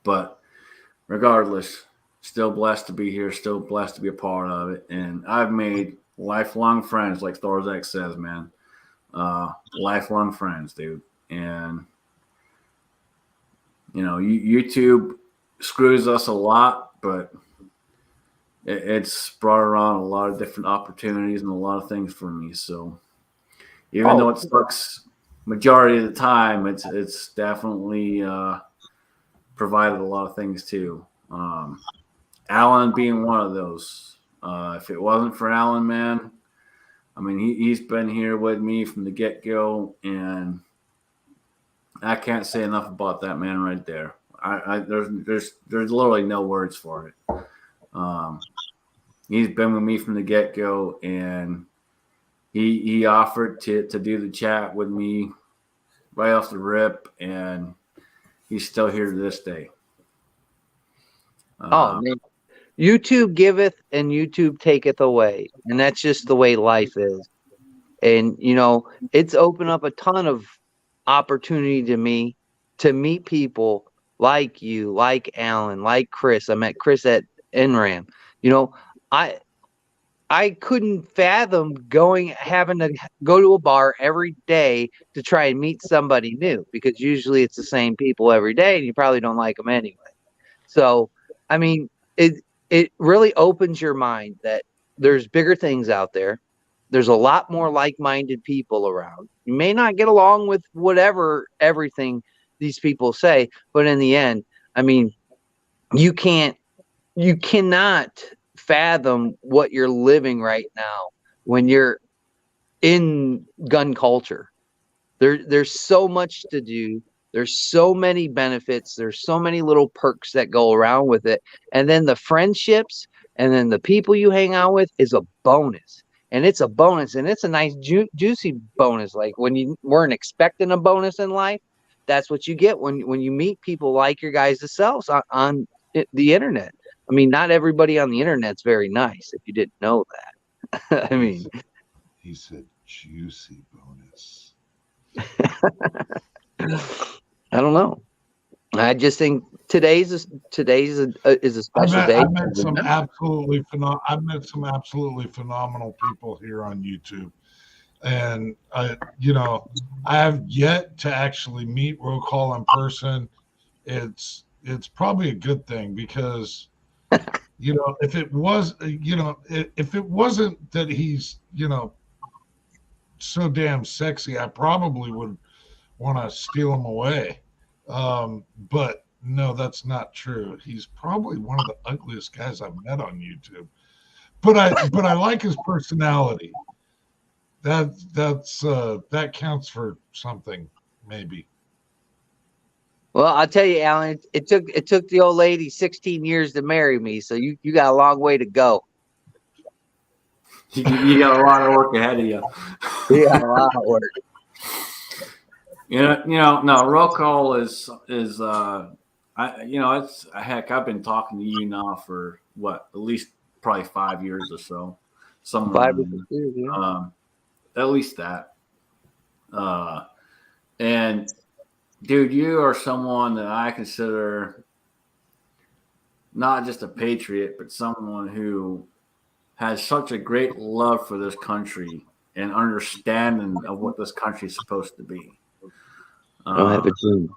But regardless, still blessed to be here, still blessed to be a part of it. And I've made lifelong friends, like Thorzak says, man. Lifelong friends, dude. And, YouTube screws us a lot, but it's brought around a lot of different opportunities and a lot of things for me. So even though it sucks majority of the time, it's definitely provided a lot of things too. Allen being one of those. If it wasn't for Allen, man, I mean, he's been here with me from the get-go, and I can't say enough about that man right there. There's literally no words for it. He's been with me from the get-go, and he offered to do the chat with me right off the rip, and he's still here to this day. Man. YouTube giveth and YouTube taketh away. And that's just the way life is. And, it's opened up a ton of opportunity to me to meet people like you, like Allen, like Chris. I met Chris at NRAM. I couldn't fathom having to go to a bar every day to try and meet somebody new, because usually it's the same people every day and you probably don't like them anyway. So, I mean, it really opens your mind that there's bigger things out there. There's a lot more like-minded people around. You may not get along with everything these people say, but in the end, I mean, you cannot fathom what you're living right now when you're in gun culture. There's so much to do. There's so many benefits. There's so many little perks that go around with it. And then the friendships and then the people you hang out with is a bonus. And it's a bonus, and it's a nice juicy bonus. Like when you weren't expecting a bonus in life, that's what you get when you meet people like your guys' selves on the internet. I mean, not everybody on the internet's very nice, if you didn't know that. I mean, He said juicy bonus. I don't know. I just think today's is a special day. I've met some absolutely phenomenal people here on YouTube, and I have yet to actually meet Roll Call in person. It's probably a good thing, because if it wasn't that he's so damn sexy, I probably would want to steal him away. But no, that's not true. He's probably one of the ugliest guys I've met on YouTube. But I like his personality. That counts for something, maybe. Well, I'll tell you, Alan, it took the old lady 16 years to marry me, so you got a long way to go. You got a lot of work ahead of you. Yeah, a lot of work. No, roll call is it's heck. I've been talking to you now for what, at least probably 5 years or so. Somewhere 5 or 6 years, yeah. At least that. And dude, you are someone that I consider not just a patriot, but someone who has such a great love for this country and understanding of what this country is supposed to be. Don't have a dream.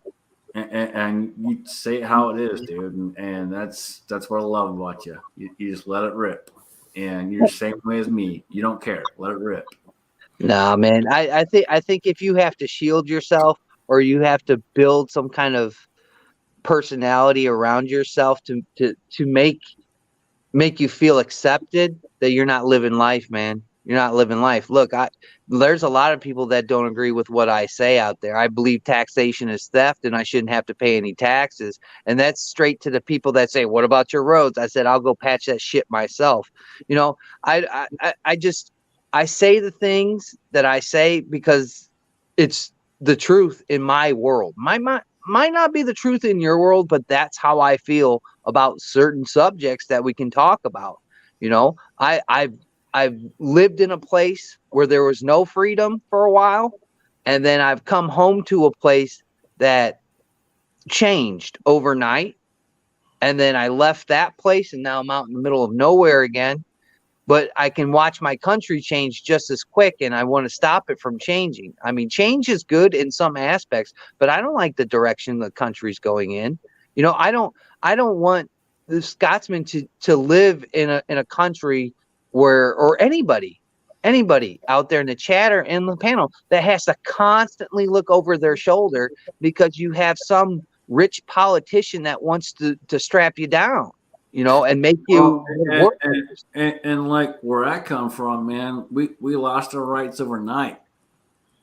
And you say it how it is, dude, and that's what I love about you. You just let it rip, and you're the same way as me. You don't care, let it rip. Nah, man. I think if you have to shield yourself, or you have to build some kind of personality around yourself to make you feel accepted, that you're not living life, man. You're not living life. Look, there's a lot of people that don't agree with what I say out there. I believe taxation is theft and I shouldn't have to pay any taxes. And that's straight to the people that say, what about your roads? I said, I'll go patch that shit myself. I say the things that I say because it's the truth in my world. Might not be the truth in your world, but that's how I feel about certain subjects that we can talk about. I've lived in a place where there was no freedom for a while, and then I've come home to a place that changed overnight, and then I left that place, and now I'm out in the middle of nowhere again. But I can watch my country change just as quick, and I want to stop it from changing. I mean, change is good in some aspects, but I don't like the direction the country's going in. I don't want the Scotsman to live in a country where, or anybody out there in the chat or in the panel, that has to constantly look over their shoulder because you have some rich politician that wants to strap you down, and make you work. And like where I come from, man, we lost our rights overnight,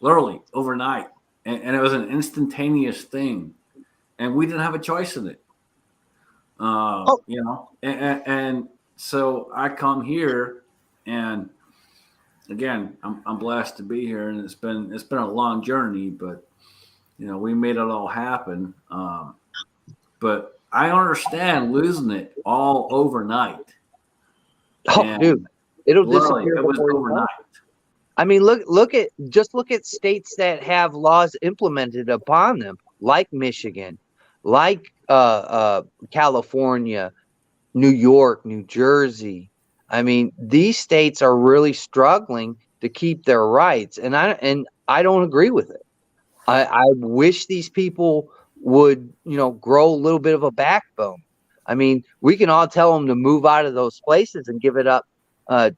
literally overnight, and it was an instantaneous thing, and we didn't have a choice in it. And so I come here, and again, I'm blessed to be here, and it's been a long journey, but we made it all happen. But I understand losing it all overnight. Oh, dude, it'll disappear. It was overnight. I mean, look at states that have laws implemented upon them, like Michigan, like California, New York, New Jersey, I mean, these states are really struggling to keep their rights, and I don't agree with it. I wish these people would, grow a little bit of a backbone. I mean, we can all tell them to move out of those places and give it up to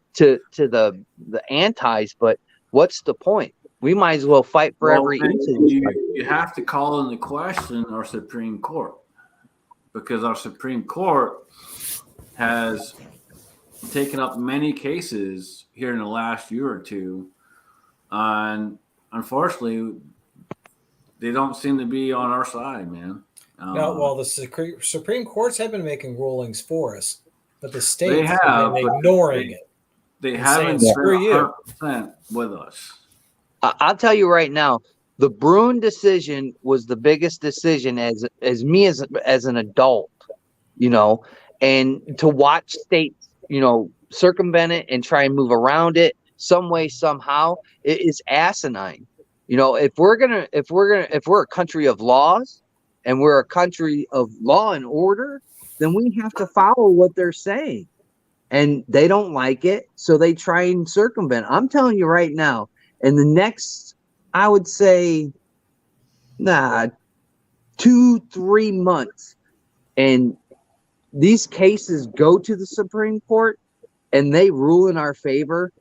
the antis, but what's the point? We might as well fight for Well, every inch of this country. you have to call into question our Supreme Court, because our Supreme Court has taken up many cases here in the last year or two, and unfortunately, they don't seem to be on our side, man. No, well, the Supreme Courts have been making rulings for us, but the They states have have been but ignoring it. They and haven't saying, been "Screw you." 100% with us. I'll tell you right now, the Bruin decision was the biggest decision as me as an adult, and to watch states, circumvent it and try and move around it some way, somehow, it is asinine. If we're a country of laws and we're a country of law and order, then we have to follow what they're saying. And they don't like it, so they try and circumvent. I'm telling you right now, in the next, I would say, 2-3 months, and these cases go to the Supreme Court and they rule in our favor,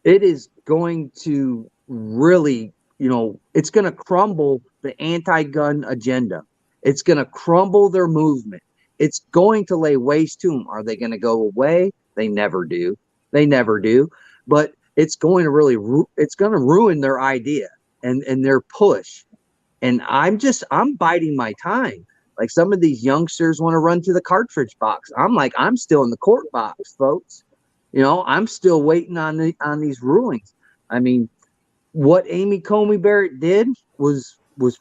it is going to really, it's going to crumble the anti-gun agenda. It's going to crumble their movement. It's going to lay waste to them. Are they going to go away? They never do. They never do. But it's going to really, it's going to ruin their idea and their push. And I'm biding my time. Like, some of these youngsters want to run to the cartridge box. I'm like, I'm still in the court box, folks. I'm still waiting on these rulings. I mean, what Amy Coney Barrett did was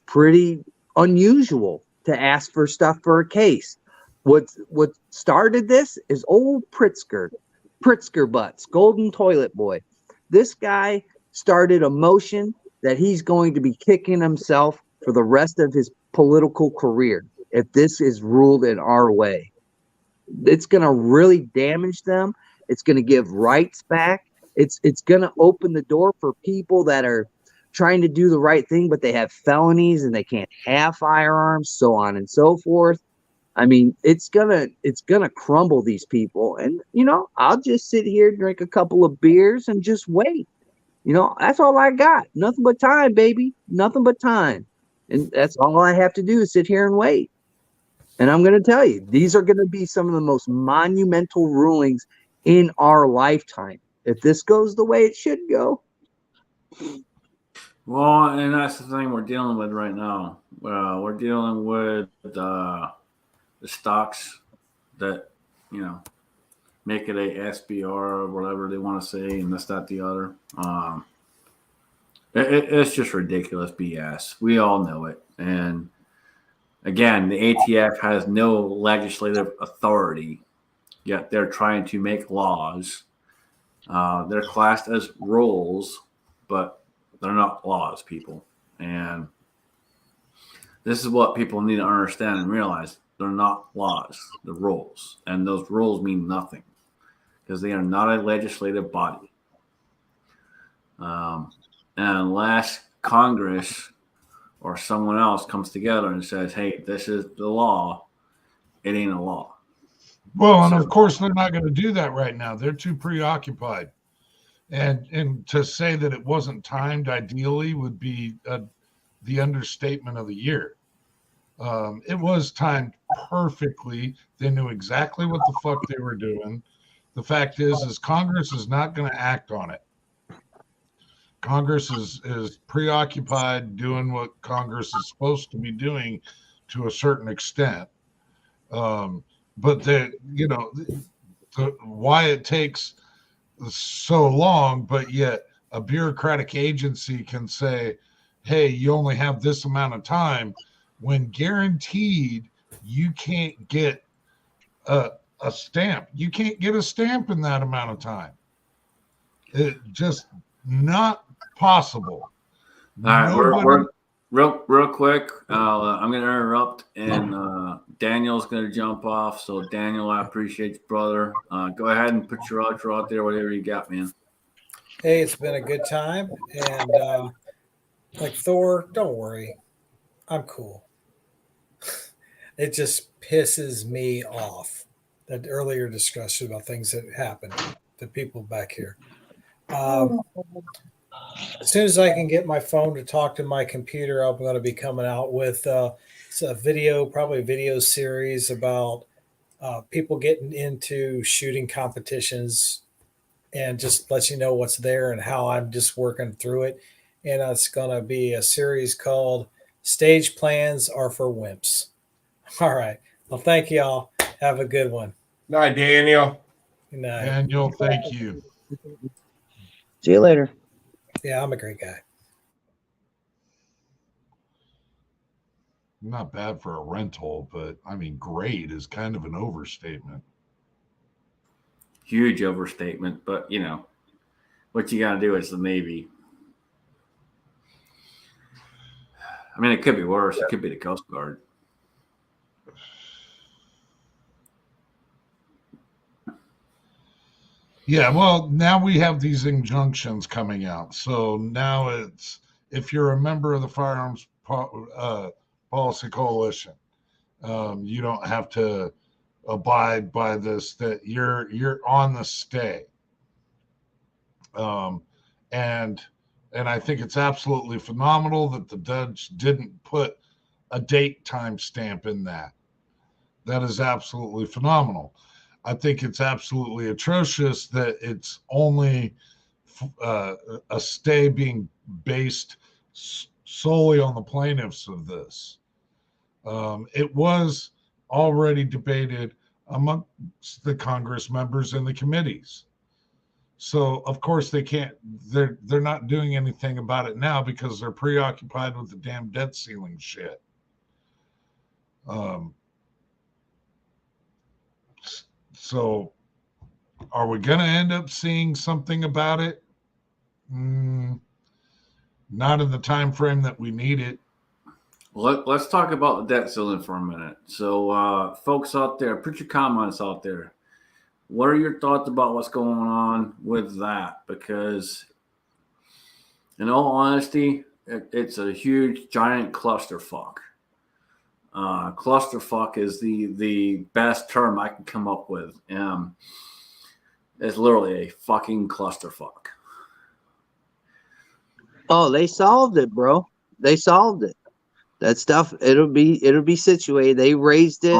pretty unusual, to ask for stuff for a case. What started this is old Pritzker butts, golden toilet boy. This guy started a motion that he's going to be kicking himself for the rest of his political career if this is ruled in our way. It's going to really damage them. It's going to give rights back. It's going to open the door for people that are trying to do the right thing, but they have felonies and they can't have firearms, so on and so forth. I mean, it's gonna crumble these people. And I'll just sit here, drink a couple of beers, and just wait. That's all I got. Nothing but time, baby. Nothing but time. And that's all I have to do is sit here and wait. And I'm going to tell you, these are going to be some of the most monumental rulings in our lifetime, if this goes the way it should go. Well, and that's the thing we're dealing with right now. We're dealing with the stocks that, make it a SBR or whatever they want to say, and this, that, the other. It's just ridiculous BS. We all know it. And again, the ATF has no legislative authority, yet they're trying to make laws. They're classed as rules, but they're not laws, people. And this is what people need to understand and realize. They're not laws, they're rules. And those rules mean nothing because they are not a legislative body. And unless Congress or someone else comes together and says, hey, this is the law, it ain't a law. Well, and of course, they're not going to do that right now. They're too preoccupied. And to say that it wasn't timed ideally would be the understatement of the year. It was timed perfectly. They knew exactly what the fuck they were doing. The fact is Congress is not going to act on it. Congress is preoccupied doing what Congress is supposed to be doing to a certain extent. But why it takes so long, but yet a bureaucratic agency can say, hey, you only have this amount of time, when guaranteed you can't get a stamp. You can't get a stamp in that amount of time. It just not possible. All right, Real quick, I'm going to interrupt, and Daniel's going to jump off. So, Daniel, I appreciate you, brother. Go ahead and put your outro out there, whatever you got, man. Hey, it's been a good time. And like Thor, don't worry. I'm cool. It just pisses me off that earlier discussion about things that happened to people back here. As soon as I can get my phone to talk to my computer, I'm going to be coming out with it's a video, probably a video series about people getting into shooting competitions and just let you know what's there and how I'm just working through it. And it's going to be a series called Stage Plans Are for Wimps. All right. Well, thank y'all. Have a good one. Night, Daniel. Good night. Daniel, thank you. See you later. Yeah, I'm a great guy. Not bad for a rental, but I mean, great is kind of an overstatement. Huge overstatement, but you know what you got to do is the Navy. I mean, it could be worse. It could be the Coast Guard. Yeah, well, now we have these injunctions coming out. So now it's if you're a member of the Firearms Policy Coalition, you don't have to abide by this. That you're on the stay, and I think it's absolutely phenomenal that the judge didn't put a date time stamp in that. That is absolutely phenomenal. I think it's absolutely atrocious that it's only a stay being based solely on the plaintiffs of this. It was already debated amongst the Congress members and the committees. So of course they're not doing anything about it now because they're preoccupied with the damn debt ceiling shit. So are we going to end up seeing something about it? Not in the time frame that we need it. Let's talk about the debt ceiling for a minute. So, folks out there, put your comments out there. What are your thoughts about what's going on with that? Because, in all honesty, it's a huge, giant clusterfuck. Clusterfuck is the best term I can come up with. It's literally a fucking clusterfuck. Oh, they solved it, bro. They solved it. That stuff, it'll be situated. They raised it.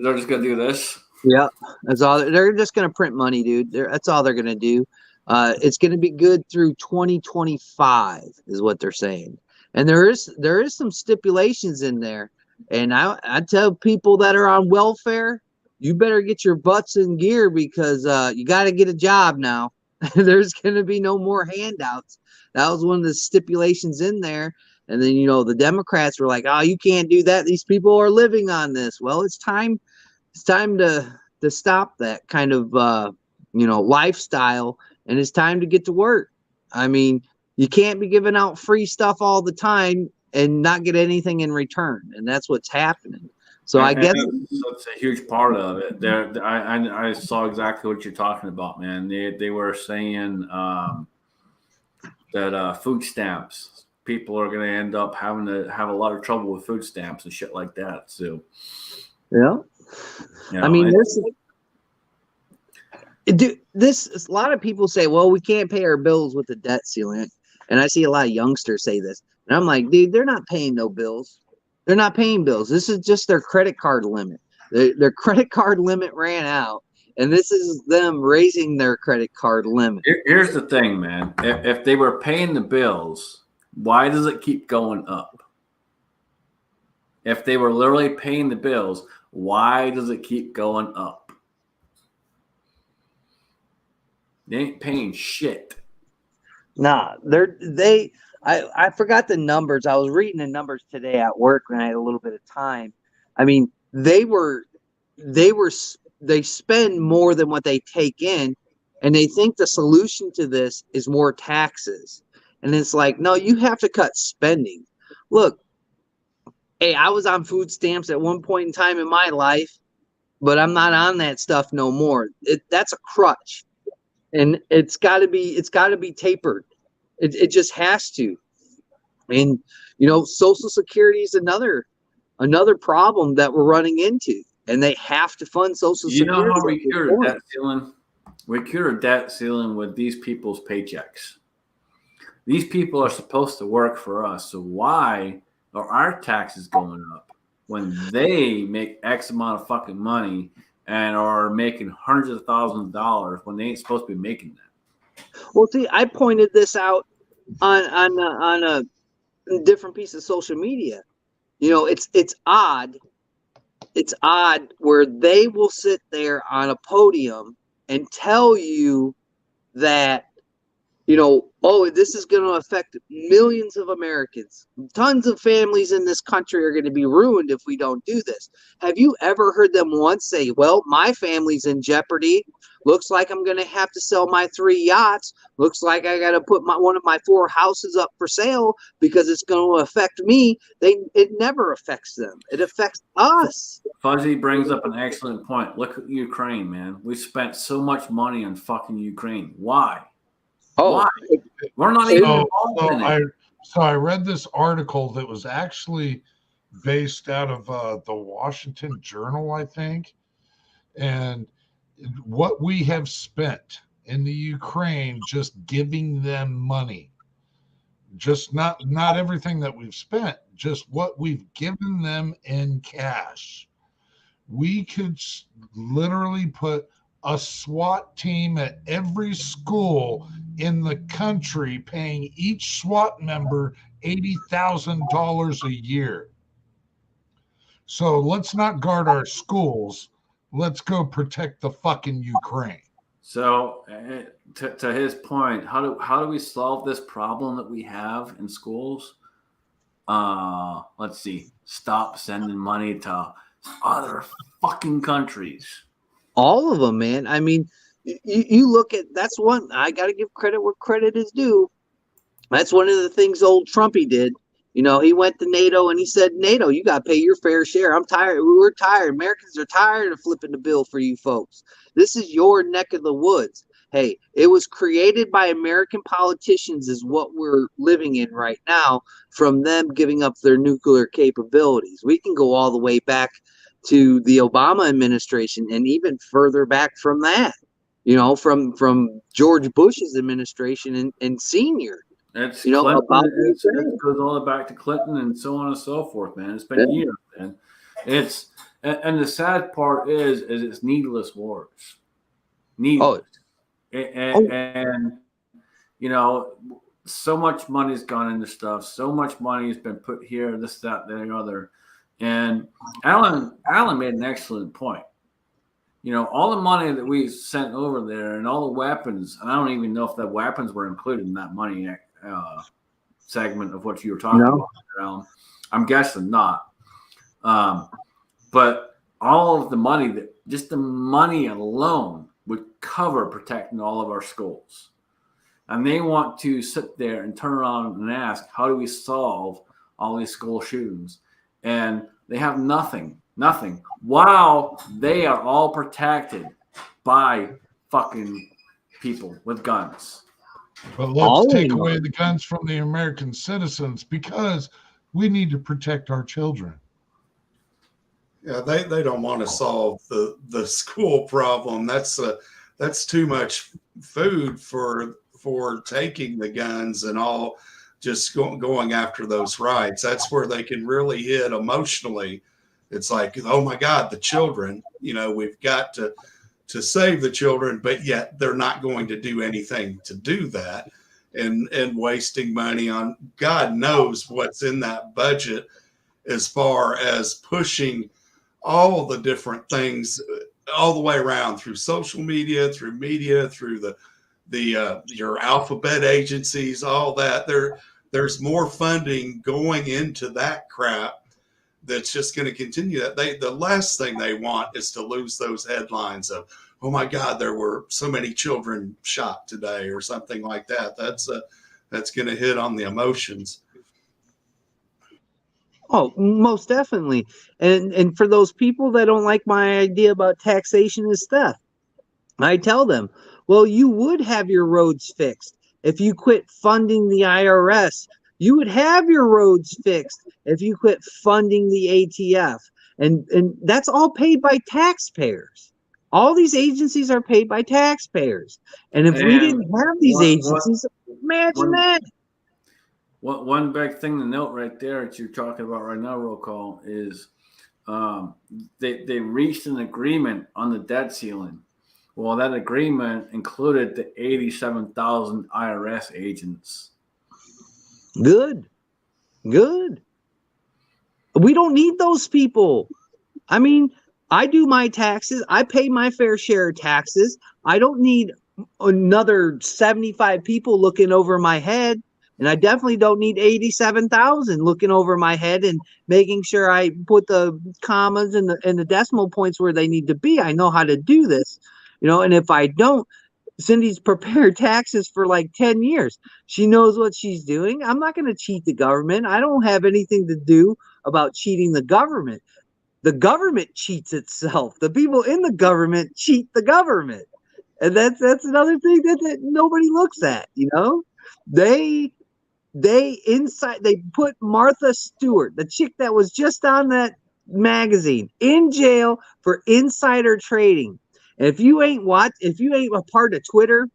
They're just gonna do this. Yep, that's all. They're just gonna print money, dude. That's all they're gonna do. It's gonna be good through 2025, is what they're saying. And there is some stipulations in there. And I tell people that are on welfare, you better get your butts in gear because you got to get a job now. There's gonna be no more handouts. That was one of the stipulations in there. And then the Democrats were like, "Oh, you can't do that. These people are living on this." Well, it's time to stop that kind of lifestyle, and it's time to get to work. I mean, you can't be giving out free stuff all the time and not get anything in return, and that's what's happening. So I guess that's a huge part of it. I saw exactly what you're talking about, man. They were saying that food stamps, people are going to end up having to have a lot of trouble with food stamps and shit like that. So, yeah. I mean, a lot of people say, well, we can't pay our bills with the debt ceiling. And I see a lot of youngsters say this. And I'm like, dude, they're not paying no bills. They're not paying bills. This is just their credit card limit. Their credit card limit ran out. And this is them raising their credit card limit. Here's the thing, man. If they were paying the bills, why does it keep going up? If they were literally paying the bills, why does it keep going up? They ain't paying shit. Nah, I forgot the numbers. I was reading the numbers today at work when I had a little bit of time. I mean, they spend more than what they take in, and they think the solution to this is more taxes. And it's like, no, you have to cut spending. Look, hey, I was on food stamps at one point in time in my life, but I'm not on that stuff no more. That's a crutch, and it's got to be tapered. It just has to. And Social Security is another problem that we're running into, and they have to fund Social You know Security. how we cure a debt ceiling? We cure a debt ceiling with these people's paychecks. These people are supposed to work for us. So why are our taxes going up when they make X amount of fucking money and are making hundreds of thousands of dollars when they ain't supposed to be making that? Well, see, I pointed this out on a different piece of social media. It's odd. It's odd where they will sit there on a podium and tell you that oh, this is going to affect millions of Americans. Tons of families in this country are going to be ruined if we don't do this. Have you ever heard them once say, well, my family's in jeopardy. Looks like I'm going to have to sell my 3 yachts. Looks like I got to put one of my 4 houses up for sale because it's going to affect me. It never affects them. It affects us. Fuzzy brings up an excellent point. Look at Ukraine, man. We spent so much money on fucking Ukraine. Why? Oh, why? We're not even involved in it. So I read this article that was actually based out of the Washington Journal, I think. And what we have spent in the Ukraine, just giving them money, just not everything that we've spent, just what we've given them in cash. We could literally put a SWAT team at every school in the country, paying each SWAT member $80,000 a year. So let's not guard our schools. Let's go protect the fucking Ukraine. So to his point, how do we solve this problem that we have in schools? Let's see. Stop sending money to other fucking countries. All of them, man. I mean, you look at, that's one, I got to give credit where credit is due. That's one of the things old Trumpy did. He went to NATO and he said, NATO, you got to pay your fair share. I'm tired. We're tired. Americans are tired of flipping the bill for you folks. This is your neck of the woods. Hey, it was created by American politicians is what we're living in right now from them giving up their nuclear capabilities. We can go all the way back to the Obama administration and even further back from that, from George Bush's administration and senior. It's Clinton, it goes all the way back to Clinton and so on and so forth, man. It's been years, man. And the sad part is it's needless wars. Needless. And so much money's gone into stuff. So much money has been put here, this, that, the other. And Allen made an excellent point. All the money that we sent over there and all the weapons, and I don't even know if the weapons were included in that money segment of what you were talking about, Allen. I'm guessing not. But all of the money, just the money alone would cover protecting all of our schools. And they want to sit there and turn around and ask, how do we solve all these school shootings? And they have nothing, while they are all protected by fucking people with guns. But let's take away the guns from the American citizens because we need to protect our children. Yeah, they don't want to solve the school problem. That's too much food for taking the guns and all, just going after those rights. That's where they can really hit emotionally. It's like, oh my God, the children, we've got to save the children, but yet they're not going to do anything to do that, and wasting money on God knows what's in that budget as far as pushing all the different things all the way around through social media, through media, through your alphabet agencies, all that. There's more funding going into that crap that's just going to continue. That the last thing they want is to lose those headlines of, oh my God, there were so many children shot today or something like that. That's going to hit on the emotions. Oh, most definitely. And for those people that don't like my idea about taxation is theft, I tell them, well, you would have your roads fixed if you quit funding the IRS. You would have your roads fixed if you quit funding the ATF. And that's all paid by taxpayers. All these agencies are paid by taxpayers. And if we And didn't have these agencies, imagine one, that. one big thing to note right there that you're talking about right now, roll call, is they reached an agreement on the debt ceiling. Well, that agreement included the 87,000 IRS agents. Good. Good. We don't need those people. I mean, I do my taxes. I pay my fair share of taxes. I don't need another 75 people looking over my head. And I definitely don't need 87,000 looking over my head and making sure I put the commas and the decimal points where they need to be. I know how to do this, and if I don't, Cindy's prepared taxes for like 10 years. She knows what she's doing. I'm not going to cheat the government. I don't have anything to do about cheating the government. The government cheats itself. The people in the government cheat the government. And that's another thing that nobody looks at, They they put Martha Stewart, the chick that was just on that magazine, in jail for insider trading. And if you ain't a part of Twitter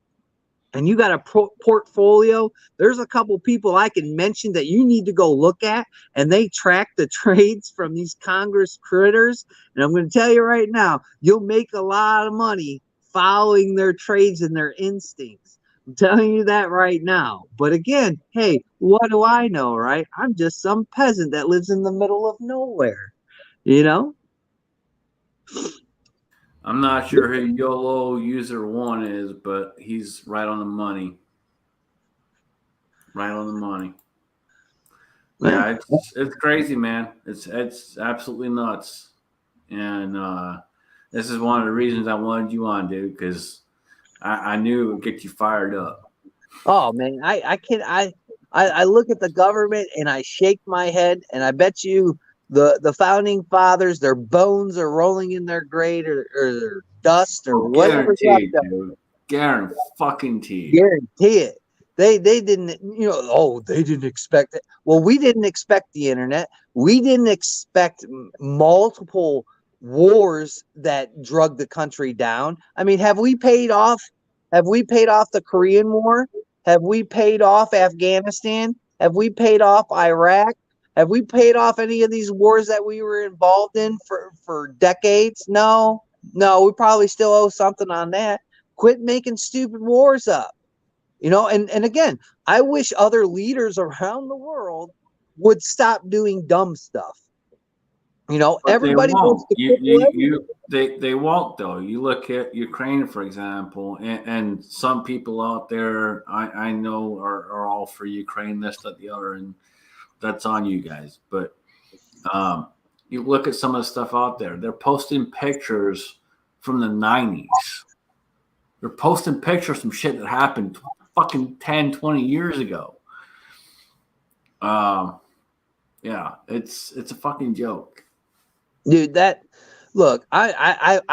and you got a portfolio, there's a couple people I can mention that you need to go look at, and they track the trades from these Congress critters. And I'm going to tell you right now, you'll make a lot of money following their trades and their instincts. I'm telling you that right now. But again, hey, what do I know, right? I'm just some peasant that lives in the middle of nowhere, you know? I'm not sure who YOLO user one is, but he's right on the money. Right on the money. Yeah, it's crazy, man. It's absolutely nuts. And this is one of the reasons I wanted you on, dude, because I knew it would get you fired up. Oh man, I look at the government and I shake my head, and I bet you the founding fathers, their bones are rolling in their grave or their dust or whatever. Guaranteed, dude. Guarantee it. They didn't, they didn't expect it. Well, we didn't expect the internet. We didn't expect multiple wars that drug the country down. I mean, have we paid off the Korean War? Have we paid off Afghanistan? Have we paid off Iraq? Have we paid off any of these wars that we were involved in for decades? No, we probably still owe something on that. Quit making stupid wars up. And again, I wish other leaders around the world would stop doing dumb stuff. But everybody wants to they won't though. You look at Ukraine, for example, and some people out there I know are all for Ukraine, this, that, the other, and that's on you guys. But you look at some of the stuff out there, they're posting pictures from the 90s. They're posting pictures from shit that happened fucking 10, 20 years ago. Yeah, it's a fucking joke. Dude, I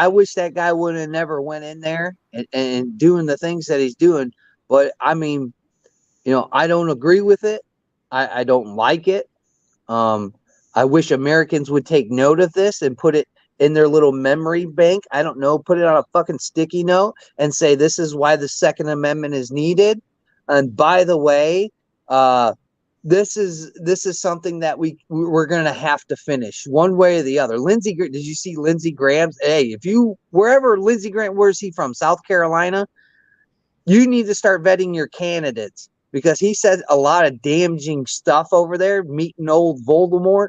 wish that guy would have never went in there and doing the things that he's doing. But I mean, I don't agree with it. I don't like it. I wish Americans would take note of this and put it in their little memory bank. I don't know, put it on a fucking sticky note and say, this is why the Second Amendment is needed. And by the way, this is something that we're going to have to finish one way or the other. Did you see Lindsey Graham's? Hey, wherever Lindsey Graham, where's he from? South Carolina? You need to start vetting your candidates, because he said a lot of damaging stuff over there, meeting old Voldemort.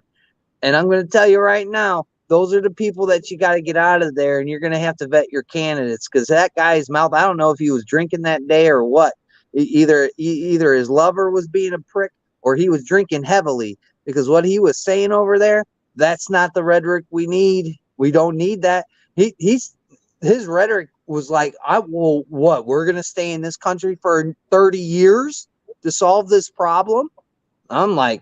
And I'm going to tell you right now, those are the people that you got to get out of there, and you're going to have to vet your candidates, because that guy's mouth, I don't know if he was drinking that day or what. Either his lover was being a prick, or he was drinking heavily, because what he was saying over there, that's not the rhetoric we need. We don't need that. His rhetoric was like, we're going to stay in this country for 30 years to solve this problem? I'm like,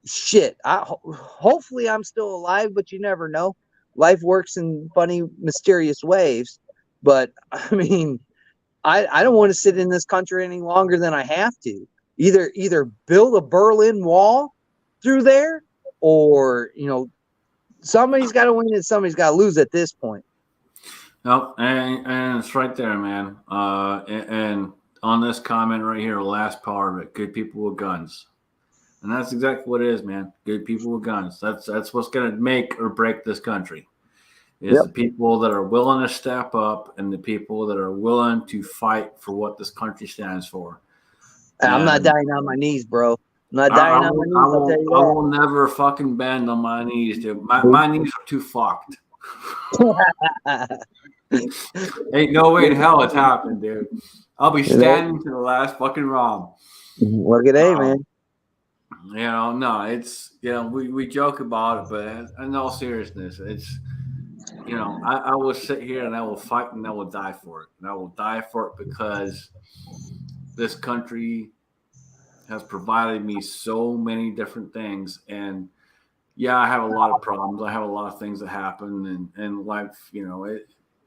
shit. Hopefully I'm still alive, but you never know. Life works in funny, mysterious ways. But I mean, I don't want to sit in this country any longer than I have to. Either build a Berlin Wall through there, or somebody's got to win and somebody's got to lose at this point. No, and it's right there, man. And on this comment right here, the last part of it, good people with guns. And that's exactly what it is, man. Good people with guns. That's what's going to make or break this country. Is the people that are willing to step up and the people that are willing to fight for what this country stands for. I'm not dying on my knees, bro. I'm not dying on my knees. I'll tell you that. I will never fucking bend on my knees, dude. My knees are too fucked. Ain't no way in hell it's happened, dude. I'll be standing to the last fucking round. Look at A, man. No, it's we joke about it, but in all seriousness, it's I will sit here and I will fight and I will die for it. And I will die for it because this country has provided me so many different things. And yeah, I have a lot of problems. I have a lot of things that happen and life,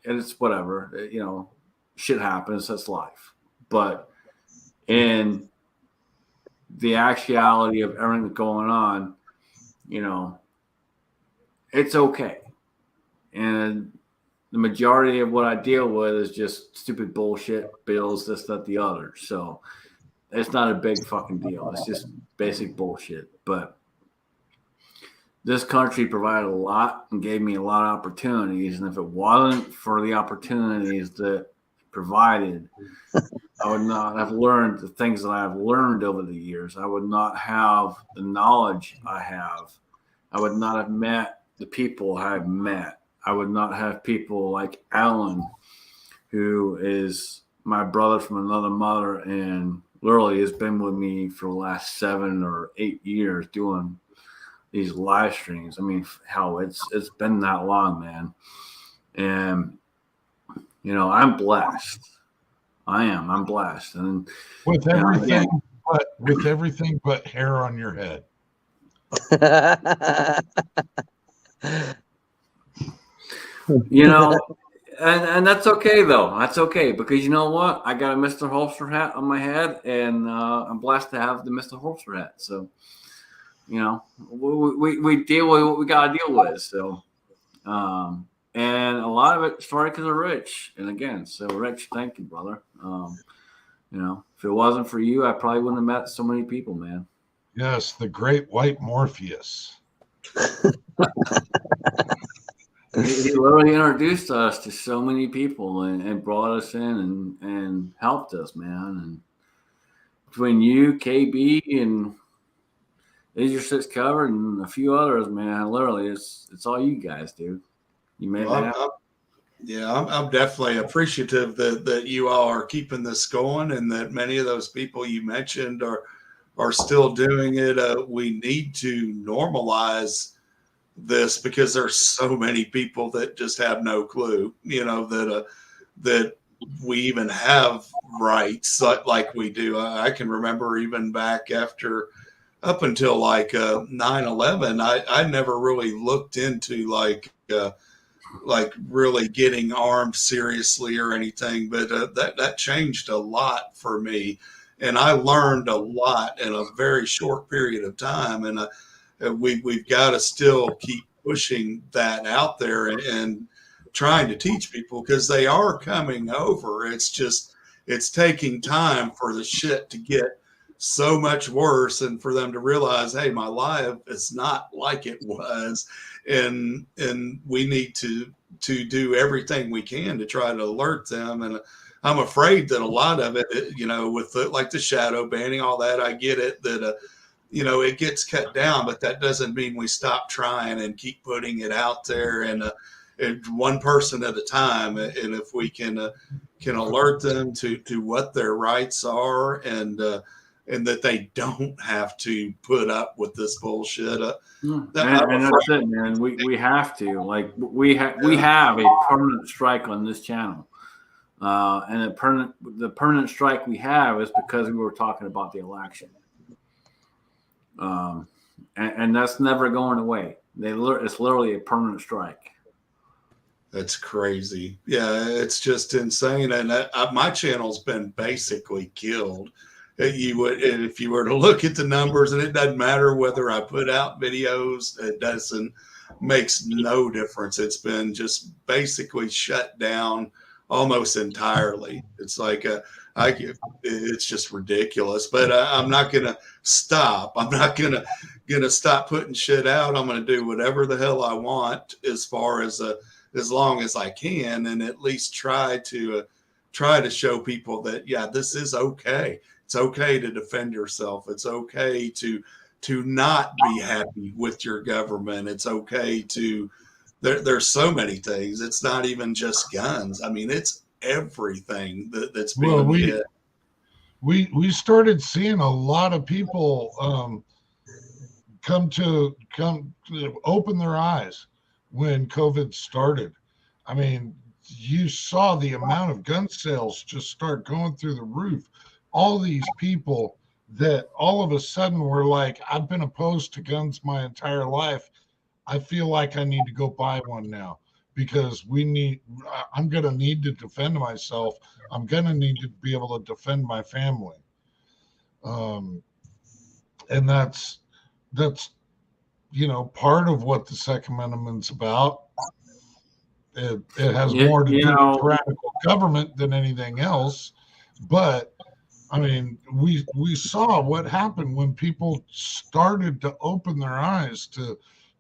it's whatever, shit happens. That's life. But in the actuality of everything that's going on, it's okay. And the majority of what I deal with is just stupid bullshit, bills, this, that, the other. So it's not a big fucking deal. It's just basic bullshit. But this country provided a lot and gave me a lot of opportunities. And if it wasn't for the opportunities that it provided, I would not have learned the things that I've learned over the years. I would not have the knowledge I have. I would not have met the people I've met. I would not have people like Allen, who is my brother from another mother and literally has been with me for the last 7 or 8 years doing these live streams. I mean, hell, it's been that long, man. And, I'm blessed. I'm blessed. And with everything but hair on your head. And that's okay though. That's okay because you know what? I got a Mr. Holster hat on my head, and I'm blessed to have the Mr. Holster hat. So, we deal with what we got to deal with. So, and a lot of it started because of Rich. And again, so Rich, thank you, brother. If it wasn't for you, I probably wouldn't have met so many people, man. Yes, the great white Morpheus. He literally introduced us to so many people and brought us in and helped us, man. And between you, KB, and Is Your Six Covered, and a few others, man, literally, it's all you guys, dude. You made it happen. I'm definitely appreciative that you all are keeping this going, and that many of those people you mentioned are still doing it. We need to normalize this because there's so many people that just have no clue, that we even have rights like we do. I can remember even back up until like 9/11, I never really looked into like really getting armed seriously or anything, but that changed a lot for me, and I learned a lot in a very short period of time, and we've got to still keep pushing that out there and trying to teach people because they are coming over. It's just it's taking time for the shit to get so much worse and for them to realize, hey, my life is not like it was, and we need to do everything we can to try to alert them. And I'm afraid that a lot of it, with the shadow banning, all that, I get it that it gets cut down, but that doesn't mean we stop trying and keep putting it out there and one person at a time. And if we can alert them to what their rights are and that they don't have to put up with this bullshit. And that's it, man. We have to, like, we have a permanent strike on this channel. And the permanent strike we have is because we were talking about the election. and that's never going away. It's literally a permanent strike. That's crazy. Yeah, it's just insane. And my channel's been basically killed. You would, if you were to look at the numbers, and it doesn't matter whether I put out videos, it doesn't makes no difference. It's been just basically shut down almost entirely. It's like it's just ridiculous. But I'm not gonna stop. I'm not gonna stop putting shit out. I'm gonna do whatever the hell I want as far as long as I can, and at least try to show people that yeah, this is okay. It's okay to defend yourself. It's okay to not be happy with your government. It's okay to there's so many things. It's not even just guns. I mean, it's everything that's being hit. We started seeing a lot of people come to open their eyes when COVID started. I mean, you saw the amount of gun sales just start going through the roof. All these people that all of a sudden were like, I've been opposed to guns my entire life. I feel like I need to go buy one now because I'm going to need to defend myself. I'm going to need to be able to defend my family. And that's, part of what the Second Amendment's about. It has more to do with tyrannical government than anything else. But I mean, we saw what happened when people started to open their eyes to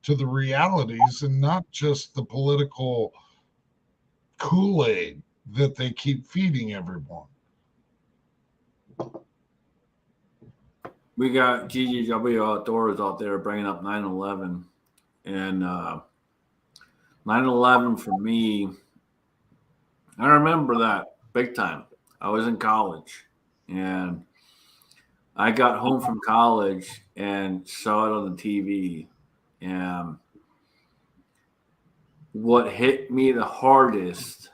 the realities and not just the political Kool-Aid that they keep feeding everyone. We got GGW Outdoors out there bringing up 9/11, and 9/11 for me, I remember that big time. I was in college, and I got home from college and saw it on the TV. And what hit me the hardest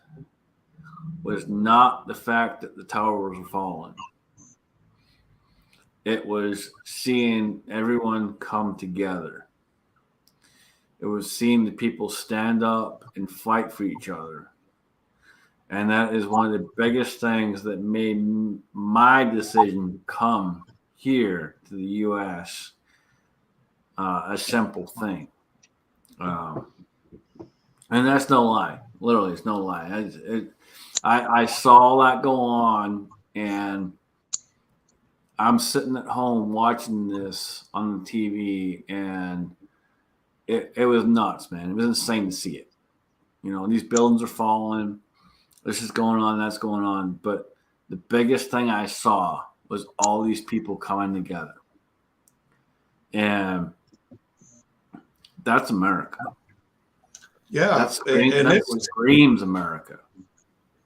was not the fact that the towers were falling. It was seeing everyone come together. It was seeing the people stand up and fight for each other. And that is one of the biggest things that made my decision come here to the U.S. A simple thing. And that's no lie. Literally, it's no lie. I saw that go on, and I'm sitting at home watching this on the TV, and it was nuts, man. It was insane to see it. These buildings are falling. This is going on, that's going on. But the biggest thing I saw was all these people coming together. And that's America. Yeah. That screams America.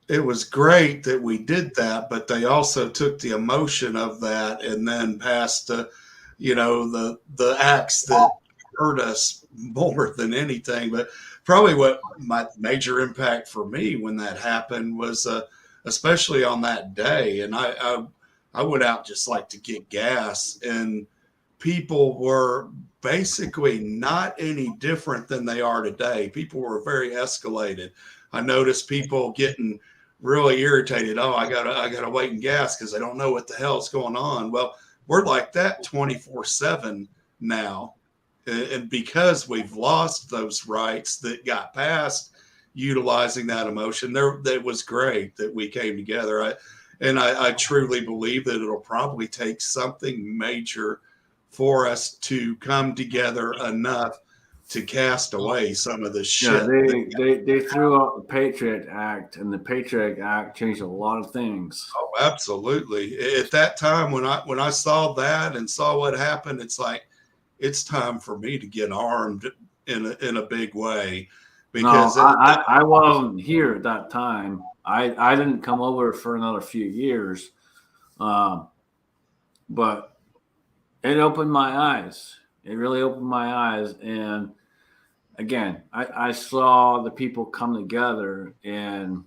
It was great that we did that, but they also took the emotion of that and then passed the acts that hurt us more than anything. But probably what my major impact for me when that happened was, especially on that day, and I went out just like to get gas, and people were basically not any different than they are today. People were very escalated. I noticed people getting really irritated. Oh, I gotta wait in gas because I don't know what the hell's going on. Well, we're like that 24/7 now. And because we've lost those rights that got passed utilizing that emotion, that was great that we came together. I truly believe that it'll probably take something major for us to come together enough to cast away some of the shit. Yeah, they threw out the Patriot Act, and the Patriot Act changed a lot of things. Oh, absolutely. At that time, when I saw that and saw what happened, it's like, it's time for me to get armed in a big way. Because I wasn't here at that time. I didn't come over for another few years, but it opened my eyes. It really opened my eyes. And again, I saw the people come together, and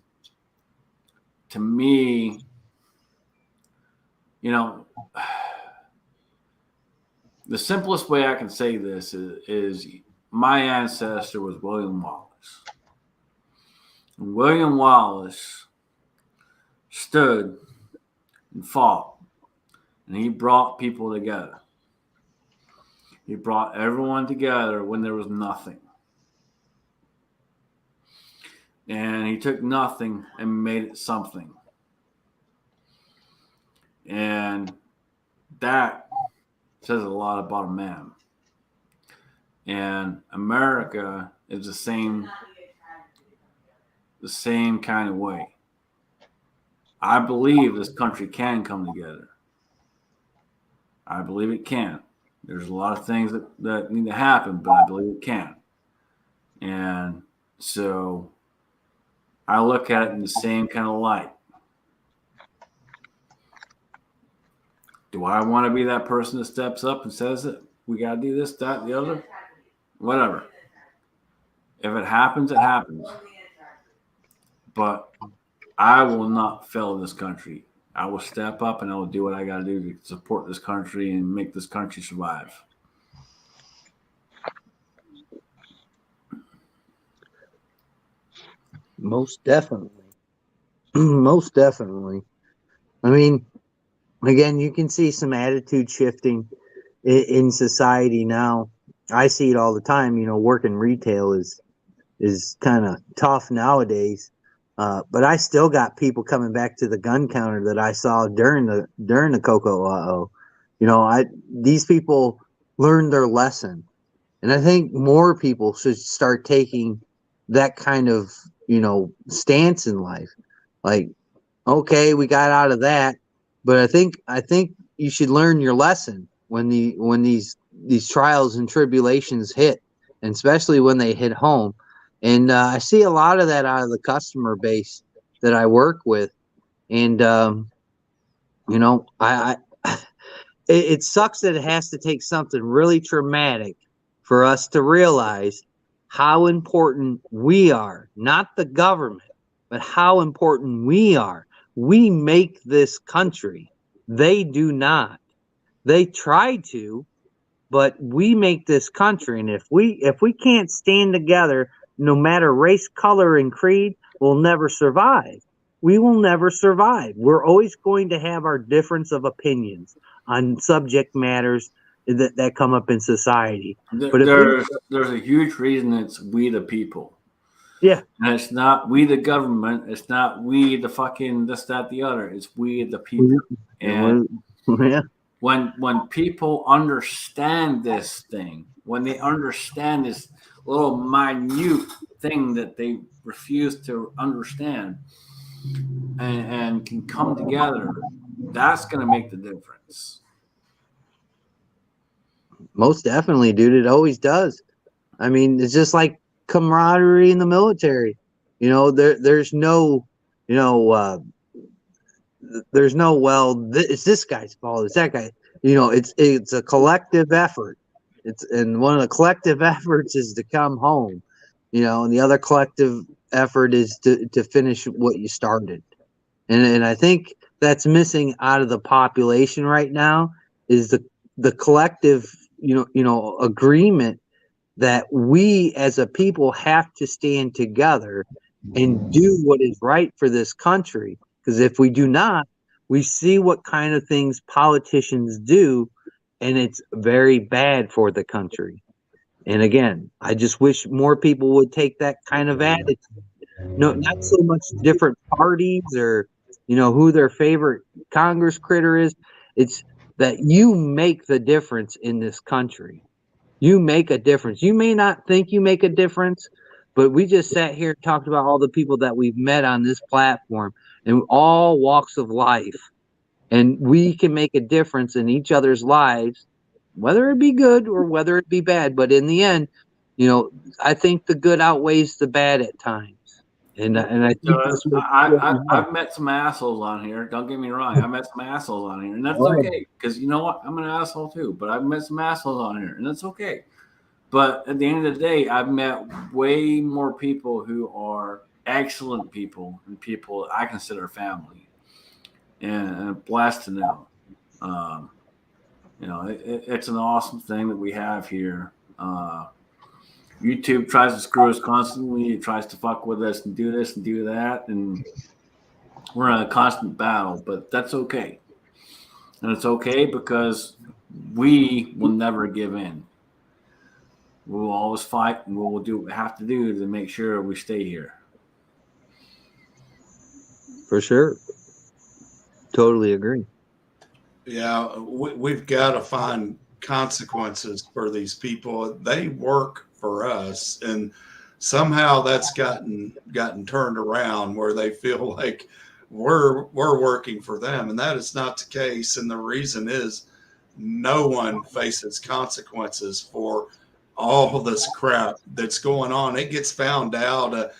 to me, the simplest way I can say this is my ancestor was William Wallace. And William Wallace stood and fought, and he brought people together. He brought everyone together when there was nothing. And he took nothing and made it something. And that says a lot about a man. And America is the same kind of way. I believe this country can come together. I believe it can. There's a lot of things that need to happen, but I believe it can. And so I look at it in the same kind of light. Do I want to be that person that steps up and says it? We got to do this, that, the other? Whatever. If it happens, it happens. But I will not fail this country. I will step up and I will do what I got to do to support this country and make this country survive. Most definitely. Most definitely. I mean, again, you can see some attitude shifting in society now. I see it all the time. You know, working retail is kind of tough nowadays. But I still got people coming back to the gun counter that I saw during the Coco. You know, these people learned their lesson, and I think more people should start taking that kind of, you know, stance in life. Like, okay, we got out of that, but I think you should learn your lesson when these trials and tribulations hit, and especially when they hit home. And I see a lot of that out of the customer base that I work with. And, you know, it sucks that it has to take something really traumatic for us to realize how important we are, not the government, but how important we are. We make this country. They do not. They try to, but we make this country. And if we can't stand together, no matter race, color, and creed, we'll never survive. We will never survive. We're always going to have our difference of opinions on subject matters that come up in society. But There's a huge reason it's we the people. Yeah. And it's not we the government. It's not we the fucking this, that, the other. It's we the people. And yeah. When people understand this thing, when they understand this little minute thing that they refuse to understand and can come together, that's going to make the difference. Most definitely, dude. It always does. I mean, it's just like camaraderie in the military. You know, there's no, you know, there's no, well, it's this guy's fault. It's that guy. You know, it's a collective effort. And one of the collective efforts is to come home, you know, and the other collective effort is to finish what you started. And I think that's missing out of the population right now is the collective, you know, agreement that we as a people have to stand together and do what is right for this country. Because if we do not, we see what kind of things politicians do, and it's very bad for the country. And again, I just wish more people would take that kind of attitude. No, not so much different parties or, you know, who their favorite Congress critter is. It's that you make the difference in this country. You make a difference. You may not think you make a difference, but we just sat here and talked about all the people that we've met on this platform in all walks of life. And we can make a difference in each other's lives, whether it be good or whether it be bad. But in the end, you know, I think the good outweighs the bad at times. And I think that's what I've met some assholes on here. Don't get me wrong. I met some assholes on here, and that's okay. Because you know what? I'm an asshole too. But I've met some assholes on here, and that's okay. But at the end of the day, I've met way more people who are excellent people and people I consider family, and I'm blessed to know. it's an awesome thing that we have here. YouTube tries to screw us constantly. It tries to fuck with us and do this and do that, and we're in a constant battle. But that's okay, and it's okay because we will never give in. We will always fight, and we will do what we have to do to make sure we stay here. For sure. Totally agree. Yeah, we've got to find consequences for these people. They work for us, and somehow that's gotten turned around where they feel like we're working for them, and that is not the case. And the reason is no one faces consequences for all this crap that's going on. It gets found out.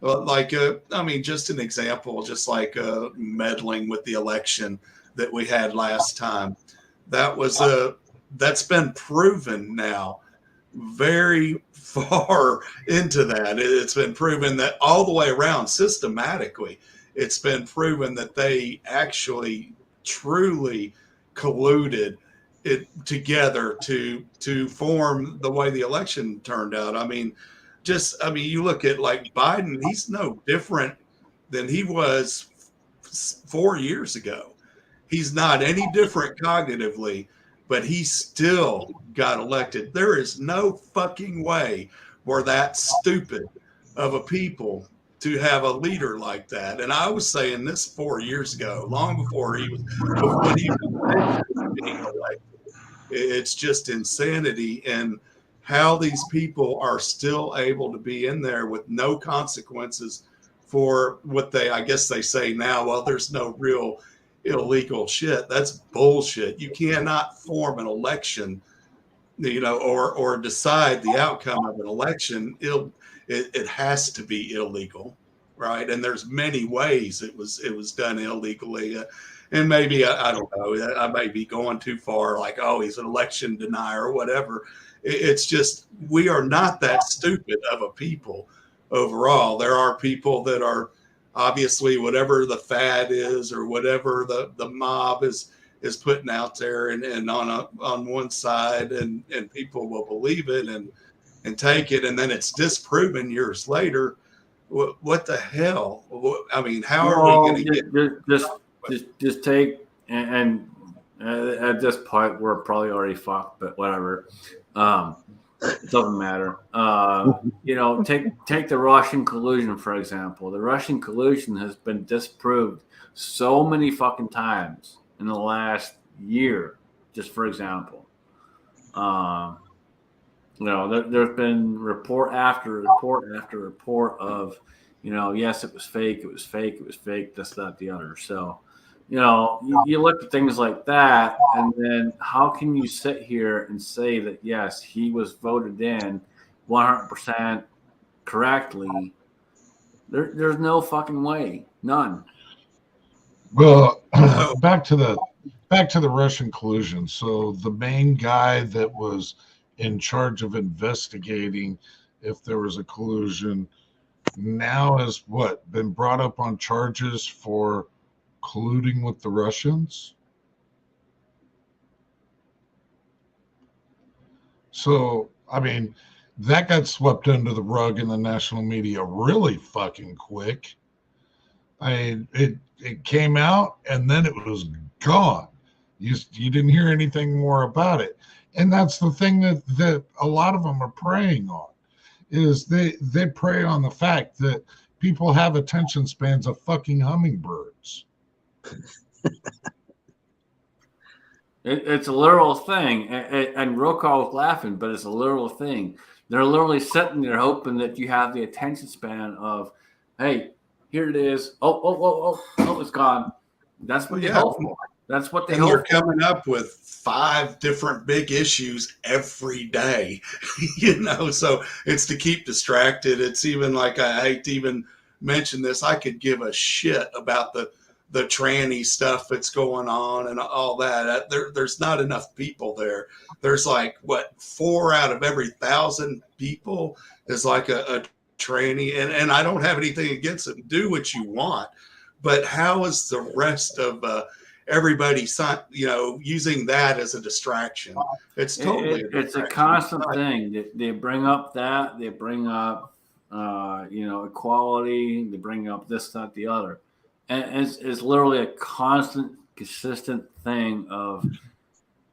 I mean, just an example, just like meddling with the election that we had last time. That's been proven now very far into that. It's been proven that all the way around systematically, it's been proven that they actually truly colluded it together to form the way the election turned out. I mean, you look at like Biden, he's no different than he was 4 years ago. He's not any different cognitively, but he still got elected. There is no fucking way we're that stupid of a people to have a leader like that. And I was saying this 4 years ago, long before when he was being elected. It's just insanity. And how these people are still able to be in there with no consequences for what I guess they say now, well, there's no real illegal shit. That's bullshit. You cannot form an election, or decide the outcome of an election. It has to be illegal, right? And there's many ways it was done illegally. And maybe I don't know. I may be going too far. Like, oh, he's an election denier or whatever. It's just we are not that stupid of a people overall. There are people that are obviously whatever the fad is or whatever the mob is putting out there and on one side and people will believe it and take it, and then it's disproven years later. What the hell? I mean, how are we going to get just take and at this point we're probably already fucked, but whatever. It doesn't matter. Take the Russian collusion, for example. The Russian collusion has been disproved so many fucking times in the last year, just for example. There's been report after report after report of, yes, it was fake, this, that, the other. So, you look at things like that, and then how can you sit here and say that, yes, he was voted in 100% correctly? There's no fucking way. None. Well, back to the Russian collusion. So the main guy that was in charge of investigating if there was a collusion now has been brought up on charges for colluding with the Russians. So, I mean, that got swept under the rug in the national media really fucking quick. It came out and then it was gone. You didn't hear anything more about it. And that's the thing that a lot of them are preying on, is they prey on the fact that people have attention spans of fucking hummingbirds. It's a literal thing. And Rokow was laughing, but it's a literal thing. They're literally sitting there hoping that you have the attention span of, hey, here it is. Oh, it's gone. That's what they hope for. That's what they hope for. And you're coming up with 5 different big issues every day, so it's to keep distracted. It's even like, I hate to even mention this, I could give a shit about the tranny stuff that's going on and all that. There's not enough people there. There's like 4 out of every 1,000 people is like a tranny, and I don't have anything against it. Do what you want, but how is the rest of everybody, using that as a distraction. It's totally it's a constant thing. They bring up that, they bring up, equality, they bring up this, that, the other. And it's literally a constant, consistent thing of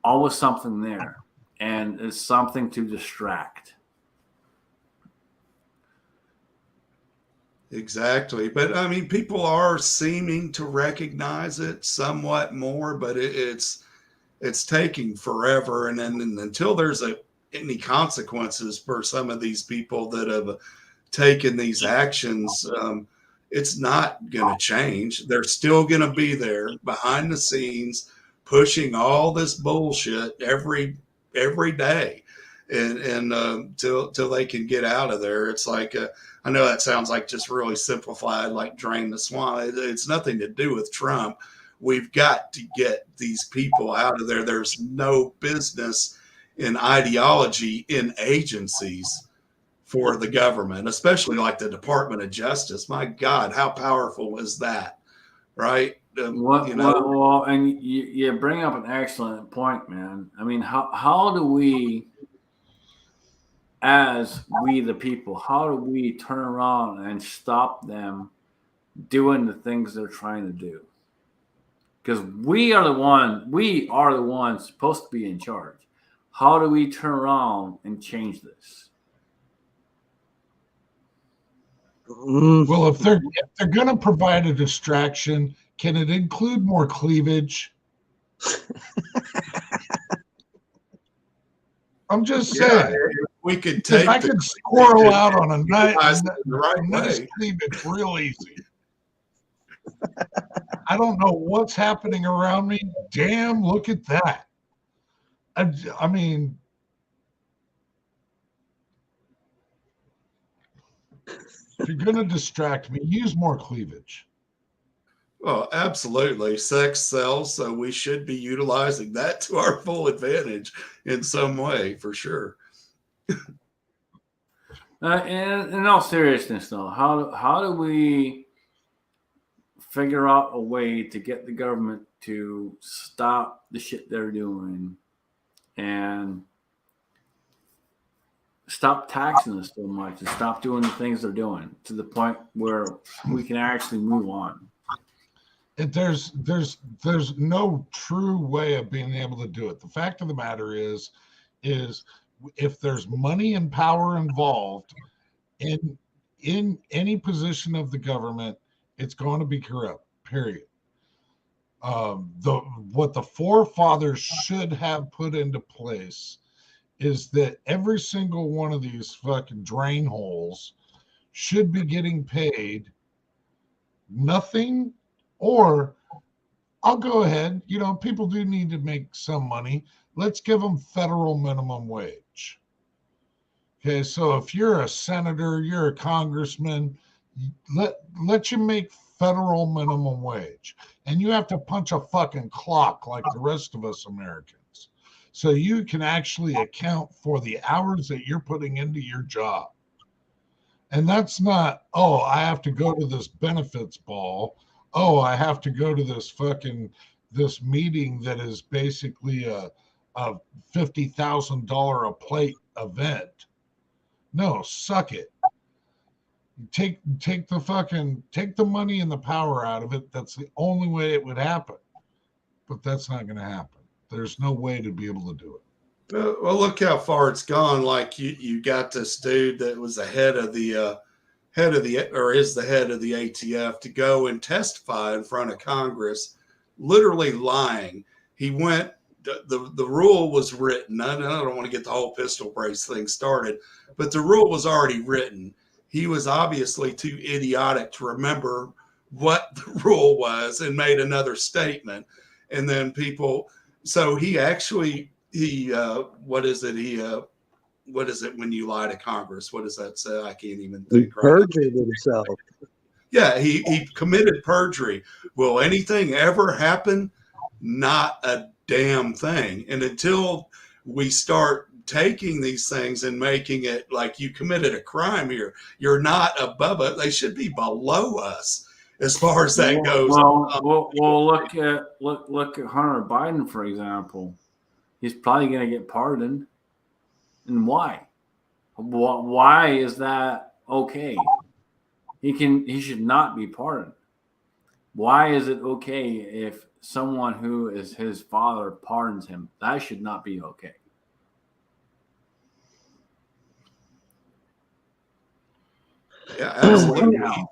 always something there. And it's something to distract. Exactly. But I mean, people are seeming to recognize it somewhat more, but it's taking forever. And then until there's any consequences for some of these people that have taken these actions, it's not going to change. They're still going to be there behind the scenes, pushing all this bullshit every day, and till they can get out of there. It's like I know that sounds like just really simplified, like drain the swamp. It's nothing to do with Trump. We've got to get these people out of there. There's no business in ideology in agencies for the government, especially like the Department of Justice. My God, how powerful is that, right? Well, and you bring up an excellent point, man. I mean, how do we, as we the people, how do we turn around and stop them doing the things they're trying to do? Because we are the ones supposed to be in charge. How do we turn around and change this? Well, if they're going to provide a distraction, can it include more cleavage? I'm just saying. We could I could squirrel out on a nice cleavage real easy. I don't know what's happening around me. Damn, look at that. I mean, if you're going to distract me, use more cleavage. Well, absolutely. Sex sells, so we should be utilizing that to our full advantage in some way, for sure. And in all seriousness, though, how do we figure out a way to get the government to stop the shit they're doing and stop taxing us so much and stop doing the things they're doing to the point where we can actually move on? There's no true way of being able to do it. The fact of the matter is if there's money and power involved in any position of the government, it's going to be corrupt, period. What the forefathers should have put into place is that every single one of these fucking drain holes should be getting paid nothing, or I'll go ahead, people do need to make some money. Let's give them federal minimum wage. Okay, so if you're a senator, you're a congressman, let you make federal minimum wage. And you have to punch a fucking clock like the rest of us Americans. So you can actually account for the hours that you're putting into your job. And that's not, I have to go to this benefits ball. I have to go to this meeting that is basically a $50,000 a plate event. No, suck it. Take the money and the power out of it. That's the only way it would happen. But that's not going to happen. There's no way to be able to do it. Well, look how far it's gone. Like you got this dude that was the head of the ATF to go and testify in front of Congress, literally lying. He went. The rule was written. I don't want to get the whole pistol brace thing started, but the rule was already written. He was obviously too idiotic to remember what the rule was and made another statement. And then so he actually, what is it when you lie to Congress? What does that say? I can't even think. He perjured himself. Yeah, he committed perjury. Will anything ever happen? Not a damn thing. And until we start taking these things and making it like you committed a crime here, you're not above it. They should be below us. as far as that goes. Well, look at Hunter Biden, for example. He's probably going to get pardoned. And why? Why is that okay? He should not be pardoned. Why is it okay if someone who is his father pardons him? That should not be okay. Yeah, absolutely. He's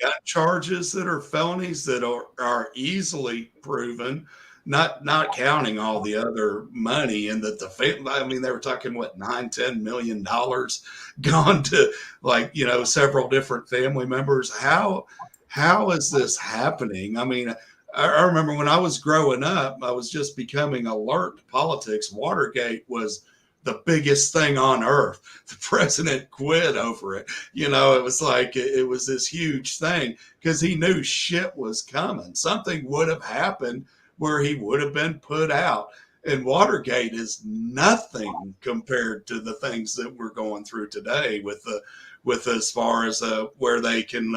got charges that are felonies that are easily proven, not counting all the other money, and that I mean, they were talking what, $9-10 million gone to, like, you know, several different family members. How is this happening? I mean, I remember when I was growing up, I was just becoming alert to politics. Watergate was the biggest thing on earth. The president quit over it. You know, it was like, it was this huge thing because he knew shit was coming. Something would have happened where he would have been put out. And Watergate is nothing compared to the things that we're going through today with as far as where they can,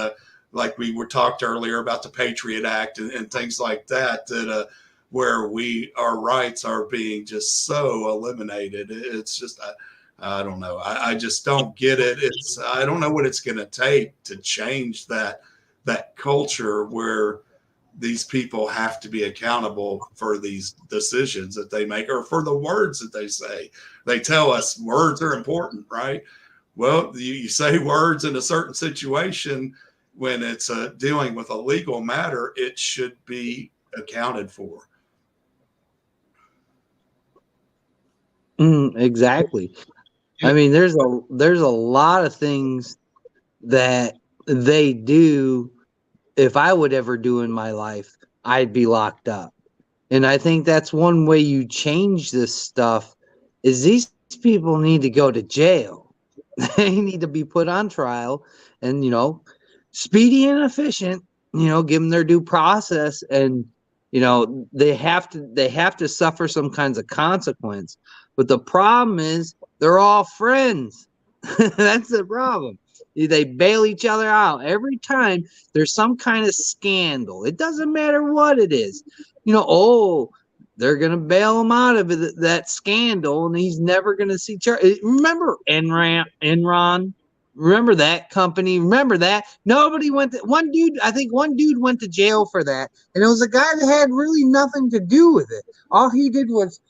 like we were talked earlier about the Patriot Act and things like that, where our rights are being just so eliminated. It's just, I don't know. I just don't get it. I don't know what it's going to take to change that culture where these people have to be accountable for these decisions that they make or for the words that they say. They tell us words are important, right? Well, you say words in a certain situation when it's dealing with a legal matter, it should be accounted for. Exactly. I mean, there's a lot of things that they do. If I would ever do in my life, I'd be locked up. And I think that's one way you change this stuff is these people need to go to jail. They need to be put on trial and, you know, speedy and efficient, you know, give them their due process, and, you know, they have to suffer some kinds of consequence. But the problem is they're all friends. That's the problem. They bail each other out every time there's some kind of scandal. It doesn't matter what it is. You know, oh, they're going to bail him out of that scandal, and he's never going to see charge. Remember Enron? Remember that company? Remember that? Nobody went to one dude. I think one dude went to jail for that, and it was a guy that had really nothing to do with it. All he did was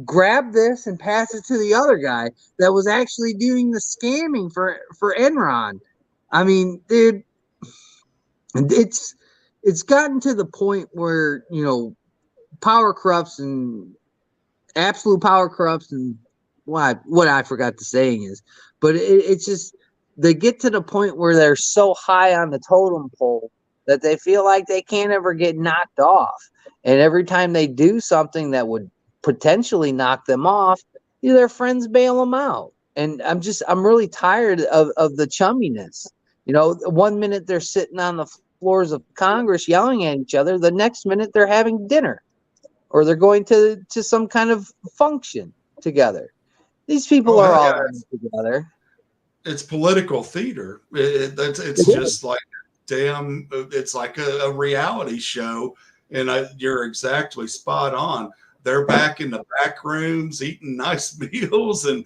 grab this and pass it to the other guy that was actually doing the scamming for Enron. I mean, dude, it's gotten to the point where, you know, power corrupts, and absolute power corrupts, and what I forgot the saying is, but it's just they get to the point where they're so high on the totem pole that they feel like they can't ever get knocked off, and every time they do something that would potentially knock them off, their friends bail them out. And I'm really tired of the chumminess. You know, one minute they're sitting on the floors of Congress yelling at each other, the next minute they're having dinner, or they're going to some kind of function together. These people are all together. It's political theater. It's just like damn. It's like a reality show, and you're exactly spot on. They're back in the back rooms eating nice meals and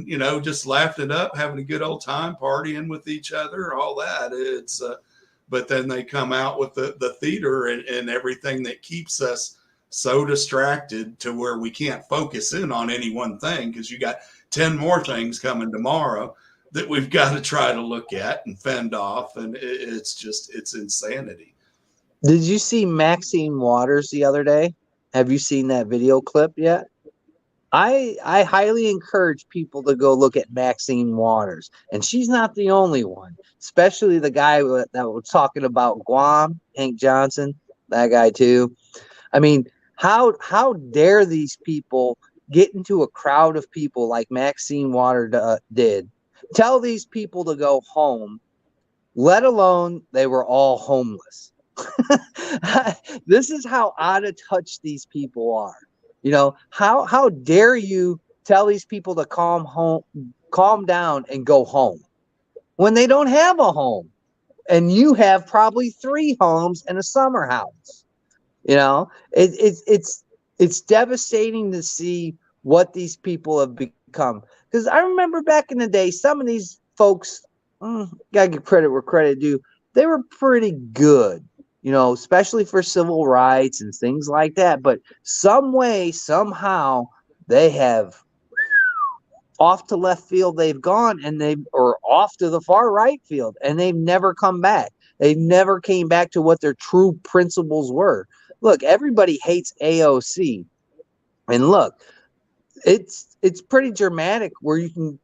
you know, just laughing it up, having a good old time, partying with each other, all that. It's but then they come out with the theater and everything that keeps us so distracted to where we can't focus in on any one thing because you got 10 more things coming tomorrow that we've got to try to look at and fend off. And it's insanity. Did you see Maxine Waters the other day? Have you seen that video clip yet? I highly encourage people to go look at Maxine Waters, and she's not the only one. Especially the guy that was talking about Guam, Hank Johnson, that guy too. I mean, how dare these people get into a crowd of people like Maxine Waters did? Tell these people to go home, let alone they were all homeless. This is how out of touch these people are. You know, how dare you tell these people to calm down and go home when they don't have a home? and you have probably 3 homes and a summer house. It's devastating to see what these people have become. Because I remember back in the day, some of these folks, gotta give credit where credit due, they were pretty good, especially for civil rights and things like that. But some way, somehow, they have off to left field they've gone, or off to the far right field, and they've never come back. They never came back to what their true principles were. Look, everybody hates AOC, and look, it's pretty dramatic where you can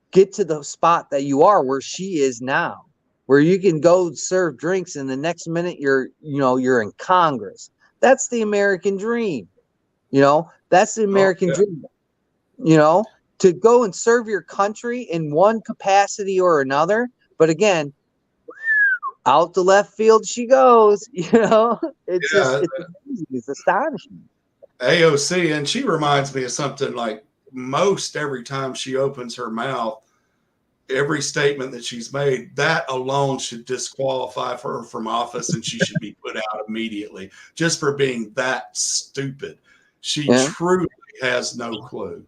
get to the spot that you are where she is now, where you can go serve drinks and the next minute you're in Congress. That's the American dream. That's the American dream. To go and serve your country in one capacity or another. But again, out the left field she goes. It's just it's amazing. It's astonishing. AOC, and she reminds me of something like most every time she opens her mouth, every statement that she's made, that alone should disqualify her from office, and she should be put out immediately just for being that stupid. She truly has no clue.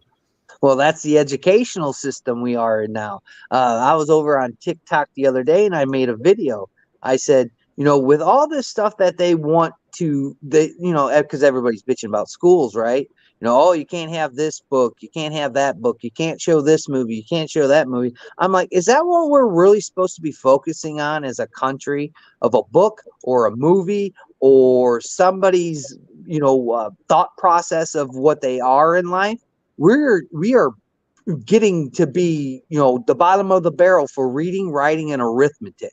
Well, that's the educational system we are in now. I was over on TikTok the other day and I made a video. I said, with all this stuff that they want to, because everybody's bitching about schools, right? Oh, you can't have this book, you can't have that book, you can't show this movie, you can't show that movie. I'm like, is that what we're really supposed to be focusing on as a country, of a book or a movie or somebody's, thought process of what they are in life? We are getting to be, the bottom of the barrel for reading, writing, and arithmetic.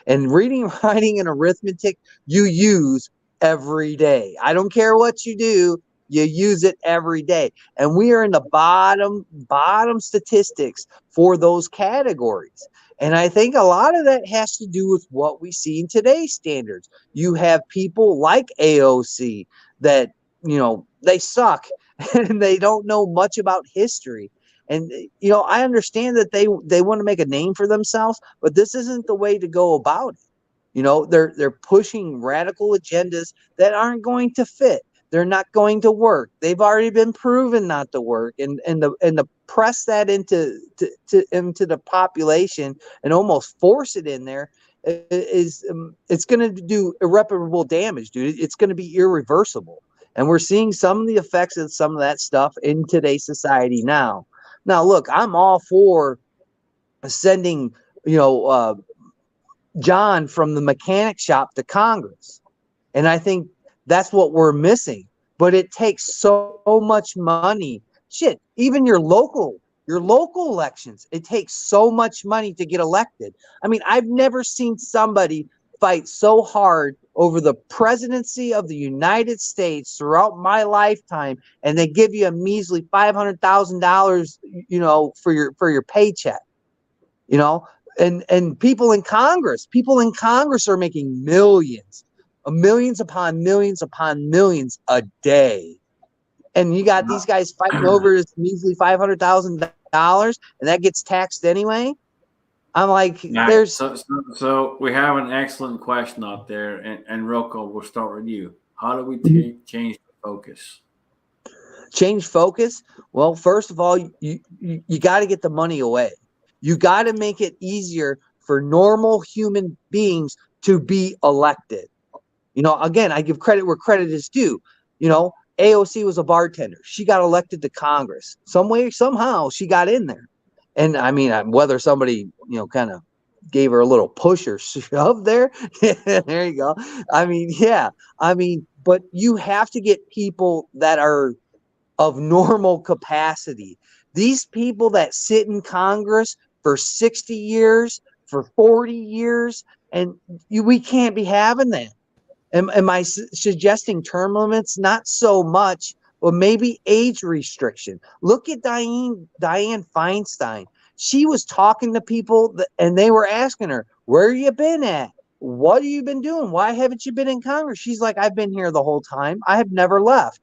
And reading, writing, and arithmetic you use every day. I don't care what you do, you use it every day. And we are in the bottom statistics for those categories. And I think a lot of that has to do with what we see in today's standards. You have people like AOC that, they suck and they don't know much about history. And I understand that they want to make a name for themselves, but this isn't the way to go about it. They're pushing radical agendas that aren't going to fit. They're not going to work. They've already been proven not to work, and to press that into the population and almost force it in there is it's going to do irreparable damage, dude. It's going to be irreversible, and we're seeing some of the effects of some of that stuff in today's society now. Now, look, I'm all for sending, John from the mechanic shop to Congress. And I think that's what we're missing. But it takes so much money. Shit, even your local elections, it takes so much money to get elected. I mean, I've never seen somebody fight so hard over the presidency of the United States throughout my lifetime, and they give you a measly $500,000, for your paycheck, and people in Congress are making millions upon millions upon millions a day, and you got these guys fighting over this measly $500,000, and that gets taxed anyway. I'm like, there's so we have an excellent question out there, and Rocco, we'll start with you. How do we change the focus? Change focus? Well, first of all, you got to get the money away. You got to make it easier for normal human beings to be elected. Again, I give credit where credit is due. AOC was a bartender. She got elected to Congress. Some way, somehow, she got in there. And I mean, whether somebody, kind of gave her a little push or shove there, there you go. I mean, yeah. But you have to get people that are of normal capacity. These people that sit in Congress for 60 years, for 40 years, and we can't be having that. Am I suggesting term limits? Not so much. Well, maybe age restriction. Look at Dianne Feinstein. She was talking to people and they were asking her, where you been at? What have you been doing? Why haven't you been in Congress? She's like, I've been here the whole time. I have never left.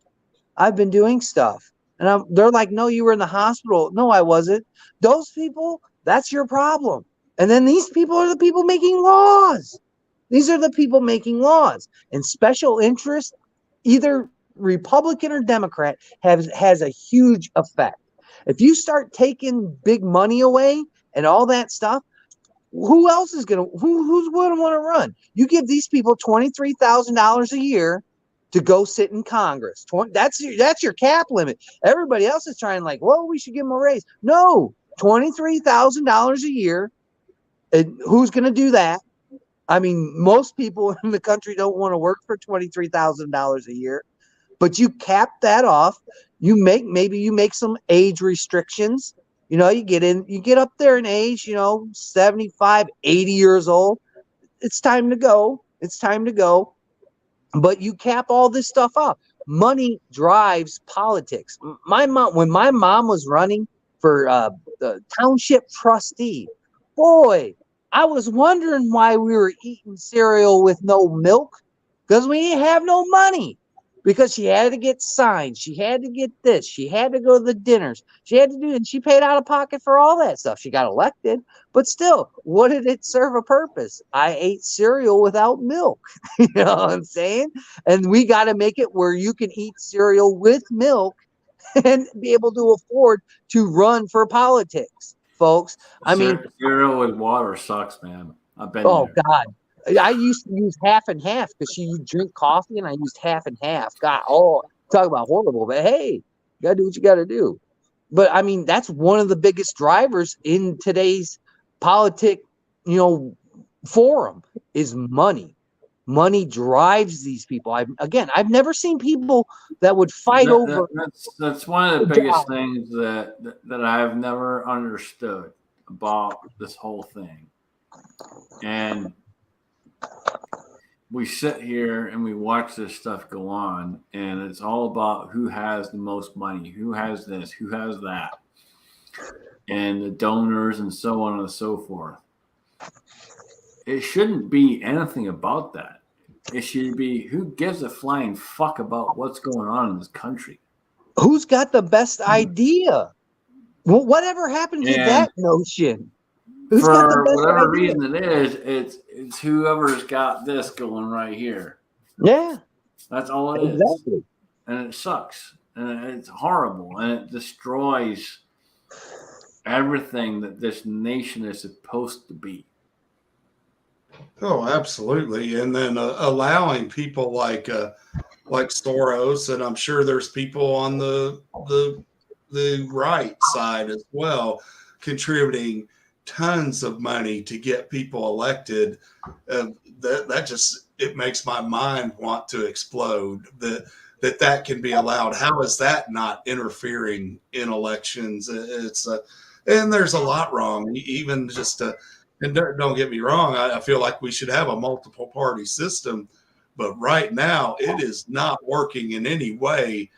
I've been doing stuff. And they're like, no, you were in the hospital. No, I wasn't. Those people, that's your problem. And then these people are the people making laws. These are the people making laws. And special interest, either Republican or Democrat, has a huge effect. If you start taking big money away and all that stuff, who else is gonna who's gonna want to run? You give these people $23,000 a year to go sit in Congress. That's your cap limit. Everybody else is trying like, well, we should give them a raise. No, $23,000 a year. And who's gonna do that? I mean, most people in the country don't want to work for $23,000 a year, but you cap that off. Maybe you make some age restrictions. You get up there in age, 75, 80 years old. It's time to go. It's time to go. But you cap all this stuff off. Money drives politics. When my mom was running for the township trustee, boy, I was wondering why we were eating cereal with no milk, because we didn't have no money. Because she had to get signs, she had to get this, she had to go to the dinners, she had to do, and she paid out of pocket for all that stuff. She got elected, but still, what did it serve a purpose? I ate cereal without milk. You know what I'm saying? And we got to make it where you can eat cereal with milk and be able to afford to run for politics, folks. I mean, cereal with water sucks, man. I've been oh there. God. I used to use half and half because she drink coffee, and I used half and half. God, talk about horrible. But hey, you gotta do what you gotta do. But I mean, that's one of the biggest drivers in today's politic, forum is money. Money drives these people. I've never seen people that would fight over. That's one of the biggest things that I've never understood about this whole thing. And we sit here and we watch this stuff go on, and it's all about who has the most money, who has this, who has that, and the donors and so on and so forth. It shouldn't be anything about that. It should be who gives a flying fuck about what's going on in this country. Who's got the best idea? Well, whatever happened to that notion? Who's got the best whatever idea? reason it is, it's whoever's got this going right here. Yeah. That's all it is. And it sucks. And it's horrible. And it destroys everything that this nation is supposed to be. Oh, absolutely. And then allowing people like Soros, and I'm sure there's people on the right side as well, contributing tons of money to get people elected. That just, it makes my mind want to explode that can be allowed. How is that not interfering in elections? And there's a lot wrong, even just and don't get me wrong, I feel like we should have a multiple party system, but right now it is not working in any way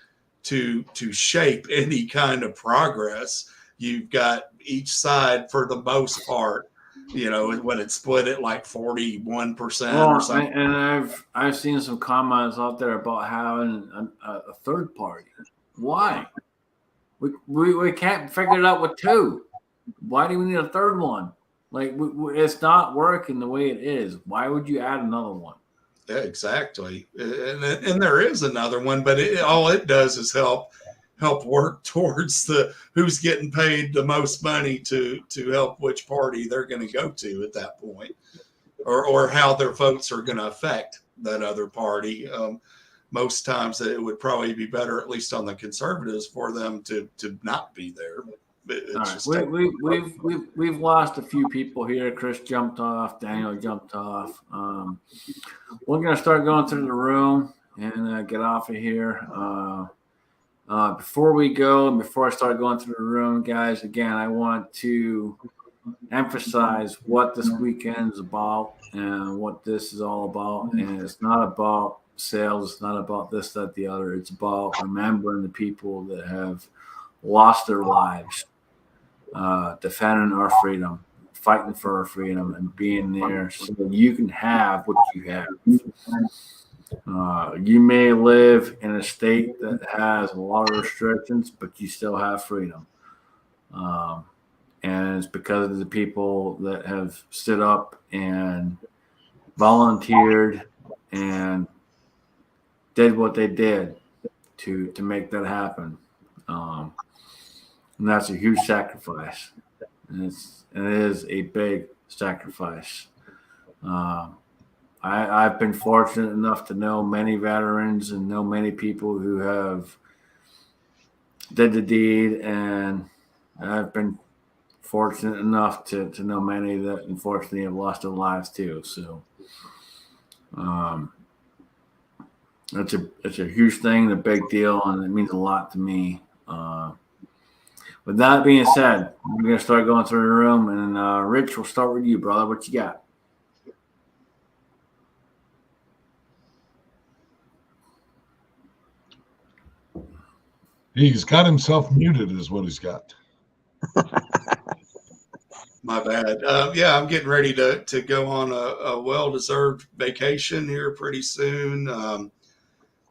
to shape any kind of progress. You've got each side, for the most part, when it's split at like 41% or something. And I've seen some comments out there about having a third party. Why? We can't figure it out with two. Why do we need a third one? Like, it's not working the way it is. Why would you add another one? Yeah, exactly. And there is another one, but all it does is help work towards who's getting paid the most money to help which party they're going to go to at that point, or how their votes are going to affect that other party. Most times it would probably be better, at least on the conservatives, for them to not be there. We've lost a few people here. Chris jumped off. Daniel jumped off. We're going to start going through the room and get off of here. Before we go, and before I start going through the room, guys, again, I want to emphasize what this weekend is about and what this is all about. And it's not about sales. It's not about this, that, the other. It's about remembering the people that have lost their lives, defending our freedom, fighting for our freedom, and being there so that you can have what you have. You may live in a state that has a lot of restrictions, but you still have freedom. And it's because of the people that have stood up and volunteered and did what they did to make that happen. And that's a huge sacrifice. And it is a big sacrifice. I've been fortunate enough to know many veterans and know many people who have did the deed, and I've been fortunate enough to know many that unfortunately have lost their lives too. So it's a huge thing, a big deal, and it means a lot to me. With that being said, we're gonna start going through the room, and Rich, we'll start with you, brother. What you got? He's got himself muted, is what he's got. My bad. Yeah, I'm getting ready to go on a well-deserved vacation here pretty soon.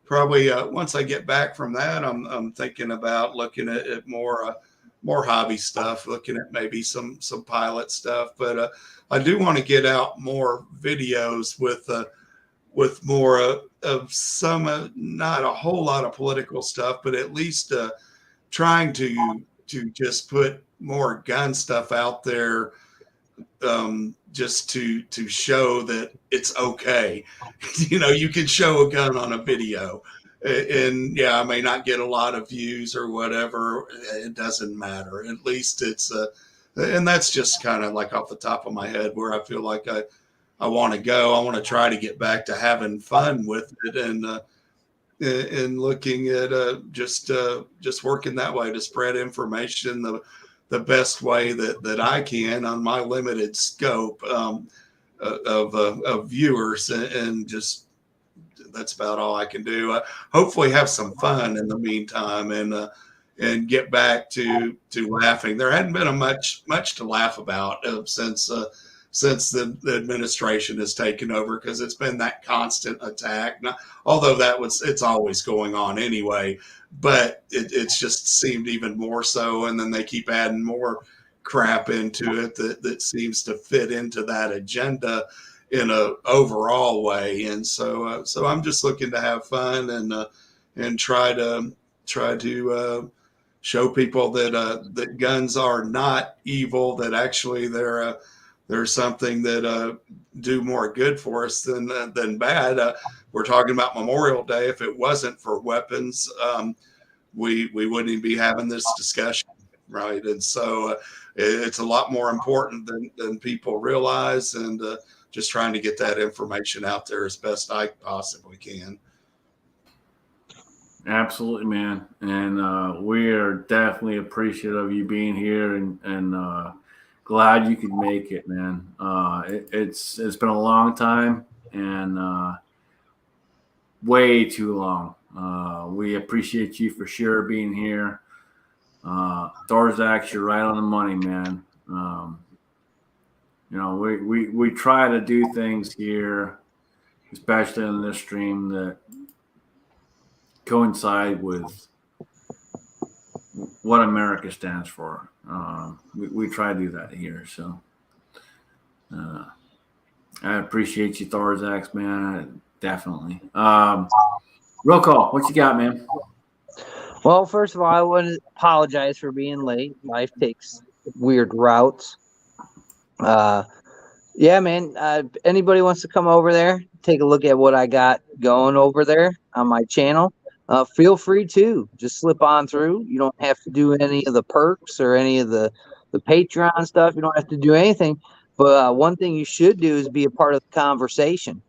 Probably once I get back from that, I'm thinking about looking at more hobby stuff, looking at maybe some pilot stuff. But I do want to get out more videos with more of some, not a whole lot of political stuff, but at least trying to just put more gun stuff out there, just to show that it's okay. You can show a gun on a video, and yeah, I may not get a lot of views or whatever. It doesn't matter. At least it's and that's just kind of like off the top of my head where I feel like I want to go. I want to try to get back to having fun with it, and looking at just working that way to spread information the best way that I can on my limited scope of viewers, and just that's about all I can do. Hopefully have some fun in the meantime, and get back to laughing. There hadn't been much to laugh about since the administration has taken over, because it's been that constant attack. Now, although it's always going on anyway, but it's just seemed even more so. And then they keep adding more crap into it that seems to fit into that agenda in a overall way. And so I'm just looking to have fun and try to show people that guns are not evil, that actually they're something that do more good for us than bad. We're talking about Memorial Day. If it wasn't for weapons, we wouldn't even be having this discussion, right? And so it's a lot more important than people realize, and just trying to get that information out there as best I possibly can. Absolutely, man. And we are definitely appreciative of you being here, and glad you could make it, man. It's been a long time, and way too long. We appreciate you for sure being here. Thorzak, you're right on the money, man. We try to do things here, especially on this stream, that coincide with what America stands for. We try to do that here. So I appreciate you, Thorzak, man. Definitely. Roll call. What you got, man? Well, first of all, I want to apologize for being late. Life takes weird routes. Yeah, man. Anybody wants to come over there, take a look at what I got going over there on my channel, feel free to just slip on through. You don't have to do any of the perks or any of the Patreon stuff. You don't have to do anything. But one thing you should do is be a part of the conversation.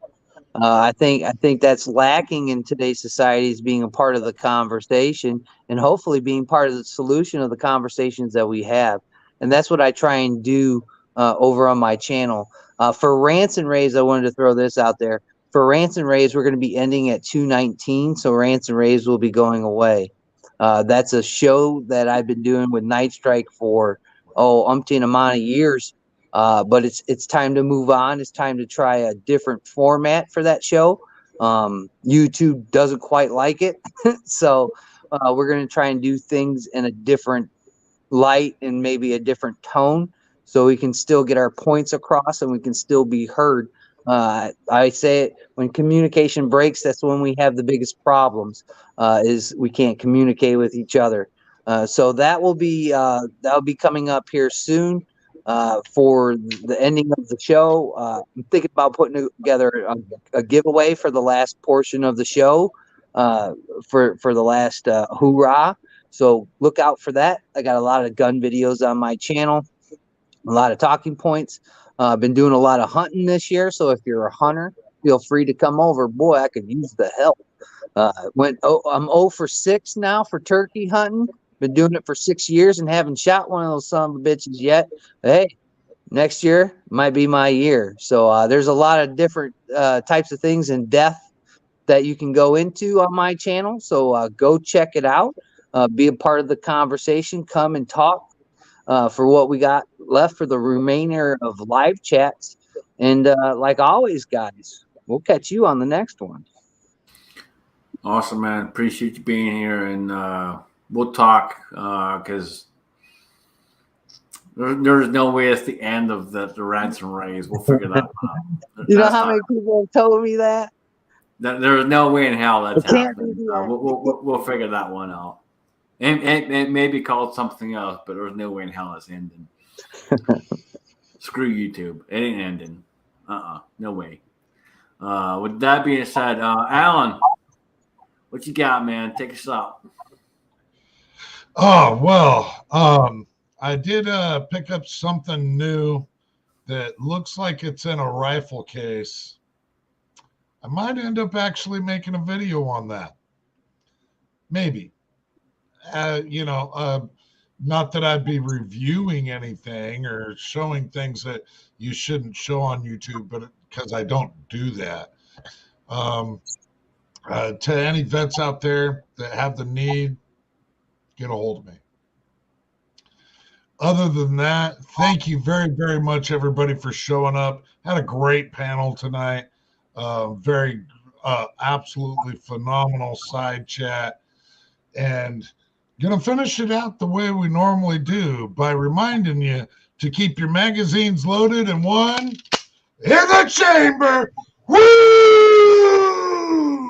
I think that's lacking in today's society, is being a part of the conversation, and hopefully being part of the solution of the conversations that we have. And that's what I try and do over on my channel. For Rants and Raves, I wanted to throw this out there. For Rants and Raves, we're going to be ending at 2:19, so Rants and Raves will be going away. That's a show that I've been doing with Night Strike for umpteen amount of years. But it's time to move on. It's time to try a different format for that show. YouTube doesn't quite like it, so we're going to try and do things in a different light and maybe a different tone, so we can still get our points across and we can still be heard. I say it, when communication breaks, that's when we have the biggest problems. Is we can't communicate with each other. So that'll be coming up here soon. For the ending of the show, I'm thinking about putting together a giveaway for the last portion of the show, for the last hoorah. So look out for that. I got a lot of gun videos on my channel, a lot of talking points. I've been doing a lot of hunting this year, so if you're a hunter, feel free to come over. Boy, I could use the help. I'm 0 for 6 now for turkey hunting. Been doing it for 6 years and haven't shot one of those son of a bitches yet. Hey, next year might be my year. So there's a lot of different types of things in death that you can go into on my channel. So go check it out. Be a part of the conversation. Come and talk for what we got left for the remainder of live chats. And like always, guys, we'll catch you on the next one. Awesome, man. Appreciate you being here, and we'll talk because there's no way it's the end of the rants and raves. We'll figure that out. You know how many people have told me that? There's no way in hell that's It can't happening. be the end. We'll figure that one out. And it may be called something else, but there's no way in hell it's ending. Screw YouTube. It ain't ending. No way. With that being said, Alan, what you got, man? Take us out. Oh, well, I did pick up something new that looks like it's in a rifle case. I might end up actually making a video on that. Maybe. Not that I'd be reviewing anything or showing things that you shouldn't show on YouTube, but because I don't do that. To any vets out there that have the need, get a hold of me. Other than that, thank you very, very much, everybody, for showing up. Had a great panel tonight. Very, absolutely phenomenal side chat. And going to finish it out the way we normally do by reminding you to keep your magazines loaded and one in the chamber. Woo!